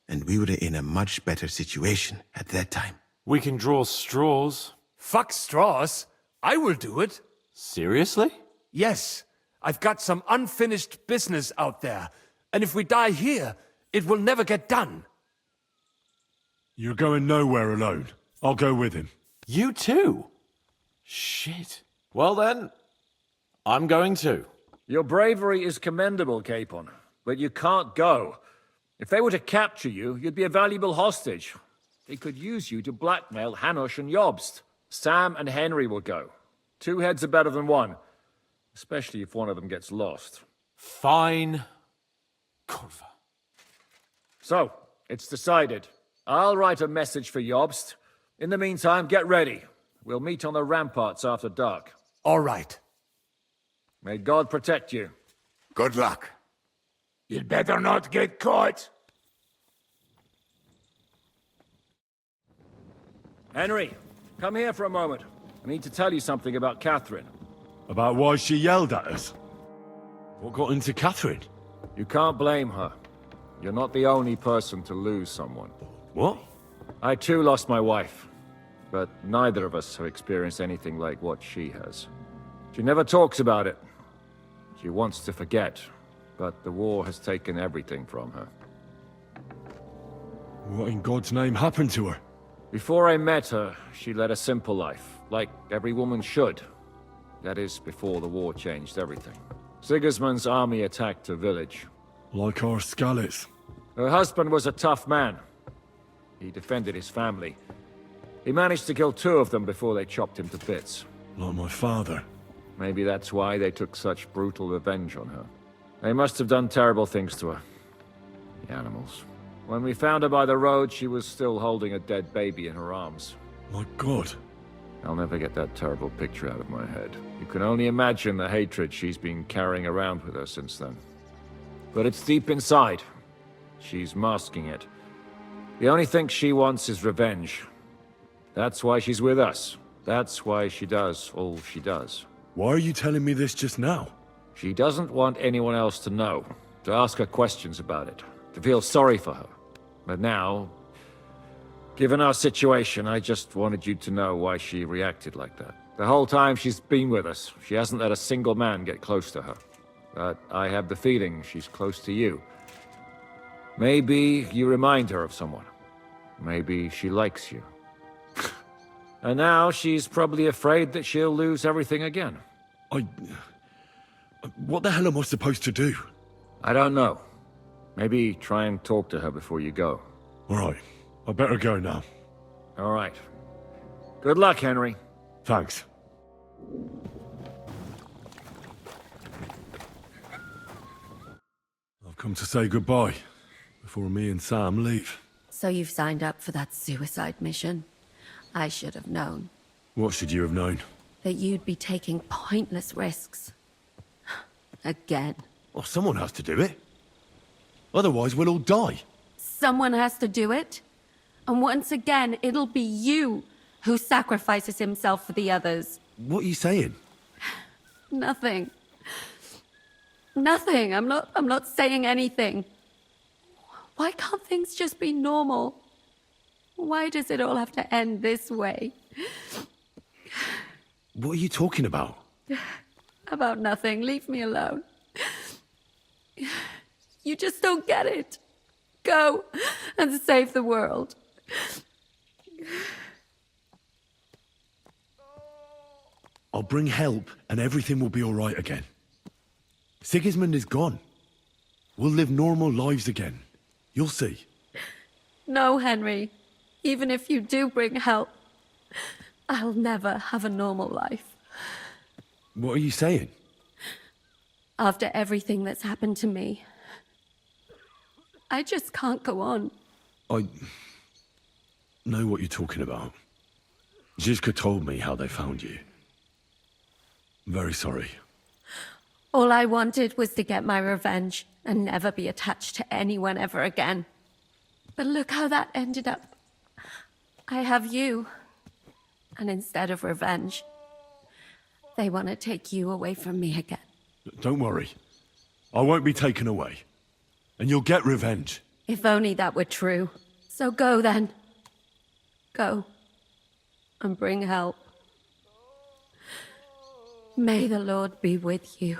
and we were in a much better situation at that time. We can draw straws. Fuck straws. I will do it. Seriously? Yes. I've got some unfinished business out there. And if we die here, it will never get done. You're going nowhere alone. I'll go with him. You too? Shit. Well then, I'm going too. Your bravery is commendable, Capon, but you can't go. If they were to capture you, you'd be a valuable hostage. They could use you to blackmail Hanush and Jobst. Sam and Henry will go. 2 heads are better than 1, especially if one of them gets lost. Fine. Kurva. So, it's decided. I'll write a message for Jobst. In the meantime, get ready. We'll meet on the ramparts after dark. All right. May God protect you. Good luck. You'd better not get caught. Henry, come here for a moment. I need to tell you something about Catherine. About why she yelled at us? What got into Catherine? You can't blame her. You're not the only person to lose someone. What? I too lost my wife, but neither of us have experienced anything like what she has. She never talks about it. She wants to forget, but the war has taken everything from her. What in God's name happened to her? Before I met her, she led a simple life, like every woman should. That is, before the war changed everything. Sigismund's army attacked her village. Like our Skalitz. Her husband was a tough man. He defended his family. He managed to kill 2 of them before they chopped him to bits. Like my father. Maybe that's why they took such brutal revenge on her. They must have done terrible things to her. The animals. When we found her by the road, she was still holding a dead baby in her arms. My God. I'll never get that terrible picture out of my head. You can only imagine the hatred she's been carrying around with her since then. But it's deep inside. She's masking it. The only thing she wants is revenge. That's why she's with us. That's why she does all she does. Why are you telling me this just now? She doesn't want anyone else to know, to ask her questions about it, to feel sorry for her. But now, Given our situation, I just wanted you to know why she reacted like that. The whole time she's been with us, she hasn't let a single man get close to her. But I have the feeling she's close to you. Maybe you remind her of someone. Maybe she likes you. And now she's probably afraid that she'll lose everything again. What the hell am I supposed to do? I don't know. Maybe try and talk to her before you go. All right. I better go now. All right. Good luck, Henry. Thanks. I've come to say goodbye before me and Sam leave. So you've signed up for that suicide mission? I should have known. What should you have known? That you'd be taking pointless risks. Again. Well, someone has to do it. Otherwise, we'll all die. Someone has to do it. And once again, it'll be you who sacrifices himself for the others. What are you saying? Nothing. Nothing. I'm not saying anything. Why can't things just be normal? Why does it all have to end this way? What are you talking about? About nothing. Leave me alone. You just don't get it. Go and save the world. I'll bring help and everything will be all right again. Sigismund is gone. We'll live normal lives again. You'll see. No, Henry. Even if you do bring help, I'll never have a normal life. What are you saying? After everything that's happened to me, I just can't go on. I know what you're talking about. Zizka told me how they found you. I'm very sorry. All I wanted was to get my revenge and never be attached to anyone ever again. But look how that ended up. I have you. And instead of revenge, they want to take you away from me again. Don't worry. I won't be taken away. And you'll get revenge. If only that were true. So go then. Go. And bring help. May the Lord be with you.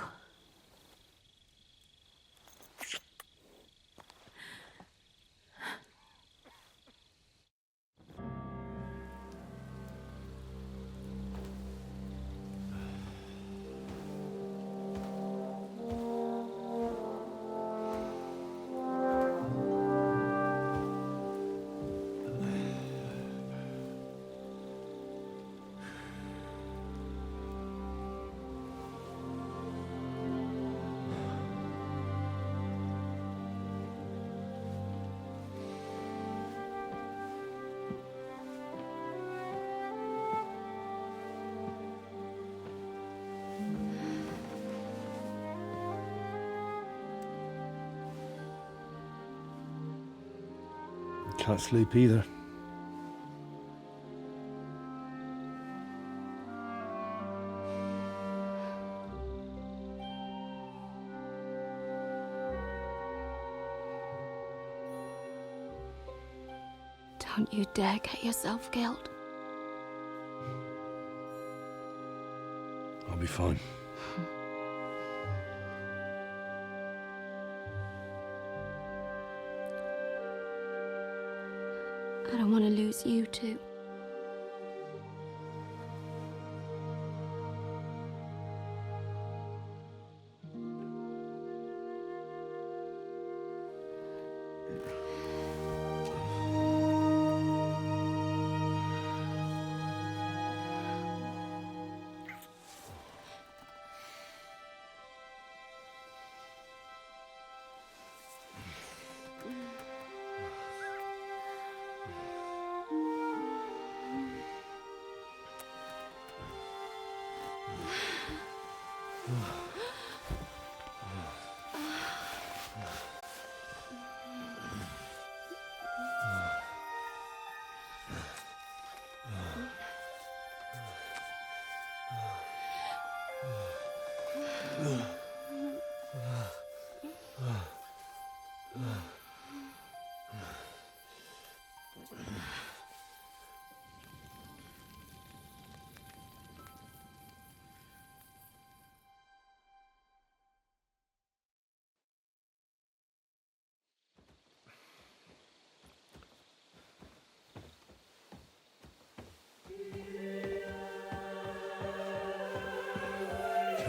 Can't sleep either. Don't you dare get yourself killed. I'll be fine. I don't want to lose you too.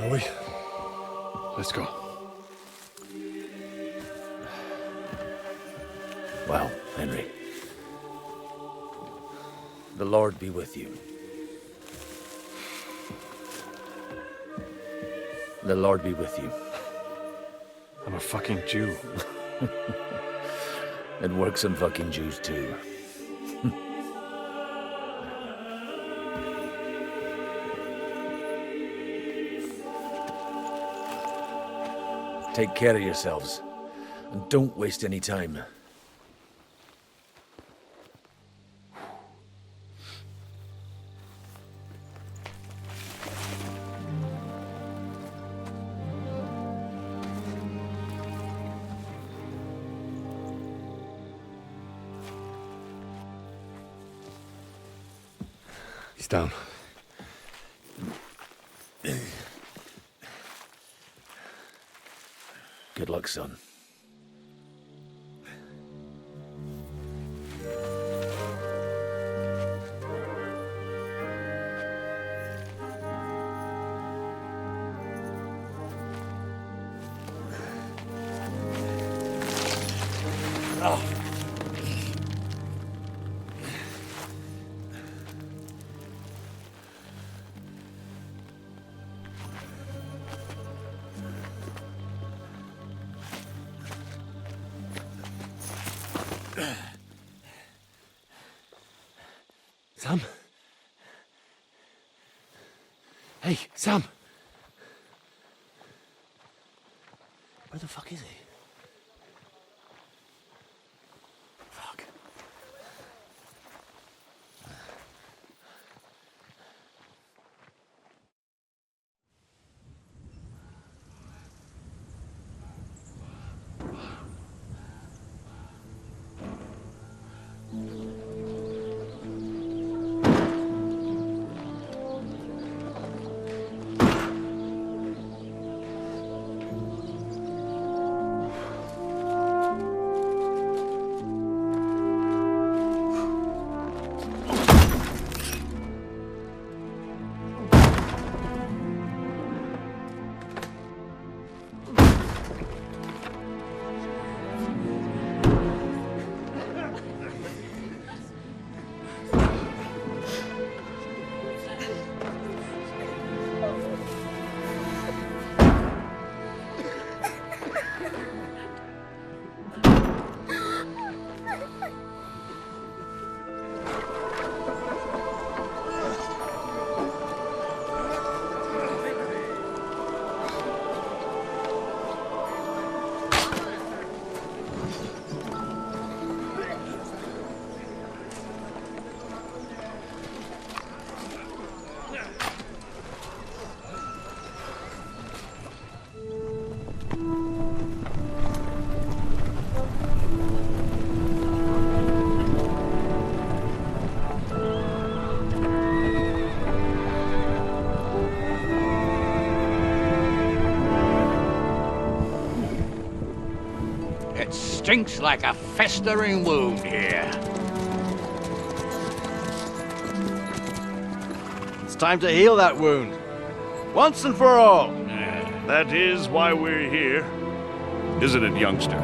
Shall we? Let's go. Well, Henry. The Lord be with you. The Lord be with you. I'm a fucking Jew. It works on fucking Jews too. Take care of yourselves, and don't waste any time. He's down. Good luck, son. Sam? Hey, Sam! Where the fuck is he? Fuck. Stinks like a festering wound here. It's time to heal that wound. Once and for all. That is why we're here. Isn't it, youngster?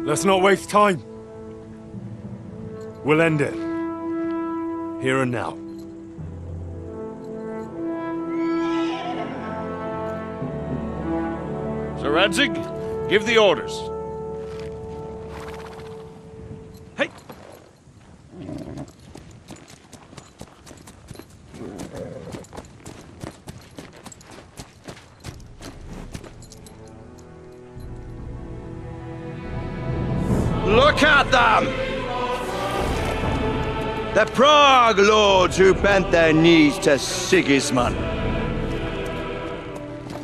Let's not waste time. We'll end it. Here and now. Sir Radzig, give the orders. Hey! Look at them! The Prague lords who bent their knees to Sigismund.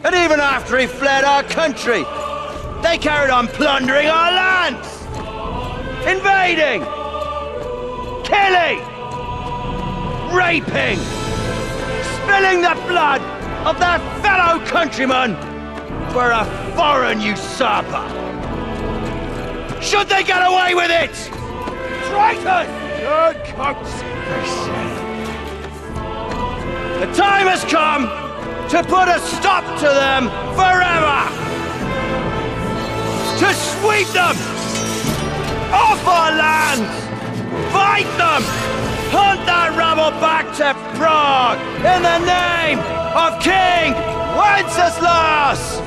And even after he fled our country, they carried on plundering our lands! Invading! Killing! Raping! Spilling the blood of their fellow countrymen for a foreign usurper! Should they get away with it? Traitors! Good coats! The time has come to put a stop to them forever! To sweep them off our lands! Fight them! Hunt that rabble back to Prague in the name of King Wenceslas!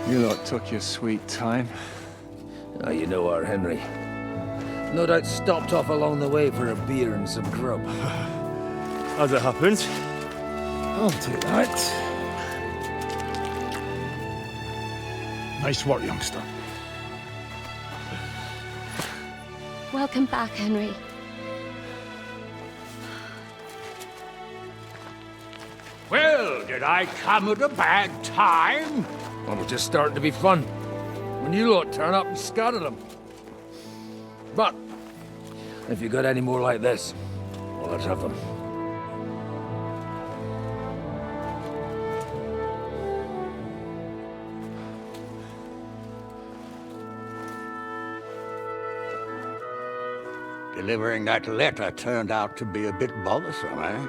You lot took your sweet time. Ah, you know our Henry. No doubt stopped off along the way for a beer and some grub. As it happens. I'll take that. Nice work, youngster. Welcome back, Henry. Well, did I come at a bad time? Well, we're just starting to be fun. When you lot turn up and scatter them. But, if you got any more like this, well, let's have them. Delivering that letter turned out to be a bit bothersome, eh?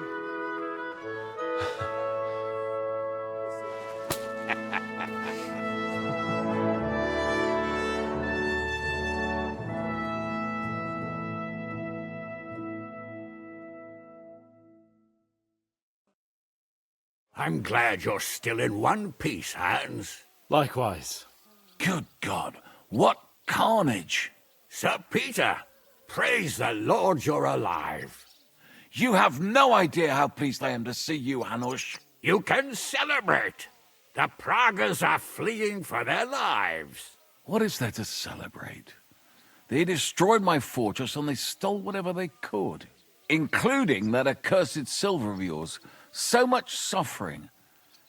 I'm glad you're still in one piece, Hans. Likewise. Good God, what carnage! Sir Peter, praise the Lord you're alive. You have no idea how pleased I am to see you, Hanush. You can celebrate. The Pragas are fleeing for their lives. What is there to celebrate? They destroyed my fortress and they stole whatever they could, including that accursed silver of yours. So much suffering,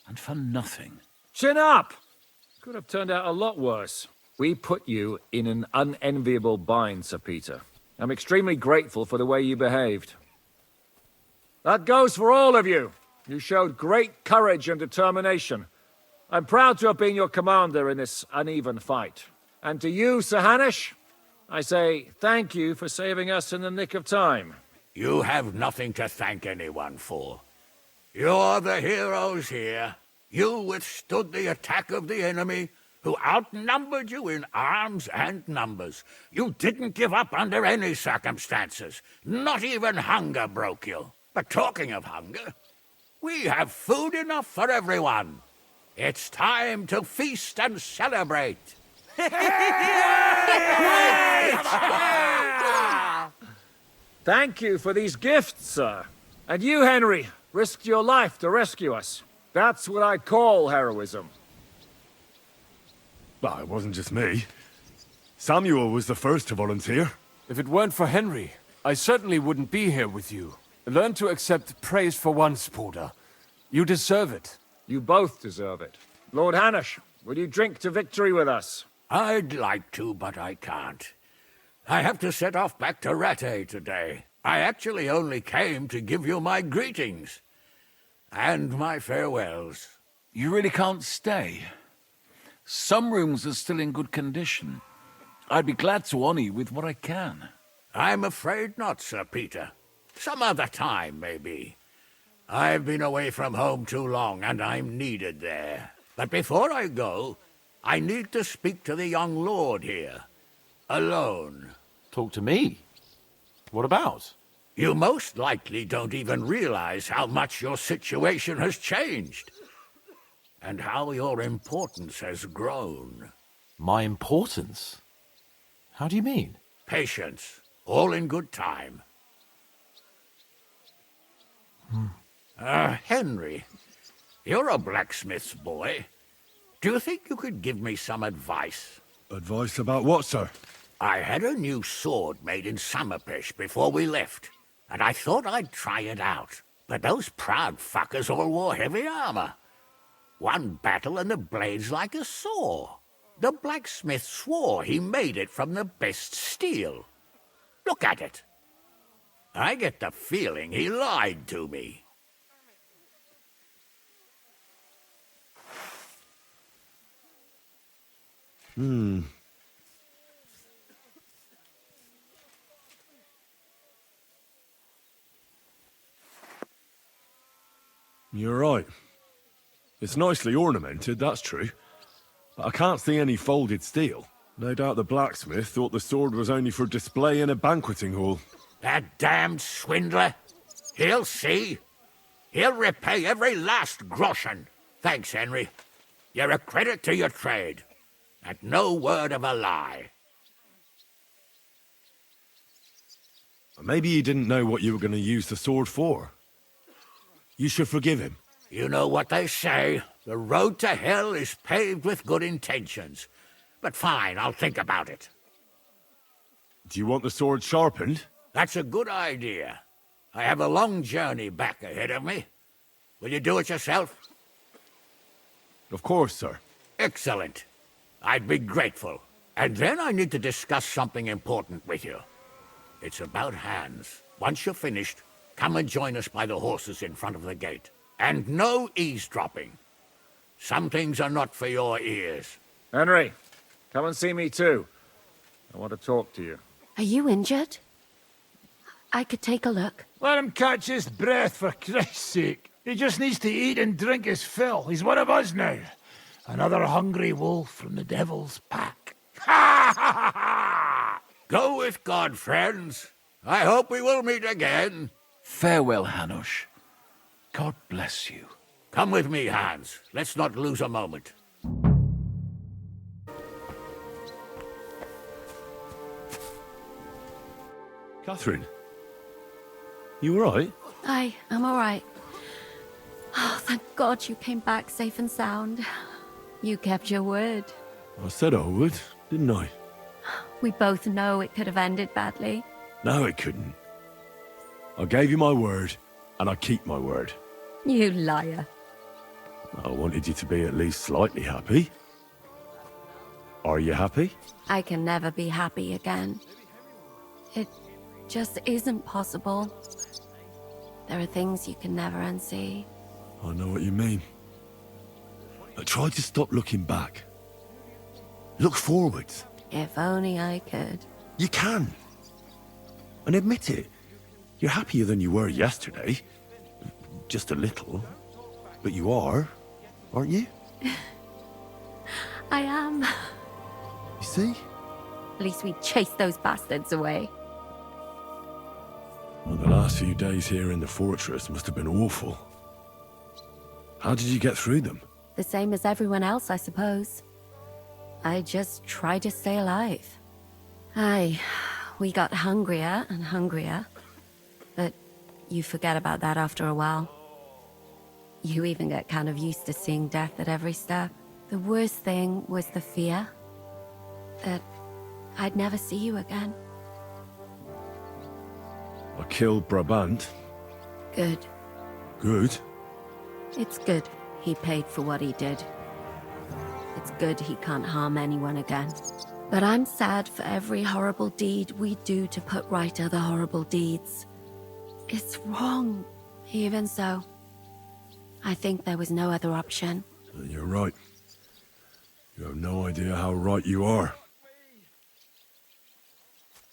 and for nothing. Chin up! Could have turned out a lot worse. We put you in an unenviable bind, Sir Peter. I'm extremely grateful for the way you behaved. That goes for all of you. You showed great courage and determination. I'm proud to have been your commander in this uneven fight. And to you, Sir Hanush, I say thank you for saving us in the nick of time. You have nothing to thank anyone for. You're the heroes here. You withstood the attack of the enemy, who outnumbered you in arms and numbers. You didn't give up under any circumstances. Not even hunger broke you. But talking of hunger, we have food enough for everyone. It's time to feast and celebrate. Thank you for these gifts, sir. And you, Henry, risked your life to rescue us. That's what I call heroism. Well, it wasn't just me. Samuel was the first to volunteer. If it weren't for Henry, I certainly wouldn't be here with you. Learn to accept praise for once, Porter. You deserve it. You both deserve it. Lord Hanush, will you drink to victory with us? I'd like to, but I can't. I have to set off back to Rattay today. I actually only came to give you my greetings. And my farewells. You really can't stay? Some rooms are still in good condition. I'd be glad to honor you with what I can. I'm afraid not, Sir Peter. Some other time, maybe. I've been away from home too long, and I'm needed there. But before I go, I need to speak to the young lord here. Alone. Talk to me? What about? You most likely don't even realize how much your situation has changed. And how your importance has grown. My importance? How do you mean? Patience. All in good time. Henry, you're a blacksmith's boy. Do you think you could give me some advice? Advice about what, sir? I had a new sword made in Summerpish before we left, and I thought I'd try it out. But those proud fuckers all wore heavy armor. One battle and the blade's like a saw. The blacksmith swore he made it from the best steel. Look at it. I get the feeling he lied to me. You're right. It's nicely ornamented, that's true. But I can't see any folded steel. No doubt the blacksmith thought the sword was only for display in a banqueting hall. That damned swindler. He'll see. He'll repay every last groschen. Thanks, Henry. You're a credit to your trade. And no word of a lie. Maybe he didn't know what you were going to use the sword for. You should forgive him. You know what they say. The road to hell is paved with good intentions. But fine, I'll think about it. Do you want the sword sharpened? That's a good idea. I have a long journey back ahead of me. Will you do it yourself? Of course, sir. Excellent. I'd be grateful. And then I need to discuss something important with you. It's about Hans. Once you're finished, come and join us by the horses in front of the gate. And no eavesdropping. Some things are not for your ears. Henry, come and see me too. I want to talk to you. Are you injured? I could take a look. Let him catch his breath, for Christ's sake. He just needs to eat and drink his fill. He's one of us now. Another hungry wolf from the devil's pack. Ha ha ha! Go with God, friends. I hope we will meet again. Farewell, Hanush. God bless you. Come with me, Hans. Let's not lose a moment. Catherine, you all right? I'm all right. Oh, thank God you came back safe and sound. You kept your word. I said I would, didn't I? We both know it could have ended badly. No, it couldn't. I gave you my word, and I keep my word. You liar. I wanted you to be at least slightly happy. Are you happy? I can never be happy again. It just isn't possible. There are things you can never unsee. I know what you mean. But try to stop looking back. Look forwards. If only I could. You can. And admit it. You're happier than you were yesterday. Just a little. But you are, aren't you? I am. You see? At least we chased those bastards away. Well, the last few days here in the fortress must have been awful. How did you get through them? The same as everyone else, I suppose. I just try to stay alive. Aye, we got hungrier and hungrier. But you forget about that after a while. You even get kind of used to seeing death at every step. The worst thing was the fear that I'd never see you again. I killed Brabant. Good. Good? It's good he paid for what he did. It's good he can't harm anyone again. But I'm sad for every horrible deed we do to put right other horrible deeds. It's wrong. Even so, I think there was no other option. You're right. You have no idea how right you are.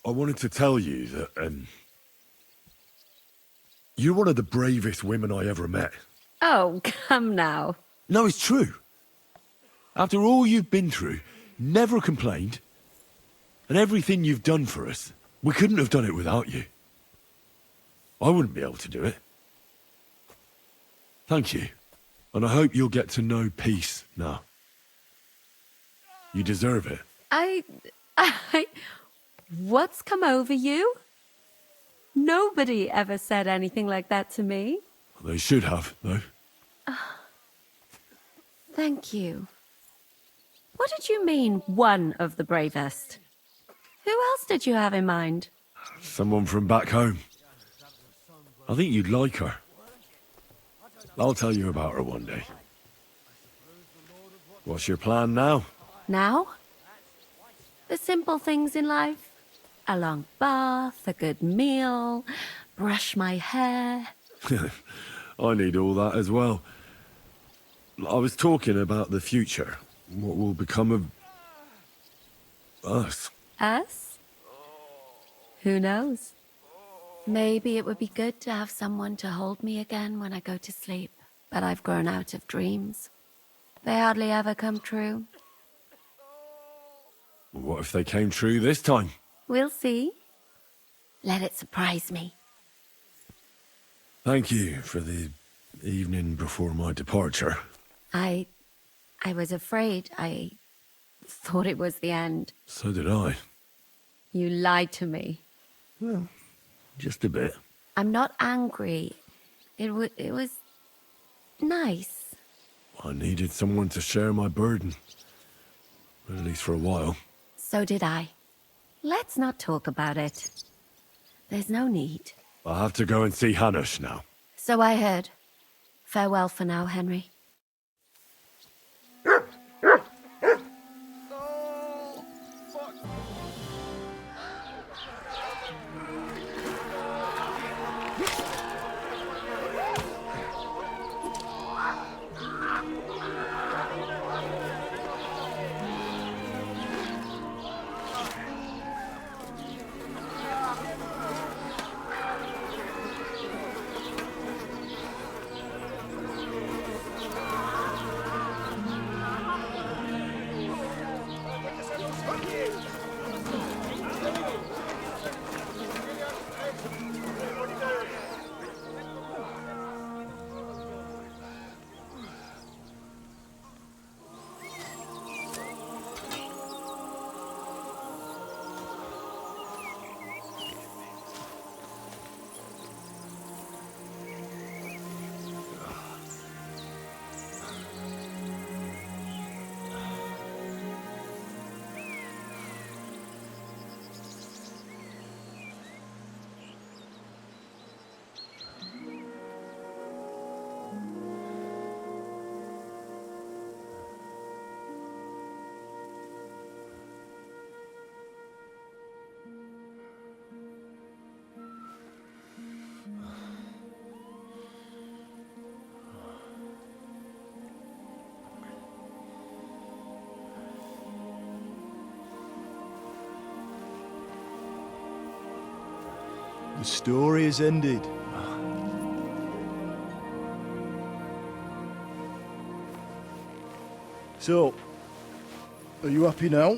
I wanted to tell you that, you're one of the bravest women I ever met. Oh, come now. No, it's true. After all you've been through, never complained, and everything you've done for us, we couldn't have done it without you. I wouldn't be able to do it. Thank you, and I hope you'll get to know peace now. You deserve it. What's come over you? Nobody ever said anything like that to me. They should have, though. Thank you. What did you mean, one of the bravest? Who else did you have in mind? Someone from back home. I think you'd like her. I'll tell you about her one day. What's your plan now? Now? The simple things in life. A long bath, a good meal, brush my hair. I need all that as well. I was talking about the future. What will become of us? Us? Who knows? Maybe it would be good to have someone to hold me again when I go to sleep. But I've grown out of dreams. They hardly ever come true. What if they came true this time? We'll see. Let it surprise me. Thank you for the evening before my departure. I was afraid. I thought it was the end. So did I. You lied to me. Well, just a bit. I'm not angry. It was nice. I needed someone to share my burden. At least for a while. So did I. Let's not talk about it. There's no need. I have to go and see Hanush now. So I heard. Farewell for now, Henry. The story is ended. So, are you happy now?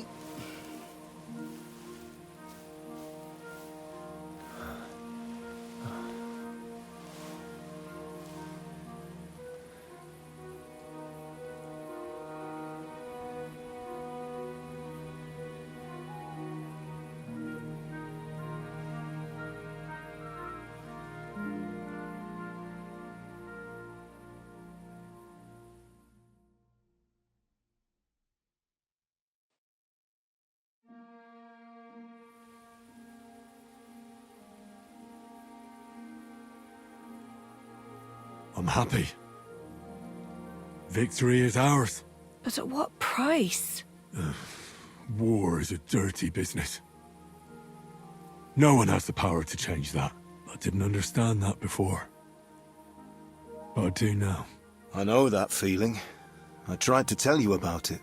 I'm happy. Victory is ours. But at what price? War is a dirty business. No one has the power to change that. I didn't understand that before. But I do now. I know that feeling. I tried to tell you about it.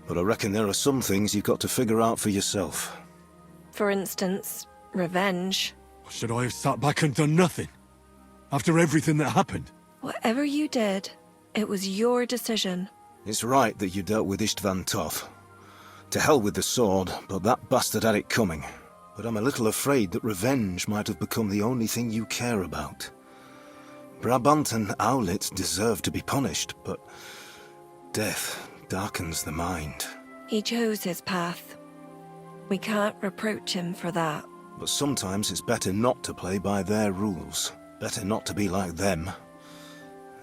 But I reckon there are some things you've got to figure out for yourself. For instance, revenge. Should I have sat back and done nothing? After everything that happened? Whatever you did, it was your decision. It's right that you dealt with Istvan Toth. To hell with the sword, but that bastard had it coming. But I'm a little afraid that revenge might have become the only thing you care about. Brabant and Owlet deserve to be punished, but death darkens the mind. He chose his path. We can't reproach him for that. But sometimes it's better not to play by their rules. Better not to be like them.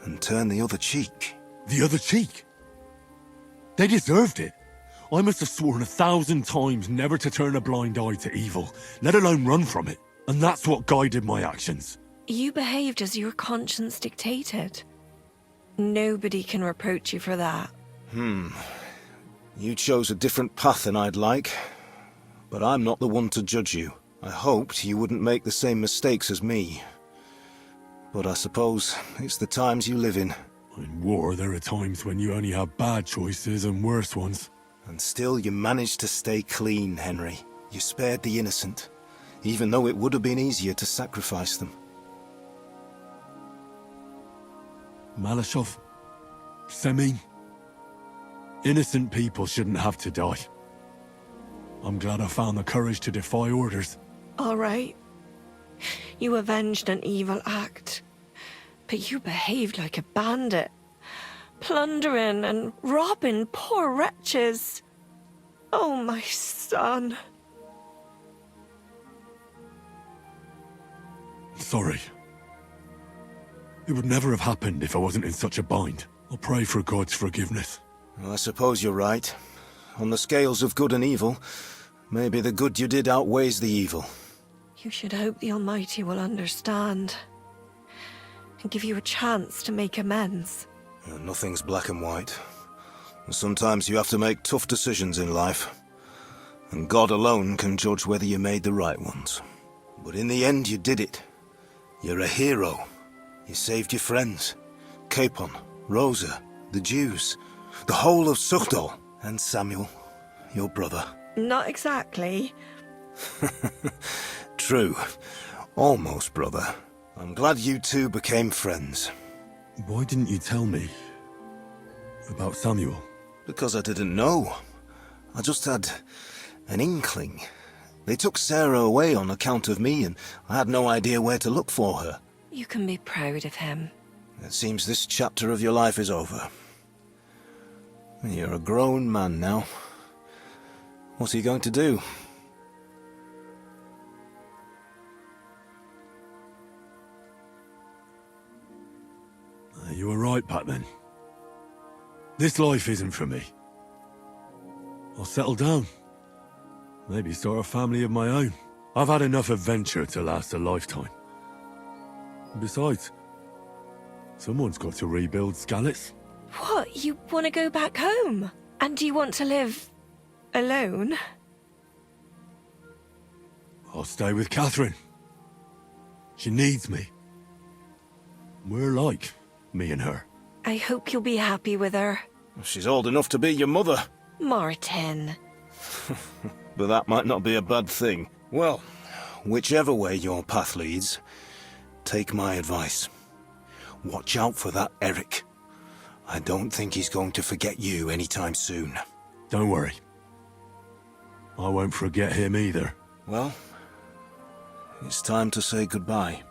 And turn the other cheek. The other cheek? They deserved it. I must have sworn 1,000 times never to turn a blind eye to evil, let alone run from it. And that's what guided my actions. You behaved as your conscience dictated. Nobody can reproach you for that. You chose a different path than I'd like. But I'm not the one to judge you. I hoped you wouldn't make the same mistakes as me. But I suppose it's the times you live in. In war, there are times when you only have bad choices and worse ones. And still you managed to stay clean, Henry. You spared the innocent, even though it would have been easier to sacrifice them. Malashov, Semin. Innocent people shouldn't have to die. I'm glad I found the courage to defy orders. All right. You avenged an evil act. But you behaved like a bandit. Plundering and robbing poor wretches. Oh, my son. Sorry. It would never have happened if I wasn't in such a bind. I'll pray for God's forgiveness. Well, I suppose you're right. On the scales of good and evil, maybe the good you did outweighs the evil. You should hope the Almighty will understand. And give you a chance to make amends. Nothing's black and white. Sometimes you have to make tough decisions in life. And God alone can judge whether you made the right ones. But in the end, you did it. You're a hero. You saved your friends. Capon, Rosa, the Jews, the whole of Sugdol, and Samuel, your brother. Not exactly. True. Almost, brother. I'm glad you two became friends. Why didn't you tell me about Samuel? Because I didn't know. I just had an inkling. They took Sarah away on account of me, and I had no idea where to look for her. You can be proud of him. It seems this chapter of your life is over. You're a grown man now. What's he going to do? You were right back then. This life isn't for me. I'll settle down. Maybe start a family of my own. I've had enough adventure to last a lifetime. Besides, someone's got to rebuild Skalitz. What? You want to go back home? And do you want to live alone? I'll stay with Catherine. She needs me. We're like, me and her. I hope you'll be happy with her. She's old enough to be your mother. Martin. But that might not be a bad thing. Well, whichever way your path leads, take my advice. Watch out for that Eric. I don't think he's going to forget you anytime soon. Don't worry. I won't forget him either. Well, it's time to say goodbye.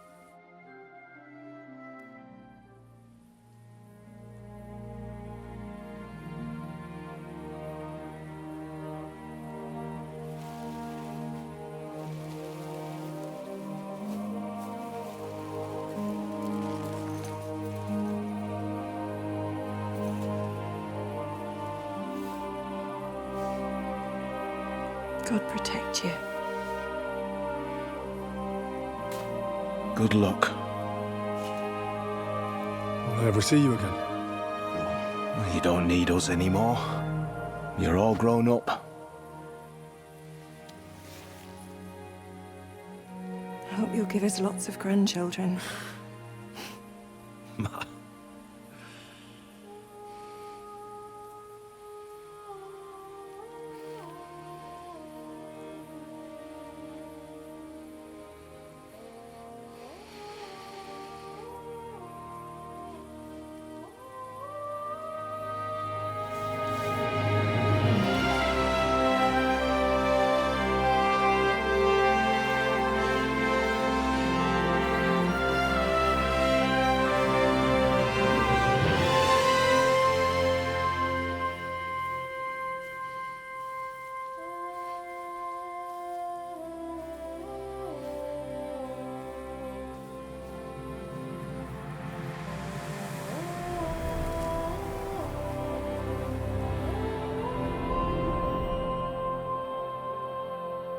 God protect you. Good luck. Will I ever see you again? You don't need us anymore. You're all grown up. I hope you'll give us lots of grandchildren.